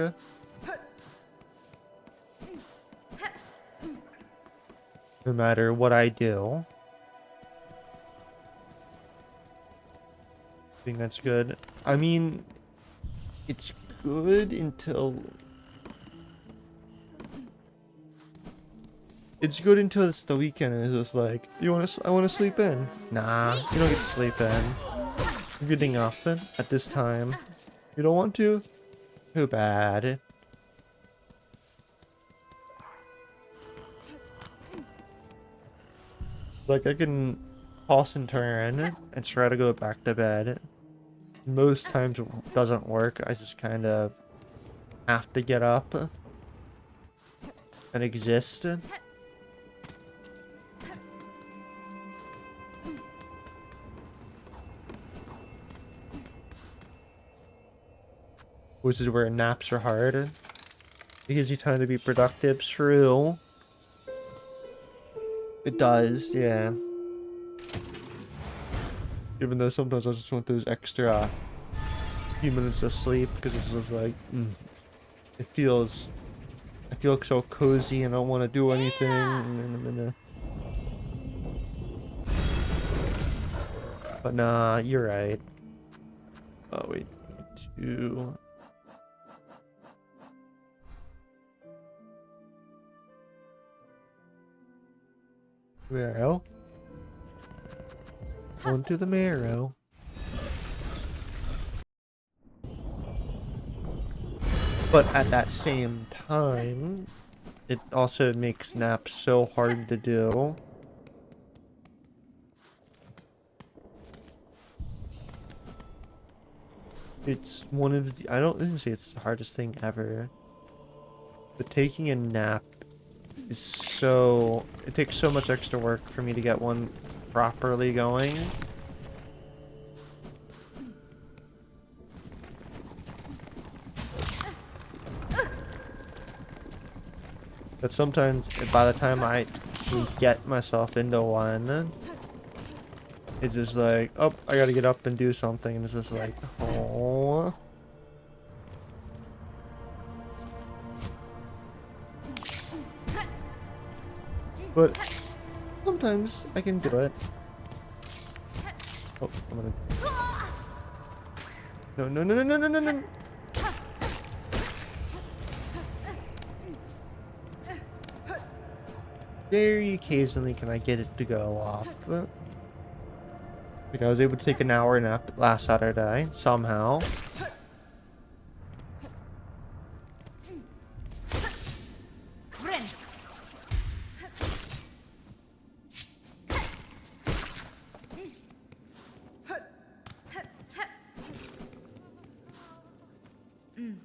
No matter what I do. I think that's good. I mean, it's good until... It's good until it's the weekend and it's just like, I want to sleep in. Nah, you don't get to sleep in. You're getting up at this time. You don't want to? Too bad. Like, I can toss and turn and try to go back to bed. Most times it doesn't work. I just kind of have to get up and exist. Which is where naps are hard. It gives you time to be productive. True. It does, yeah. Even though sometimes I just want those extra few minutes of sleep because it's just like, I feel so cozy and I don't want to do anything. But nah, you're right. Oh wait, two. Well, Going to the marrow. But at that same time, it also makes naps so hard to do. It's one of the, I don't even say it's the hardest thing ever. But taking a nap is so, it takes so much extra work for me to get one properly going. But sometimes, by the time I get myself into one, it's just like, oh, I gotta get up and do something, and it's just like, oh. But sometimes I can do it. Oh, I'm gonna. No, no, no, no, no, no, no, no. Very occasionally can I get it to go off. Like I was able to take an hour nap last Saturday, somehow.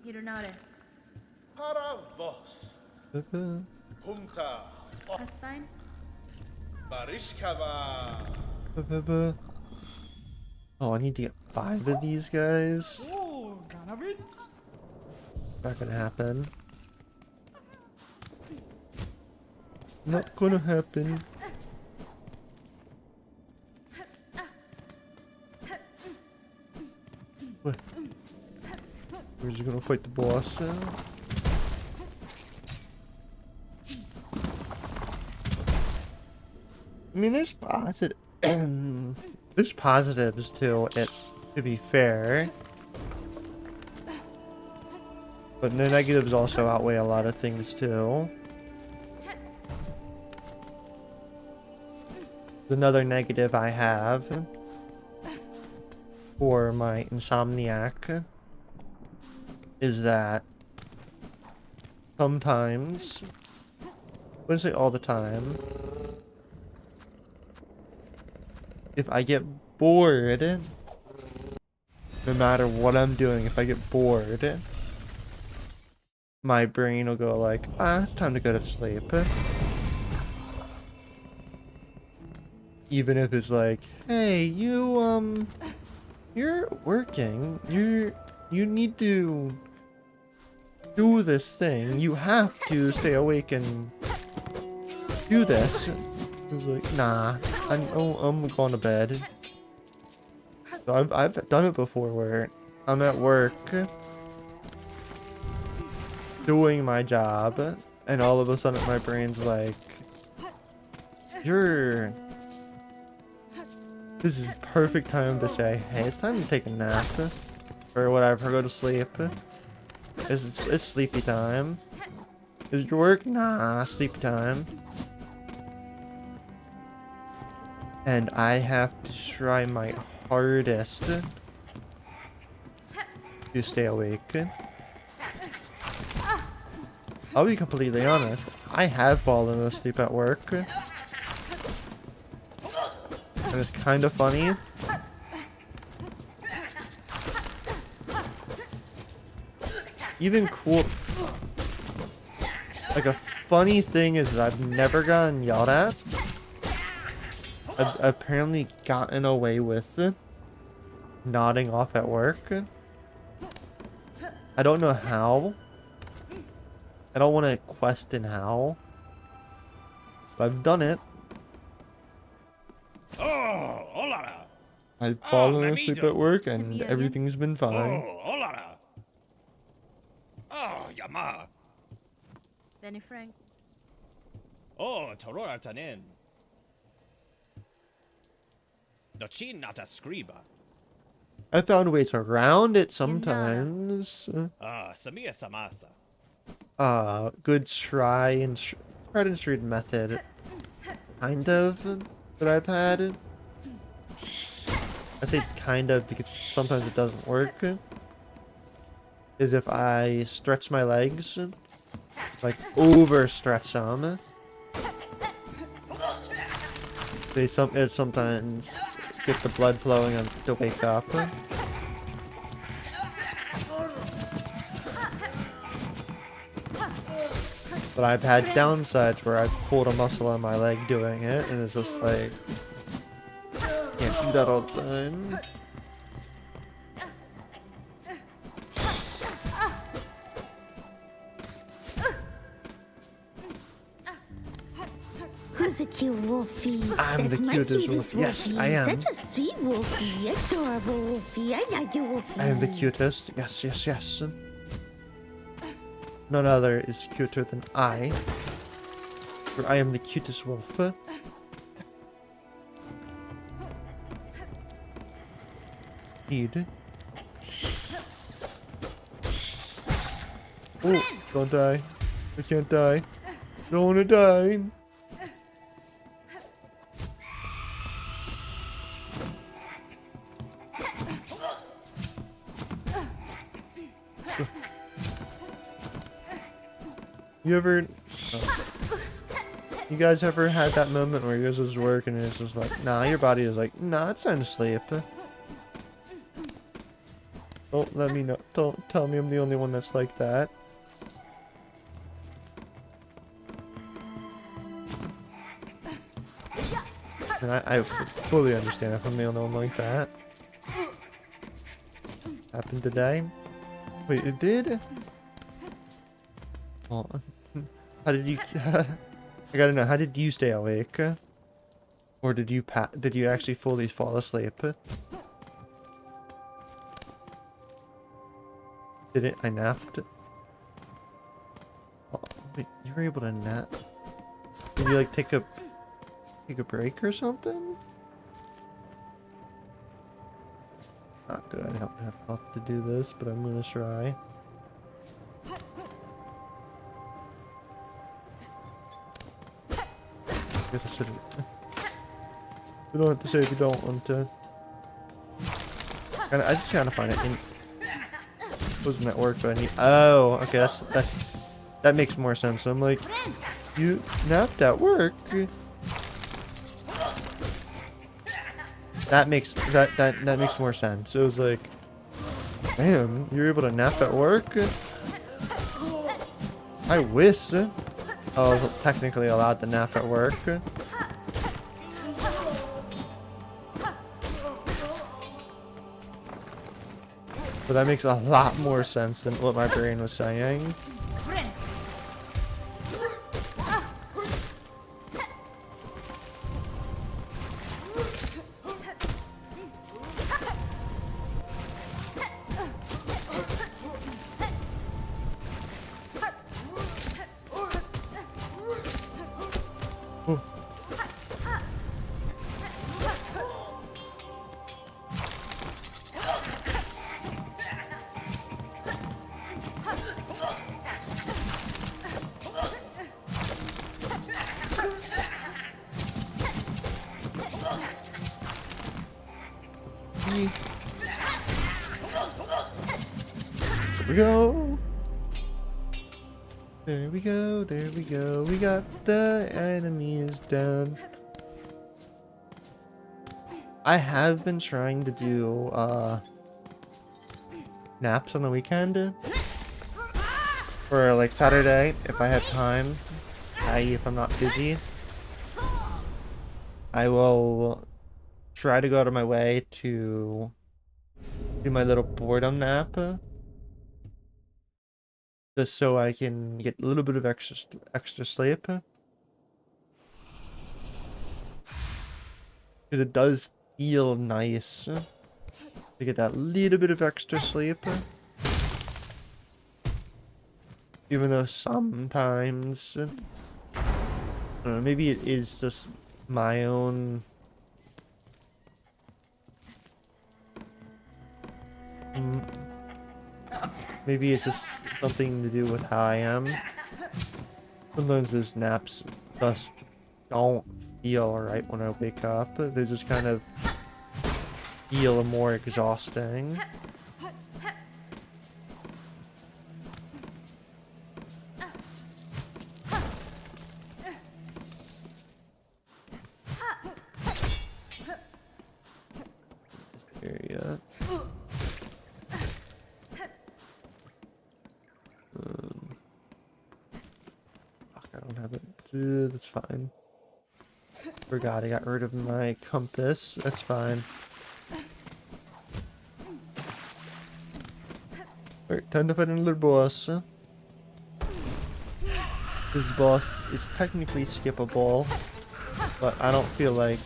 Hironare. Para vos. Punta. That's fine. Barishkava. Oh, I need to get 5 of these guys. Not gonna happen. Not gonna happen. What? We're just gonna fight the boss now? I mean, there's there's positives to it, to be fair. But the negatives also outweigh a lot of things too. Another negative I have for my insomniac is that sometimes, I wouldn't say all the time, if I get bored, no matter what I'm doing, if I get bored, my brain will go like, ah, it's time to go to sleep. Even if it's like, hey, you're working, you need to do this thing, you have to stay awake and do this. I was like, nah, I'm going to bed. So I've done it before where I'm at work doing my job and all of a sudden my brain's like, this is perfect time to say, hey, it's time to take a nap or whatever, go to sleep. It's sleepy time. Is your work? Nah, sleepy time. And I have to try my hardest to stay awake. I'll be completely honest, I have fallen asleep at work. And it's kind of funny. Even cool. Like a funny thing is that I've never gotten yelled at. I've apparently gotten away with nodding off at work. I don't know how. I don't want to question how. But I've done it. Oh, hola. I've fallen my asleep amigo. at work and Sevilla. everything's been fine. Oh, hola. Oh, yama. Benny Frank. Oh, torora tanen. Dochin nata scriba. I found ways around it sometimes. Ah, samia samasa. Good tried and true method, kind of, that I've had. I say kind of because sometimes it doesn't work, is if I stretch my legs, like overstretch them, it sometimes get the blood flowing to wake up. But I've had downsides where I've pulled a muscle on my leg doing it, and it's just like, can't do that all the time. Who's a cute Wolfie? I'm That's the my cutest Wolfie. Yes, I am. Such a sweet Wolfie. Adorable Wolfie. I like you, Wolfie. I am the cutest. Yes, yes, yes. None other is cuter than I. For I am the cutest wolf. Indeed. Oh, don't die. I can't die. Don't want to die. You ever... You guys ever had that moment where you guys was working and it's just like, nah, your body is like, nah, it's time to sleep. Don't let me know. Don't tell me I'm the only one that's like that. And I fully understand if I'm the only one like that. Happened today? Wait, it did? Oh, how did you... I gotta know, how did you stay awake? Or did you actually fully fall asleep? Did it? I napped? Oh, wait, you were able to nap? Did you like take a break or something? Not good, I don't have health to do this, but I'm gonna try. I guess I should. You don't have to say if you don't want to. I just kind of find it in. Wasn't at work, but I need. Oh, okay. That makes more sense. So I'm like, you napped at work. That makes more sense. It was like, damn, you were able to nap at work. I wish. I was technically allowed to nap at work. But that makes a lot more sense than what my brain was saying. There we go. There we go. There we go. We got the enemies down. I have been trying to do naps on the weekend. For like Saturday, if I have time. I.e. if I'm not busy. I will try to go out of my way to do my little boredom nap. Just so I can get a little bit of extra sleep. Because it does feel nice to get that little bit of extra sleep. Even though sometimes, I don't know, maybe it is just my own maybe it's just something to do with how I am. Sometimes those naps just don't feel right when I wake up. They're just kind of feel more exhausting. Area. Fuck, I don't have it. That's fine. Forgot I got rid of my compass. That's fine. Alright, time to fight another boss. This boss is technically skippable, but I don't feel like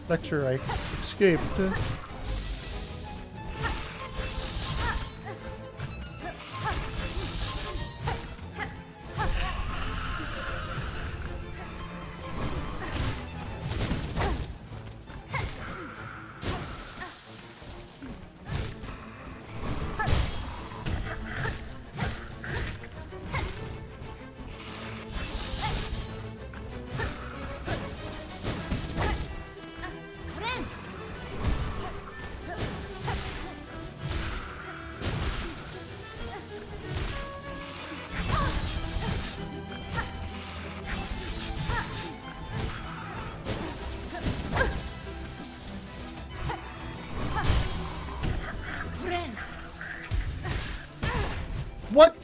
lecture I escaped. What?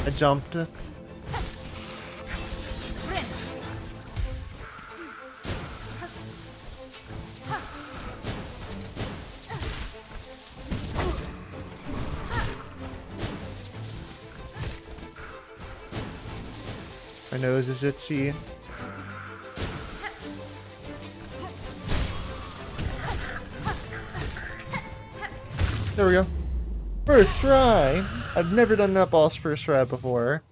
I jumped. My nose is itchy. There we go. First try! I've never done that boss first try before.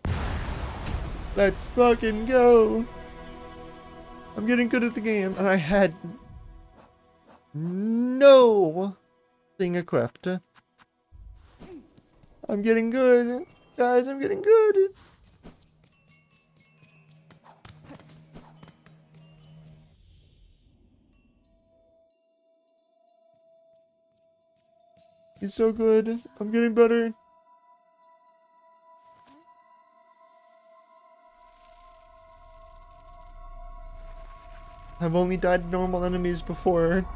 Let's fucking go! I'm getting good at the game, and I had no thing equipped. I'm getting good. Guys, I'm getting good. He's so good. I'm getting better. I've only died to normal enemies before.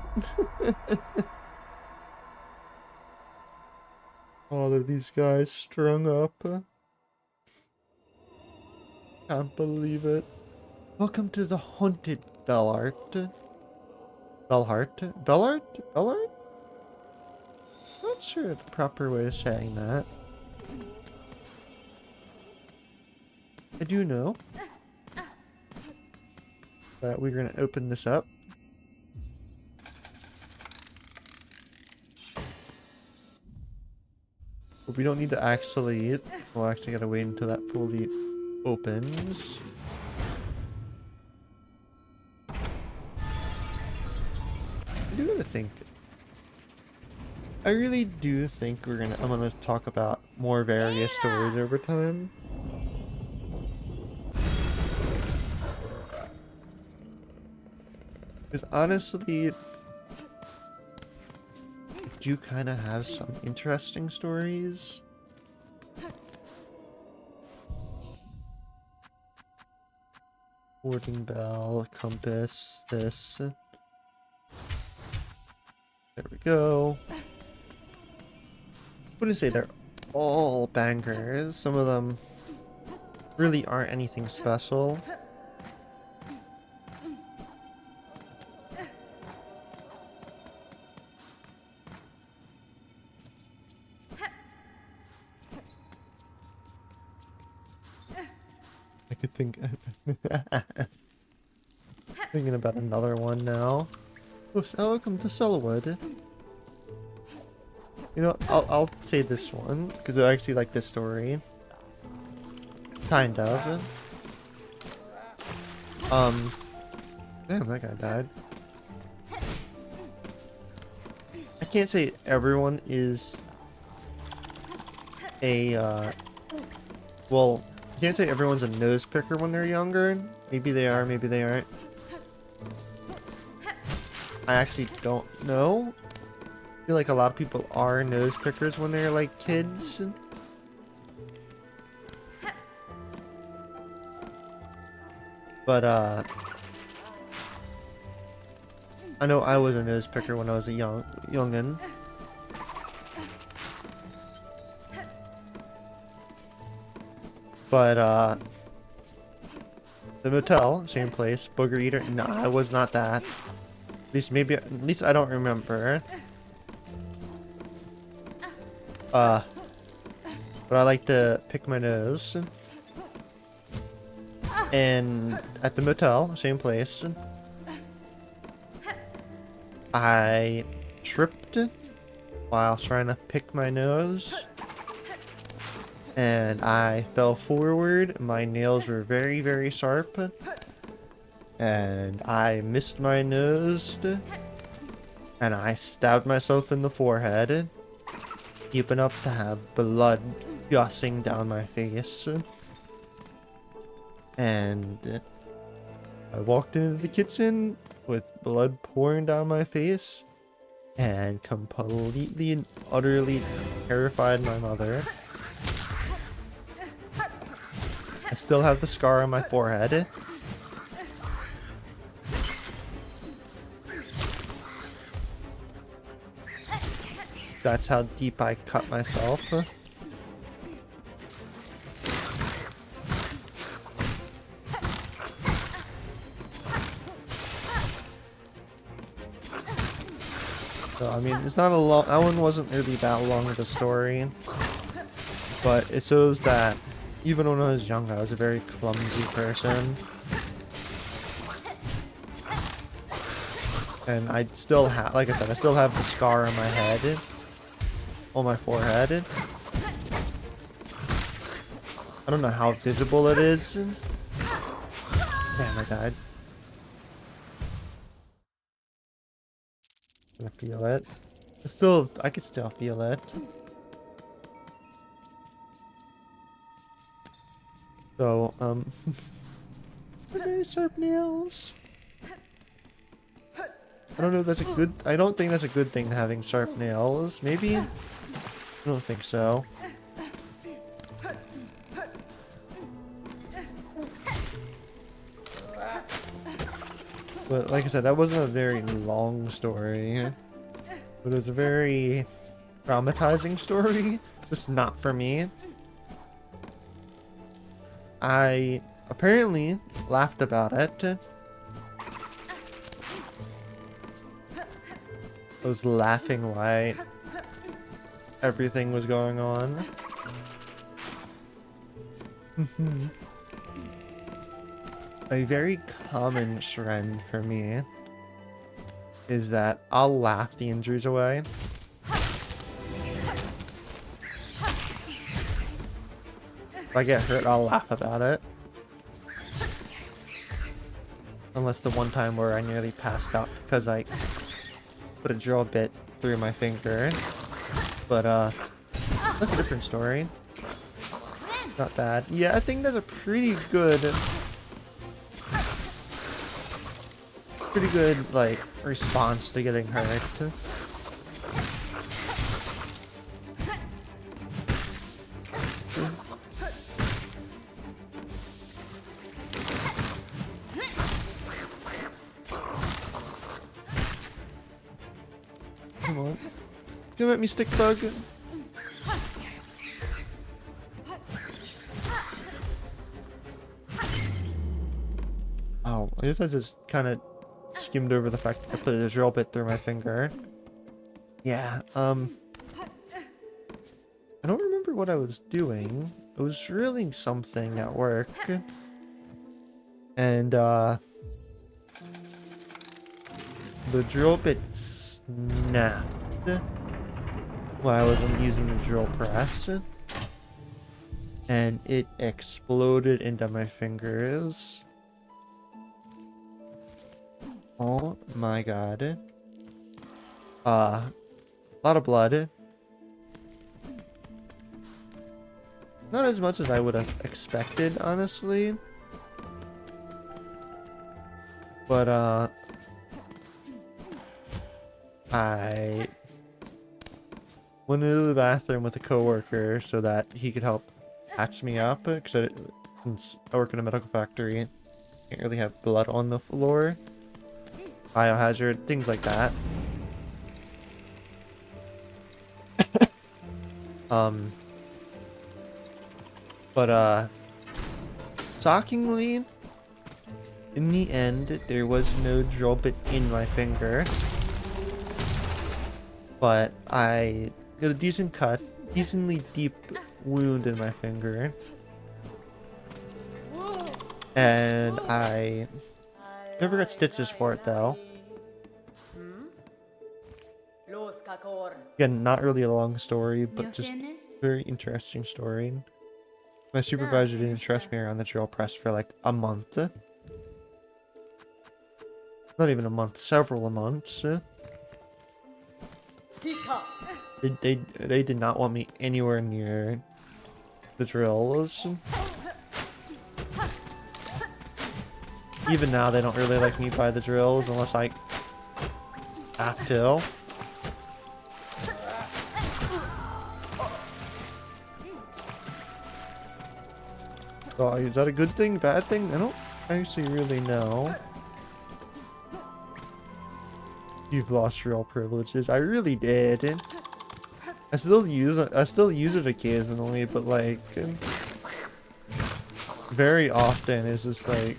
All of these guys strung up. Can't believe it. Welcome to the haunted Bellart. Bellart? Bellart? Bellart? Not sure the proper way of saying that. I do know that we're going to open this up. But we don't need to actually... We'll actually gotta wait until that fully opens. I do gotta think. I really do think I'm gonna talk about more various stories over time. Because honestly, do kind of have some interesting stories. Warding bell, compass, this. There we go. I wouldn't say they're all bangers. Some of them really aren't anything special. could think. Thinking about another one now. Oh, welcome to Selwood. You know, I'll say this one because I actually like this story. Kind of. Damn, that guy died. I can't say everyone is a, well, I can't say everyone's a nose picker when they're younger. Maybe they are, maybe they aren't. I actually don't know. I feel like a lot of people are nose pickers when they're like kids. But, I know I was a nose picker when I was a youngin'. But, the motel, same place, booger eater. No, I was not that. At least I don't remember. But I like to pick my nose. And at the motel, same place, I tripped while trying to pick my nose. And I fell forward. My nails were very, very sharp. And I missed my nose. And I stabbed myself in the forehead. Keeping up to have blood gushing down my face. And I walked into the kitchen with blood pouring down my face. And completely and utterly terrified my mother. I still have the scar on my forehead. That's how deep I cut myself. So, I mean, it's not a long... That one wasn't really that long of a story. But it shows that even when I was young, I was a very clumsy person. And I still have... Like I said, I still have the scar on my head. On my forehead. I don't know how visible it is. Damn, I died. I feel it. I can still feel it. So, very sharp nails. I don't know if that's a good... I don't think that's a good thing, having sharp nails. Maybe? I don't think so. But like I said, that wasn't a very long story. But it was a very traumatizing story. Just not for me. I apparently laughed about it. I was laughing while everything was going on. A very common trend for me is that I'll laugh the injuries away. If I get hurt, I'll laugh about it. Unless the one time where I nearly passed out because I put a drill bit through my finger. But, that's a different story. Not bad. Yeah, I think that's a pretty good, like, response to getting hurt. Come on. Come at me, stick bug. Oh, I guess I just kind of skimmed over the fact that I put a drill bit through my finger. Yeah, I don't remember what I was doing. I was drilling something at work. And the drill bit snapped while I wasn't using the drill press, and it exploded into my fingers. Oh my god. A lot of blood. Not as much as I would have expected, honestly. But, I went into the bathroom with a coworker so that he could help patch me up, because since I work in a medical factory, can't really have blood on the floor. Biohazard, things like that. But shockingly, in the end, there was no drill bit in my finger. But I got a decent cut, decently deep wound in my finger. And I never got stitches for it though. Again, not really a long story, but just very interesting story. My supervisor didn't trust me around the drill press for like a month. Not even a month, several months. They did not want me anywhere near the drills. Even now, they don't really like me by the drills unless I have to. So, is that a good thing, bad thing? I don't actually really know. You've lost drill privileges. I really did. I still use it occasionally, but like very often it's just like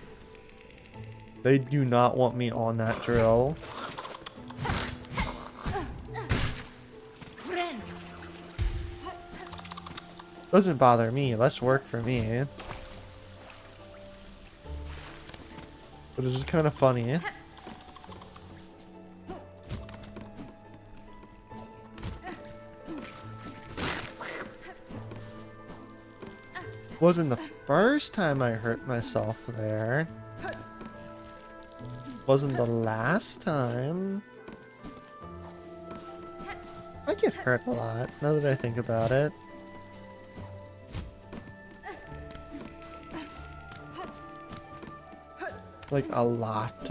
they do not want me on that drill. Doesn't bother me, less work for me. But it's just kind of funny. Wasn't the first time I hurt myself there. Wasn't the last time. I get hurt a lot, now that I think about it. Like, a lot.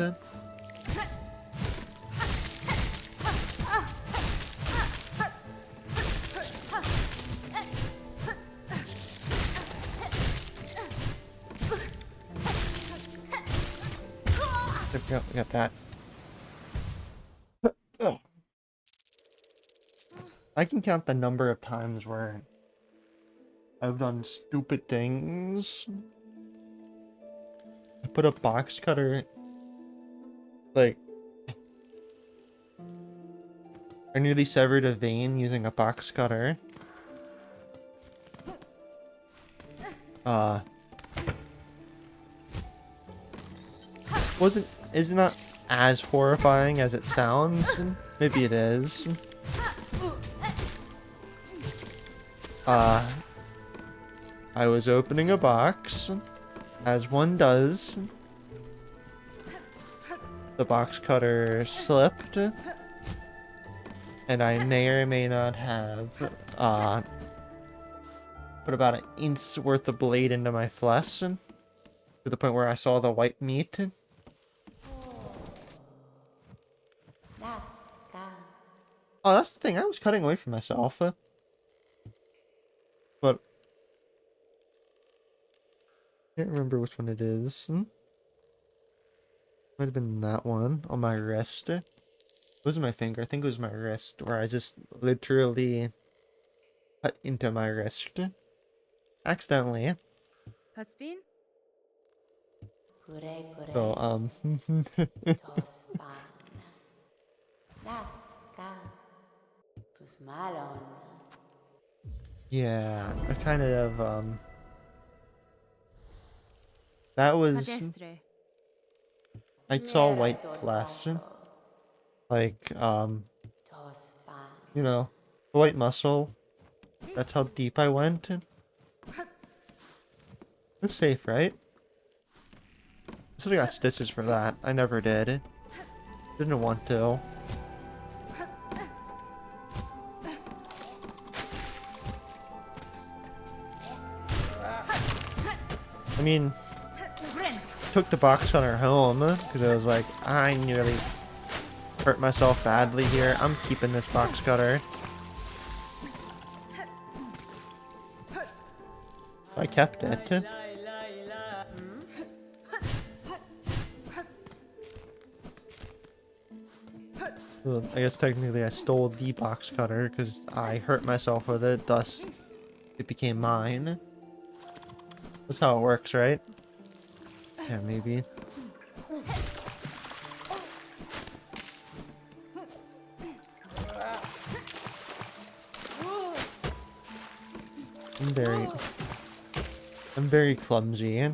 There we got that. I can count the number of times where I've done stupid things. I put a box cutter, like, I nearly severed a vein using a box cutter. Is not as horrifying as it sounds. Maybe it is. I was opening a box, as one does. The box cutter slipped, and I may or may not have put about an inch worth of blade into my flesh, to the point where I saw the white meat. Oh, that's the thing. I was cutting away from myself. But I can't remember which one it is. Might have been that one on my wrist. It wasn't my finger. I think it was my wrist, where I just literally cut into my wrist. Accidentally. Paspin? So, yeah, I kind of, that was... Padestre. I saw white flesh. Like, you know, white muscle. That's how deep I went. It's safe, right? I still got stitches for that. I never did. Didn't want to. I mean, took the box cutter home because I was like, I nearly hurt myself badly here. I'm keeping this box cutter. I kept it. Well, I guess technically I stole the box cutter because I hurt myself with it, thus it became mine. That's how it works, right? Yeah, maybe. I'm very clumsy.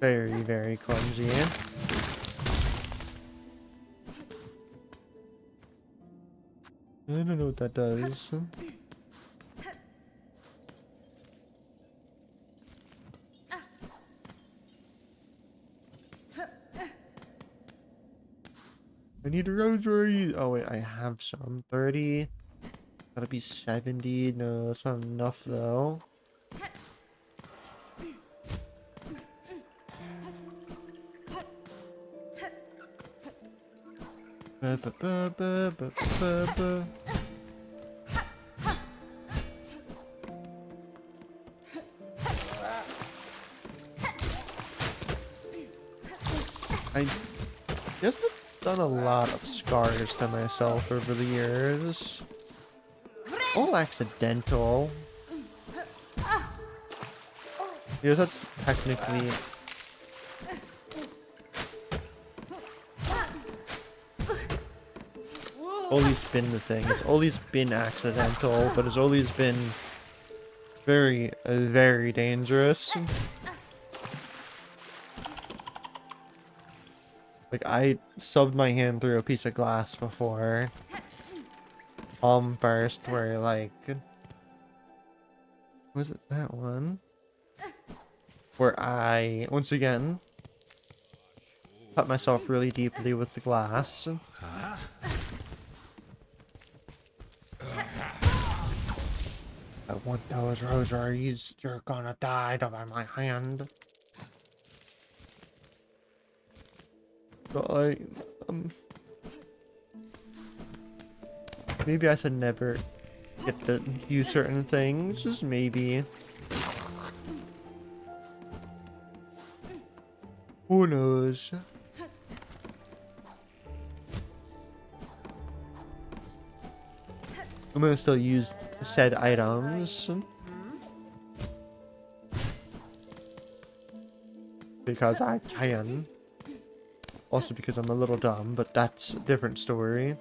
Very, very clumsy. I don't know what that does. I need a rosary. Oh wait, I have some. 30. Gotta be 70. No, that's not enough though. Ba, ba, ba, ba, ba, ba, ba. I guess I've done a lot of scars to myself over the years. All accidental. Yeah, that's technically... always been the thing. It's always been accidental, but it's always been very, very dangerous. Like, I subbed my hand through a piece of glass before. First, where, like... Was it that one? Where I, once again, cut myself really deeply with the glass. I want those rosaries. You're gonna die by my hand. But I, maybe I should never get to use certain things. Just maybe. Who knows? I'm gonna still use said items. Because I can. Also because I'm a little dumb, but that's a different story.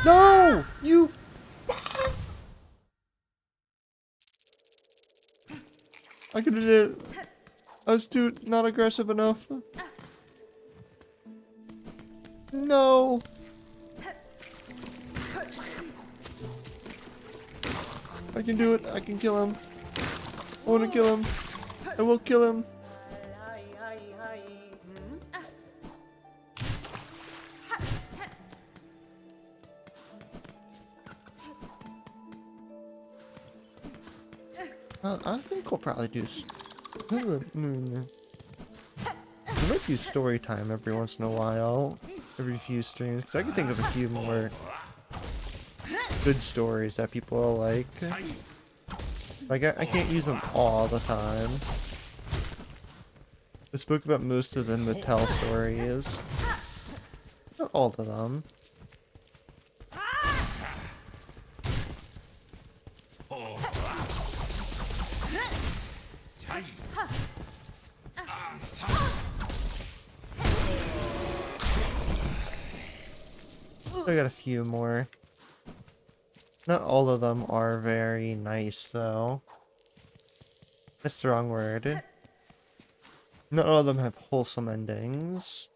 No! You... I could've did it. I was too not aggressive enough. No! I can do it. I can kill him. I wanna kill him. I will kill him. I think we'll probably do... I might do story time every once in a while. Every few streams. Because I can think of a few more good stories that people like. I can't use them all the time. I spoke about most of them to tell stories. Not all of them. I got a few more. Not all of them are very nice, though. That's the wrong word. Not all of them have wholesome endings.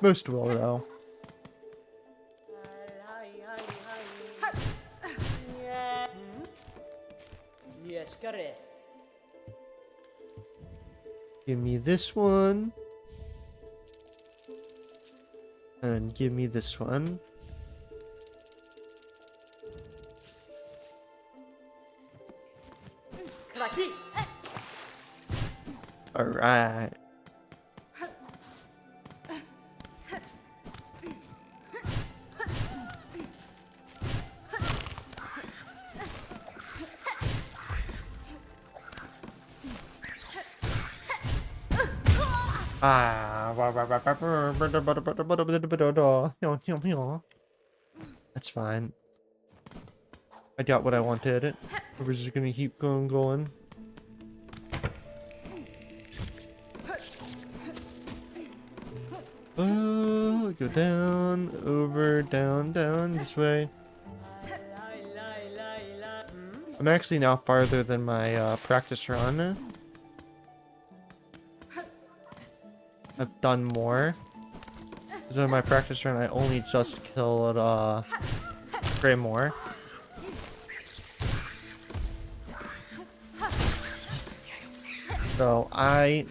Most will, though. Yes, Gareth. Give me this one. And give me this one. Alright. That's fine. I got what I wanted. We're just gonna keep going. Oh, go down, over, down, this way. I'm actually now farther than my practice run. I've done more. Because in my practice run, I only just killed Greymore. So I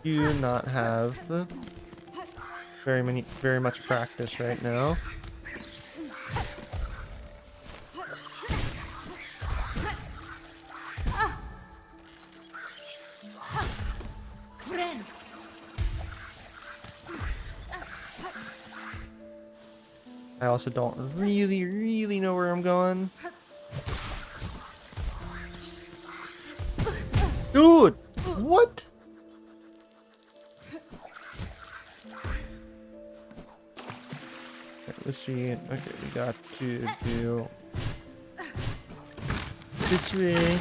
do not have very much practice right now. I also don't really know where I'm going. Dude! What? Okay, let's see. Okay, we got to do this way.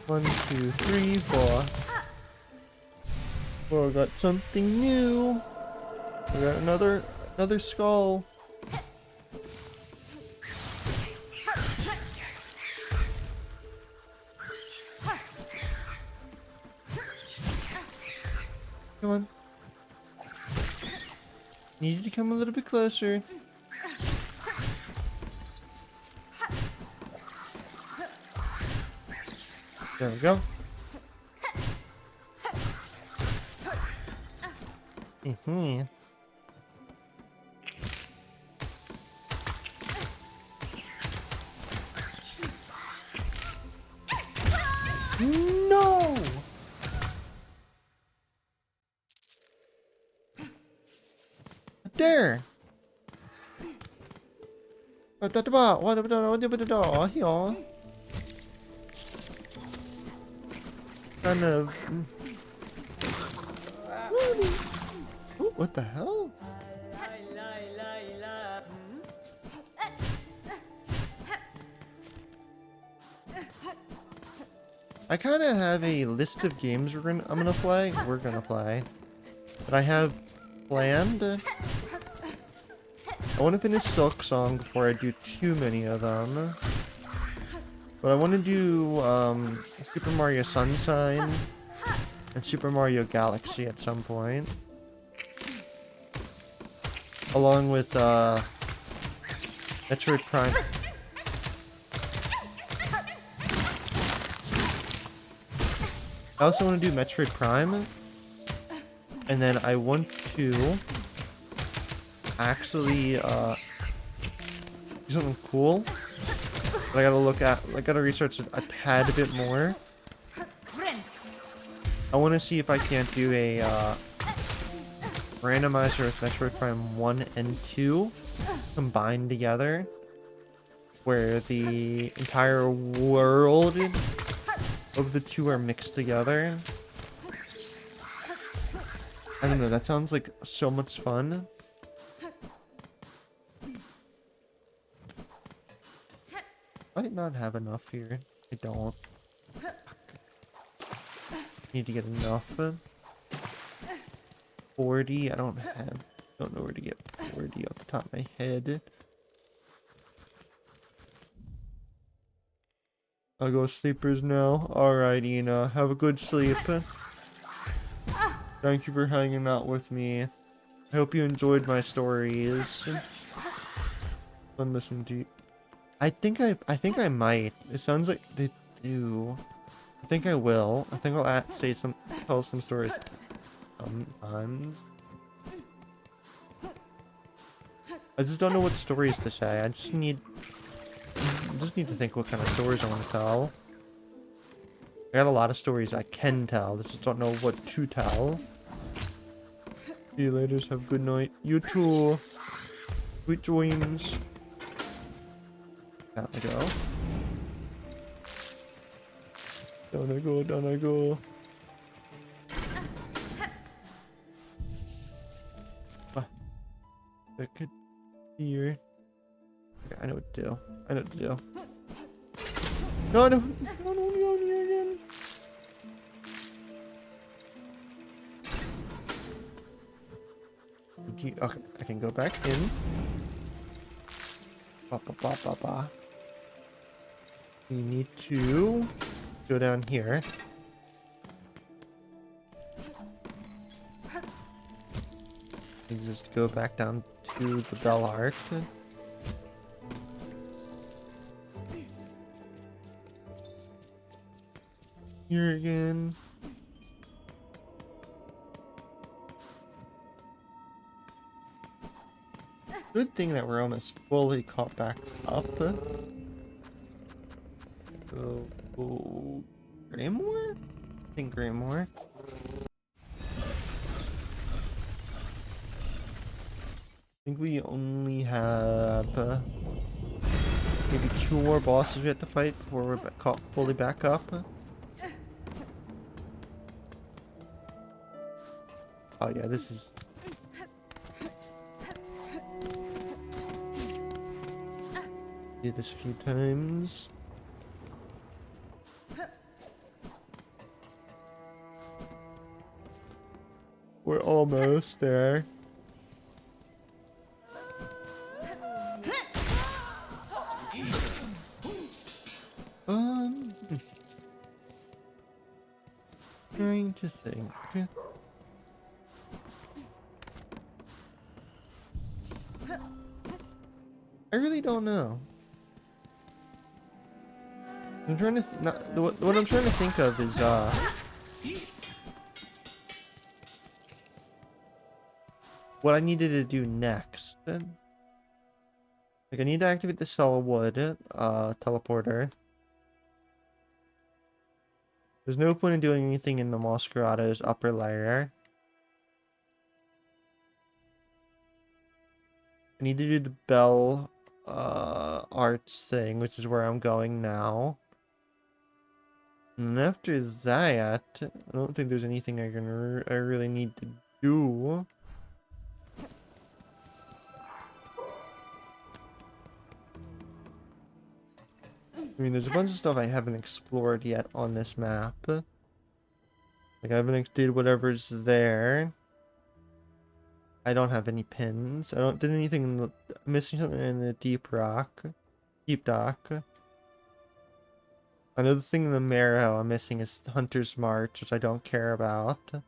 One, two, three, four. Oh, got something new. We got another skull. Come on. Need you to come a little bit closer. There we go. No! There! What kind of... Ooh, what the hell? I kind of have a list of games I'm gonna play. We're gonna play. That I have planned. I want to finish Silk Song before I do too many of them. But I want to do Super Mario Sunshine and Super Mario Galaxy at some point. Along with Metroid Prime. I also want to do Metroid Prime. And then I want to actually do something cool. But I gotta research it a tad bit more. I want to see if I can't do a randomizer with Metroid Prime 1 and 2 combined together, where the entire world of the two are mixed together. I don't know, that sounds like so much fun. Might not have enough here. I don't. Need to get enough. 40. I don't know where to get 40 off the top of my head. I'll go sleepers now. Alright, Ina. Have a good sleep. Thank you for hanging out with me. I hope you enjoyed my stories. Fun listening to you. I think I might. It sounds like they do. I think I will. I think I'll tell some stories sometimes. I just don't know what stories to say. I just need to think what kind of stories I want to tell. I got a lot of stories I can tell. I just don't know what to tell. See you later. Have a good night. You too. Sweet dreams. Down I go. Down I go. Down I go. I could here. Okay, I know what to do. I know what to do. No, no, no, no, no, again. Okay, I can go back in. Ba, ba, ba, ba, ba. We need to go down here. We just go back down to the bell art. Here again. Good thing that we're almost fully caught back up. Oh, Greymoor? I think Greymoor. I think we only have maybe 2 more bosses we have to fight before we're fully back up. Oh yeah, this is... Did this a few times. We're almost there. Trying to think. I really don't know. I'm trying to what I'm trying to think of is what I needed to do next. Like I need to activate the cell wood teleporter. There's no point in doing anything in the Moscarado's upper layer. I need to do the bell arts thing, which is where I'm going now. And after that, I don't think there's anything I really need to do. I mean, there's a bunch of stuff I haven't explored yet on this map. Like, I haven't did whatever's there. I don't have any pins. I don't did anything in the... I'm missing something in the deep dock. Another thing in the Marrow I'm missing is Hunter's March, which I don't care about. I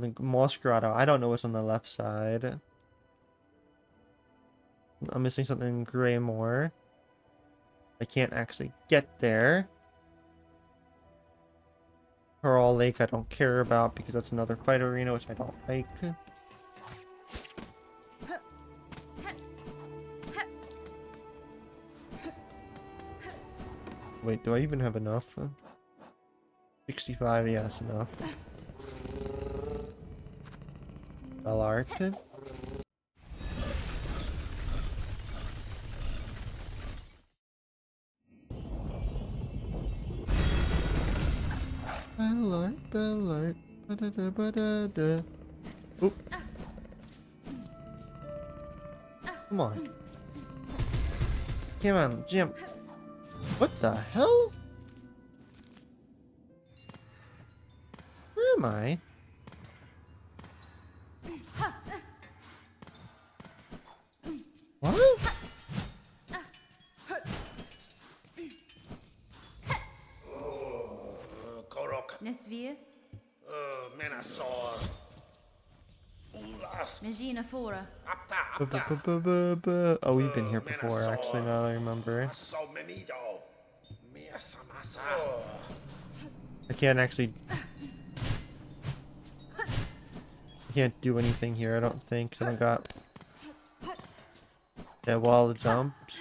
think Moss Grotto, I don't know what's on the left side. I'm missing something in Greymoor. I can't actually get there. Coral Lake I don't care about because that's another fight arena, which I don't like. Wait, do I even have enough? 65, yeah, that's enough. Balart. Balart, Balart. Ba-da-da-ba-da-da. Oop. Come on. Come on, jump. What the hell? Where am I? What? Korok. Nesvir. Menasor. Ulas. Megina Fora. Apta. Ba, ba, Apta. ba, ba, ba. Oh, we've been here before, actually, now that I remember. So menido. Mia samasa. I can't actually... I can't do anything here, I don't think, 'cause I don't got... that wall of jumps.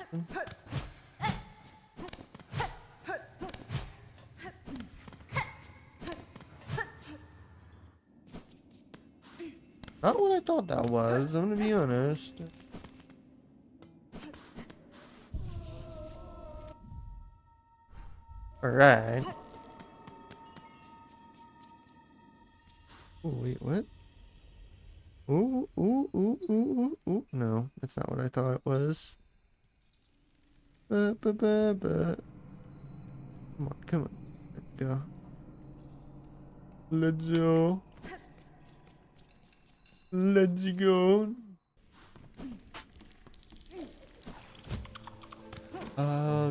Not what I thought that was, I'm gonna be honest. Alright. Oh, wait, what? Ooh, ooh, ooh, ooh, ooh, ooh. No, that's not what I thought it was. Ba, ba, ba, ba. Come on, come on. There we go. Let's go. Let's go.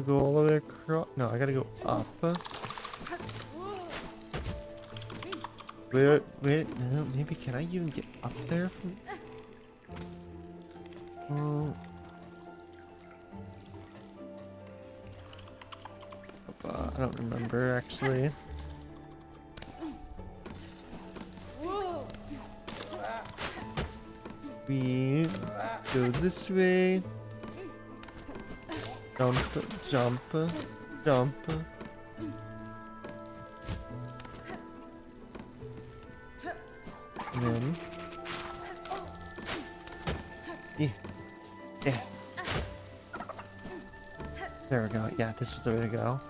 Go all the way across. No, I gotta go up. Wait, no, maybe can I even get up there? Oh. I don't remember actually. We go this way. Jump, jump, jump. And then... Yeah. Yeah. There we go. Yeah, this is the way to go.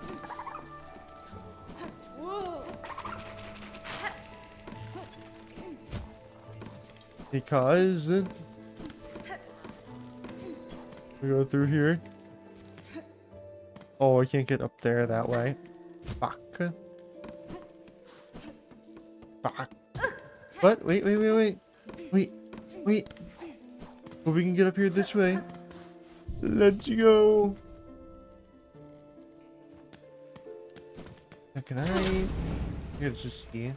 Because... we go through here. Oh, I can't get up there that way. Fuck. Fuck. What? Wait. Wait. But we can get up here this way. Let's go. Now can I... Let's just see.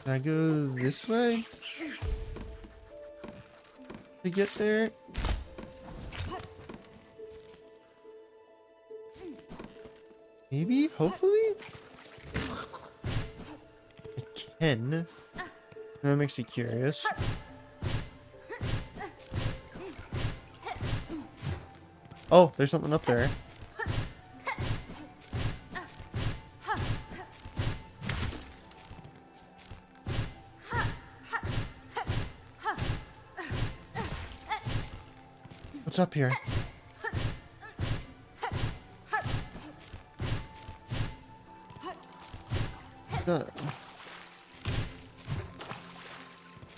Can I go this way? To get there? Maybe? Hopefully? I can. That makes me curious. Oh, there's something up there. What's up here?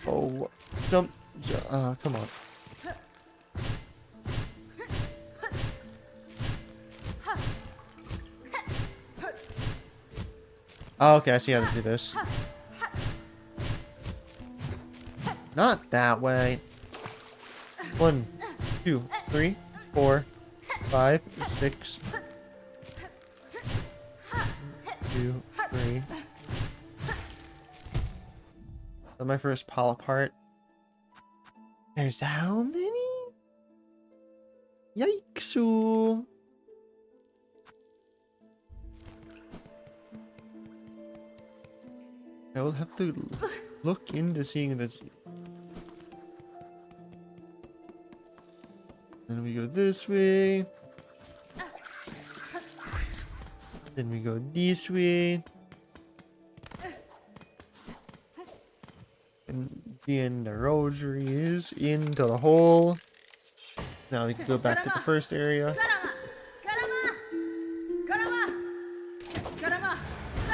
Oh, jump. Come on. Oh, okay, I see how to do this. Not that way. 1, 2, 3, 4, 5, 6. 2, 3. That's my first polyp heart. There's how many? Yikes! I will have to look into seeing this. Then we go this way. Then we go this way. And then the rosary is into the hole. Now we can go back to the first area.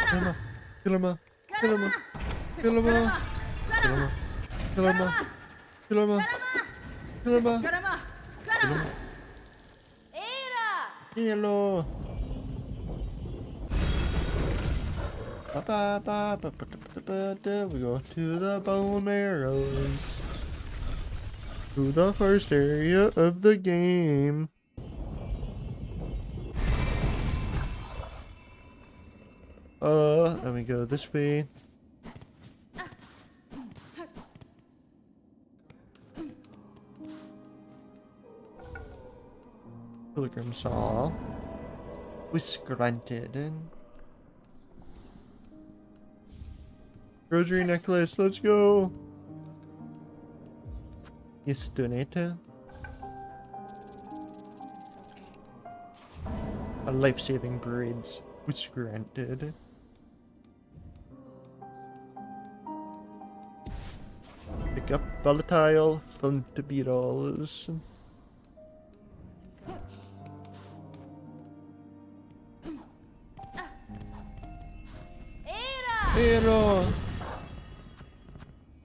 Kill him, kill him, kill him, kill him, kill him, kill him, kill him, kill him. Hello. We go to the bone marrows. To the first area of the game. Let me go this way. Pilgrim saw. Whiskerunted. Rosary necklace, let's go. Yes, donate. A life-saving bridge, which granted. Pick up volatile from the beetles. Hero!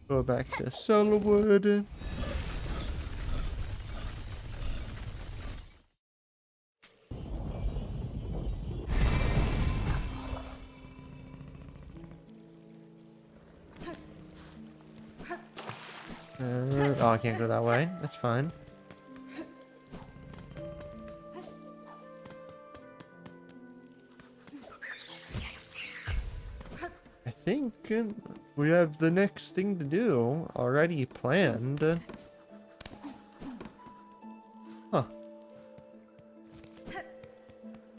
Go back to Selwood. Oh, I can't go that way. That's fine. I think we have the next thing to do already planned. Huh.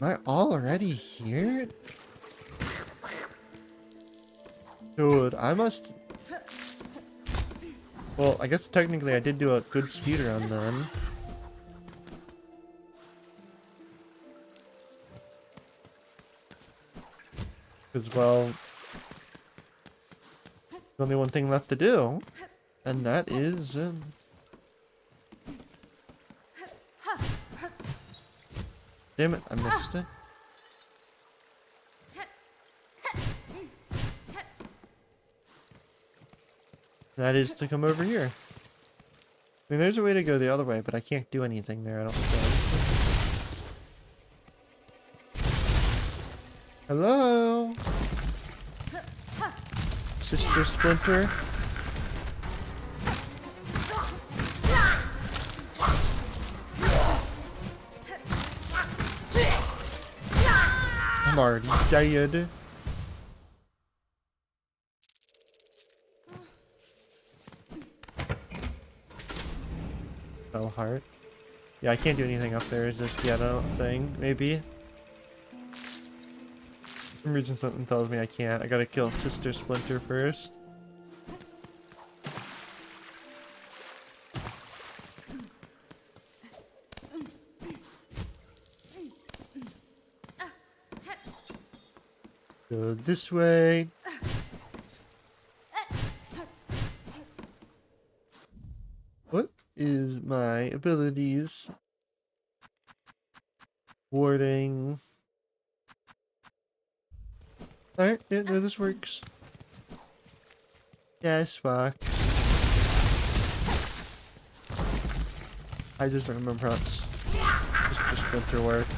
Am I already here? Dude, I must... Well, I guess technically I did do a good speedrun then. Because, well... there's only one thing left to do. And that is... Damn it, I missed it. That is to come over here. I mean, there's a way to go the other way, but I can't do anything there, I don't think. Hello? Sister Splinter? I'm already dead. Fell heart. Yeah, I can't do anything up there. Is this the other thing? Maybe. For some reason something tells me I can't. I gotta kill Sister Splinter first. Go this way. What is my abilities? Warding. Alright, yeah, no, this works. Yes, fuck. I just don't remember how it's just Splinter worked.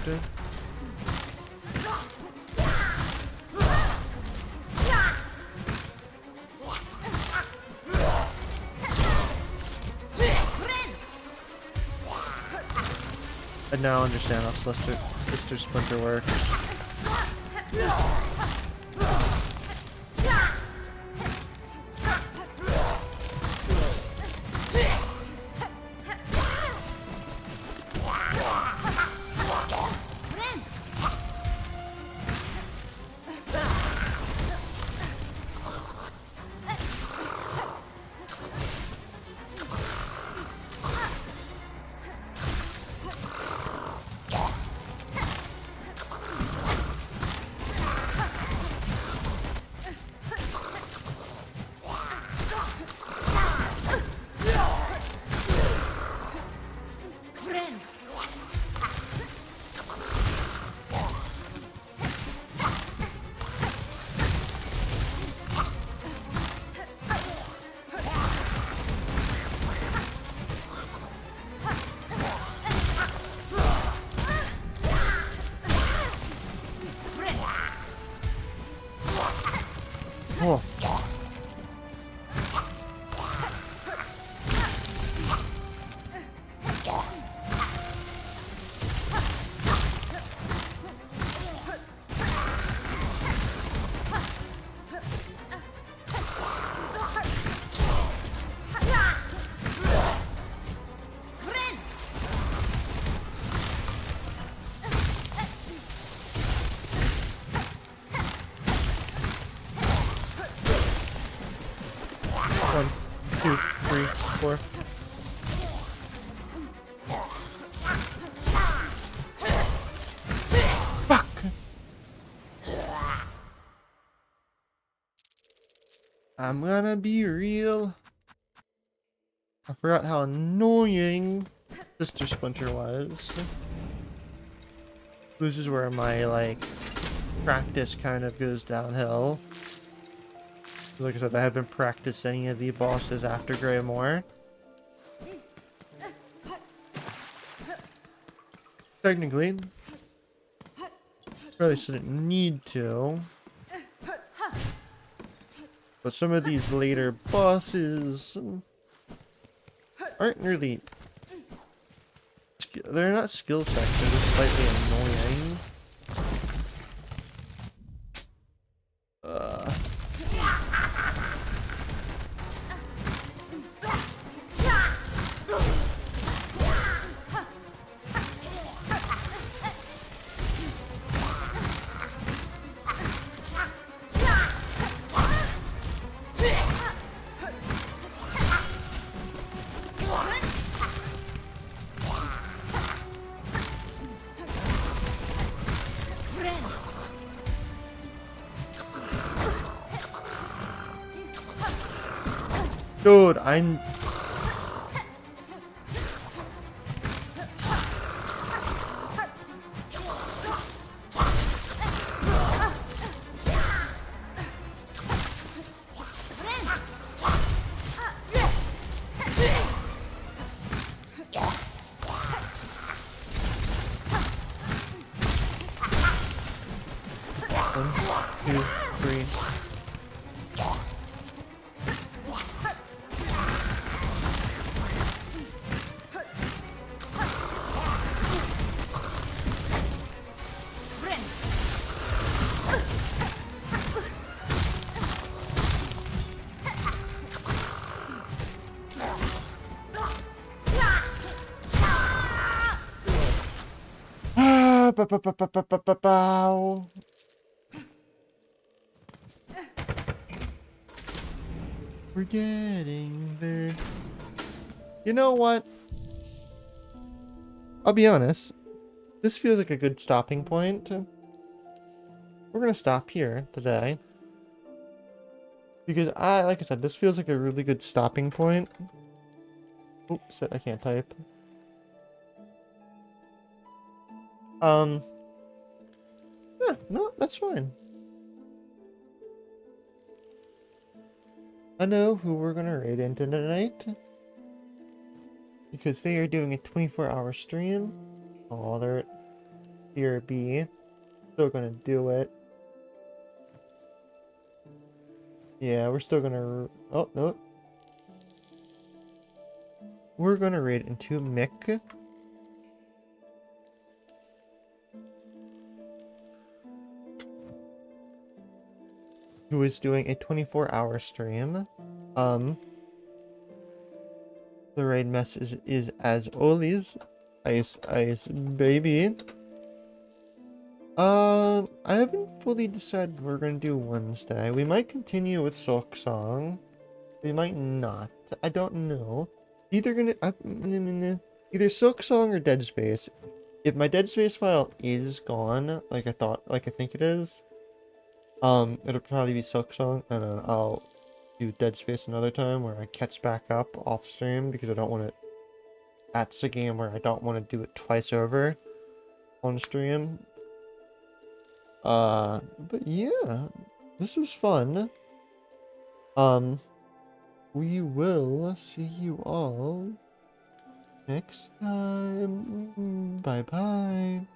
I now understand how Sister Splinter works. before. Fuck! I'm gonna be real. I forgot how annoying Sister Splinter was. This is where my, like, practice kind of goes downhill. Like I said, I haven't practiced any of the bosses after Greymoor. Technically, probably shouldn't need to. But some of these later bosses aren't really... They're not skill sets, they're just slightly annoying. Dude, I'm... One, two, three. Ah, bow. We're getting there. You know what? I'll be honest. This feels like a good stopping point. We're gonna stop here today. Because like I said, this feels like a really good stopping point. Oops, I can't type. Yeah, no, that's fine. I know who we're gonna raid into tonight. Because they are doing a 24-hour stream. Oh, they're BRB. Still gonna do it. Yeah, we're still gonna... Oh, no. We're gonna raid into Mick. Who is doing a 24-hour stream. The raid mess is as always ice baby. I haven't fully decided what we're gonna do Wednesday. We might continue with Silk Song. We might not. I don't know. Either either Silk Song or Dead Space. If my Dead Space file is gone, like I think it is, it'll probably be Silk Song, and then I'll do Dead Space another time where I catch back up off stream because I don't want to. That's a game where I don't want to do it twice over on stream. But yeah, this was fun. We will see you all next time. Bye bye.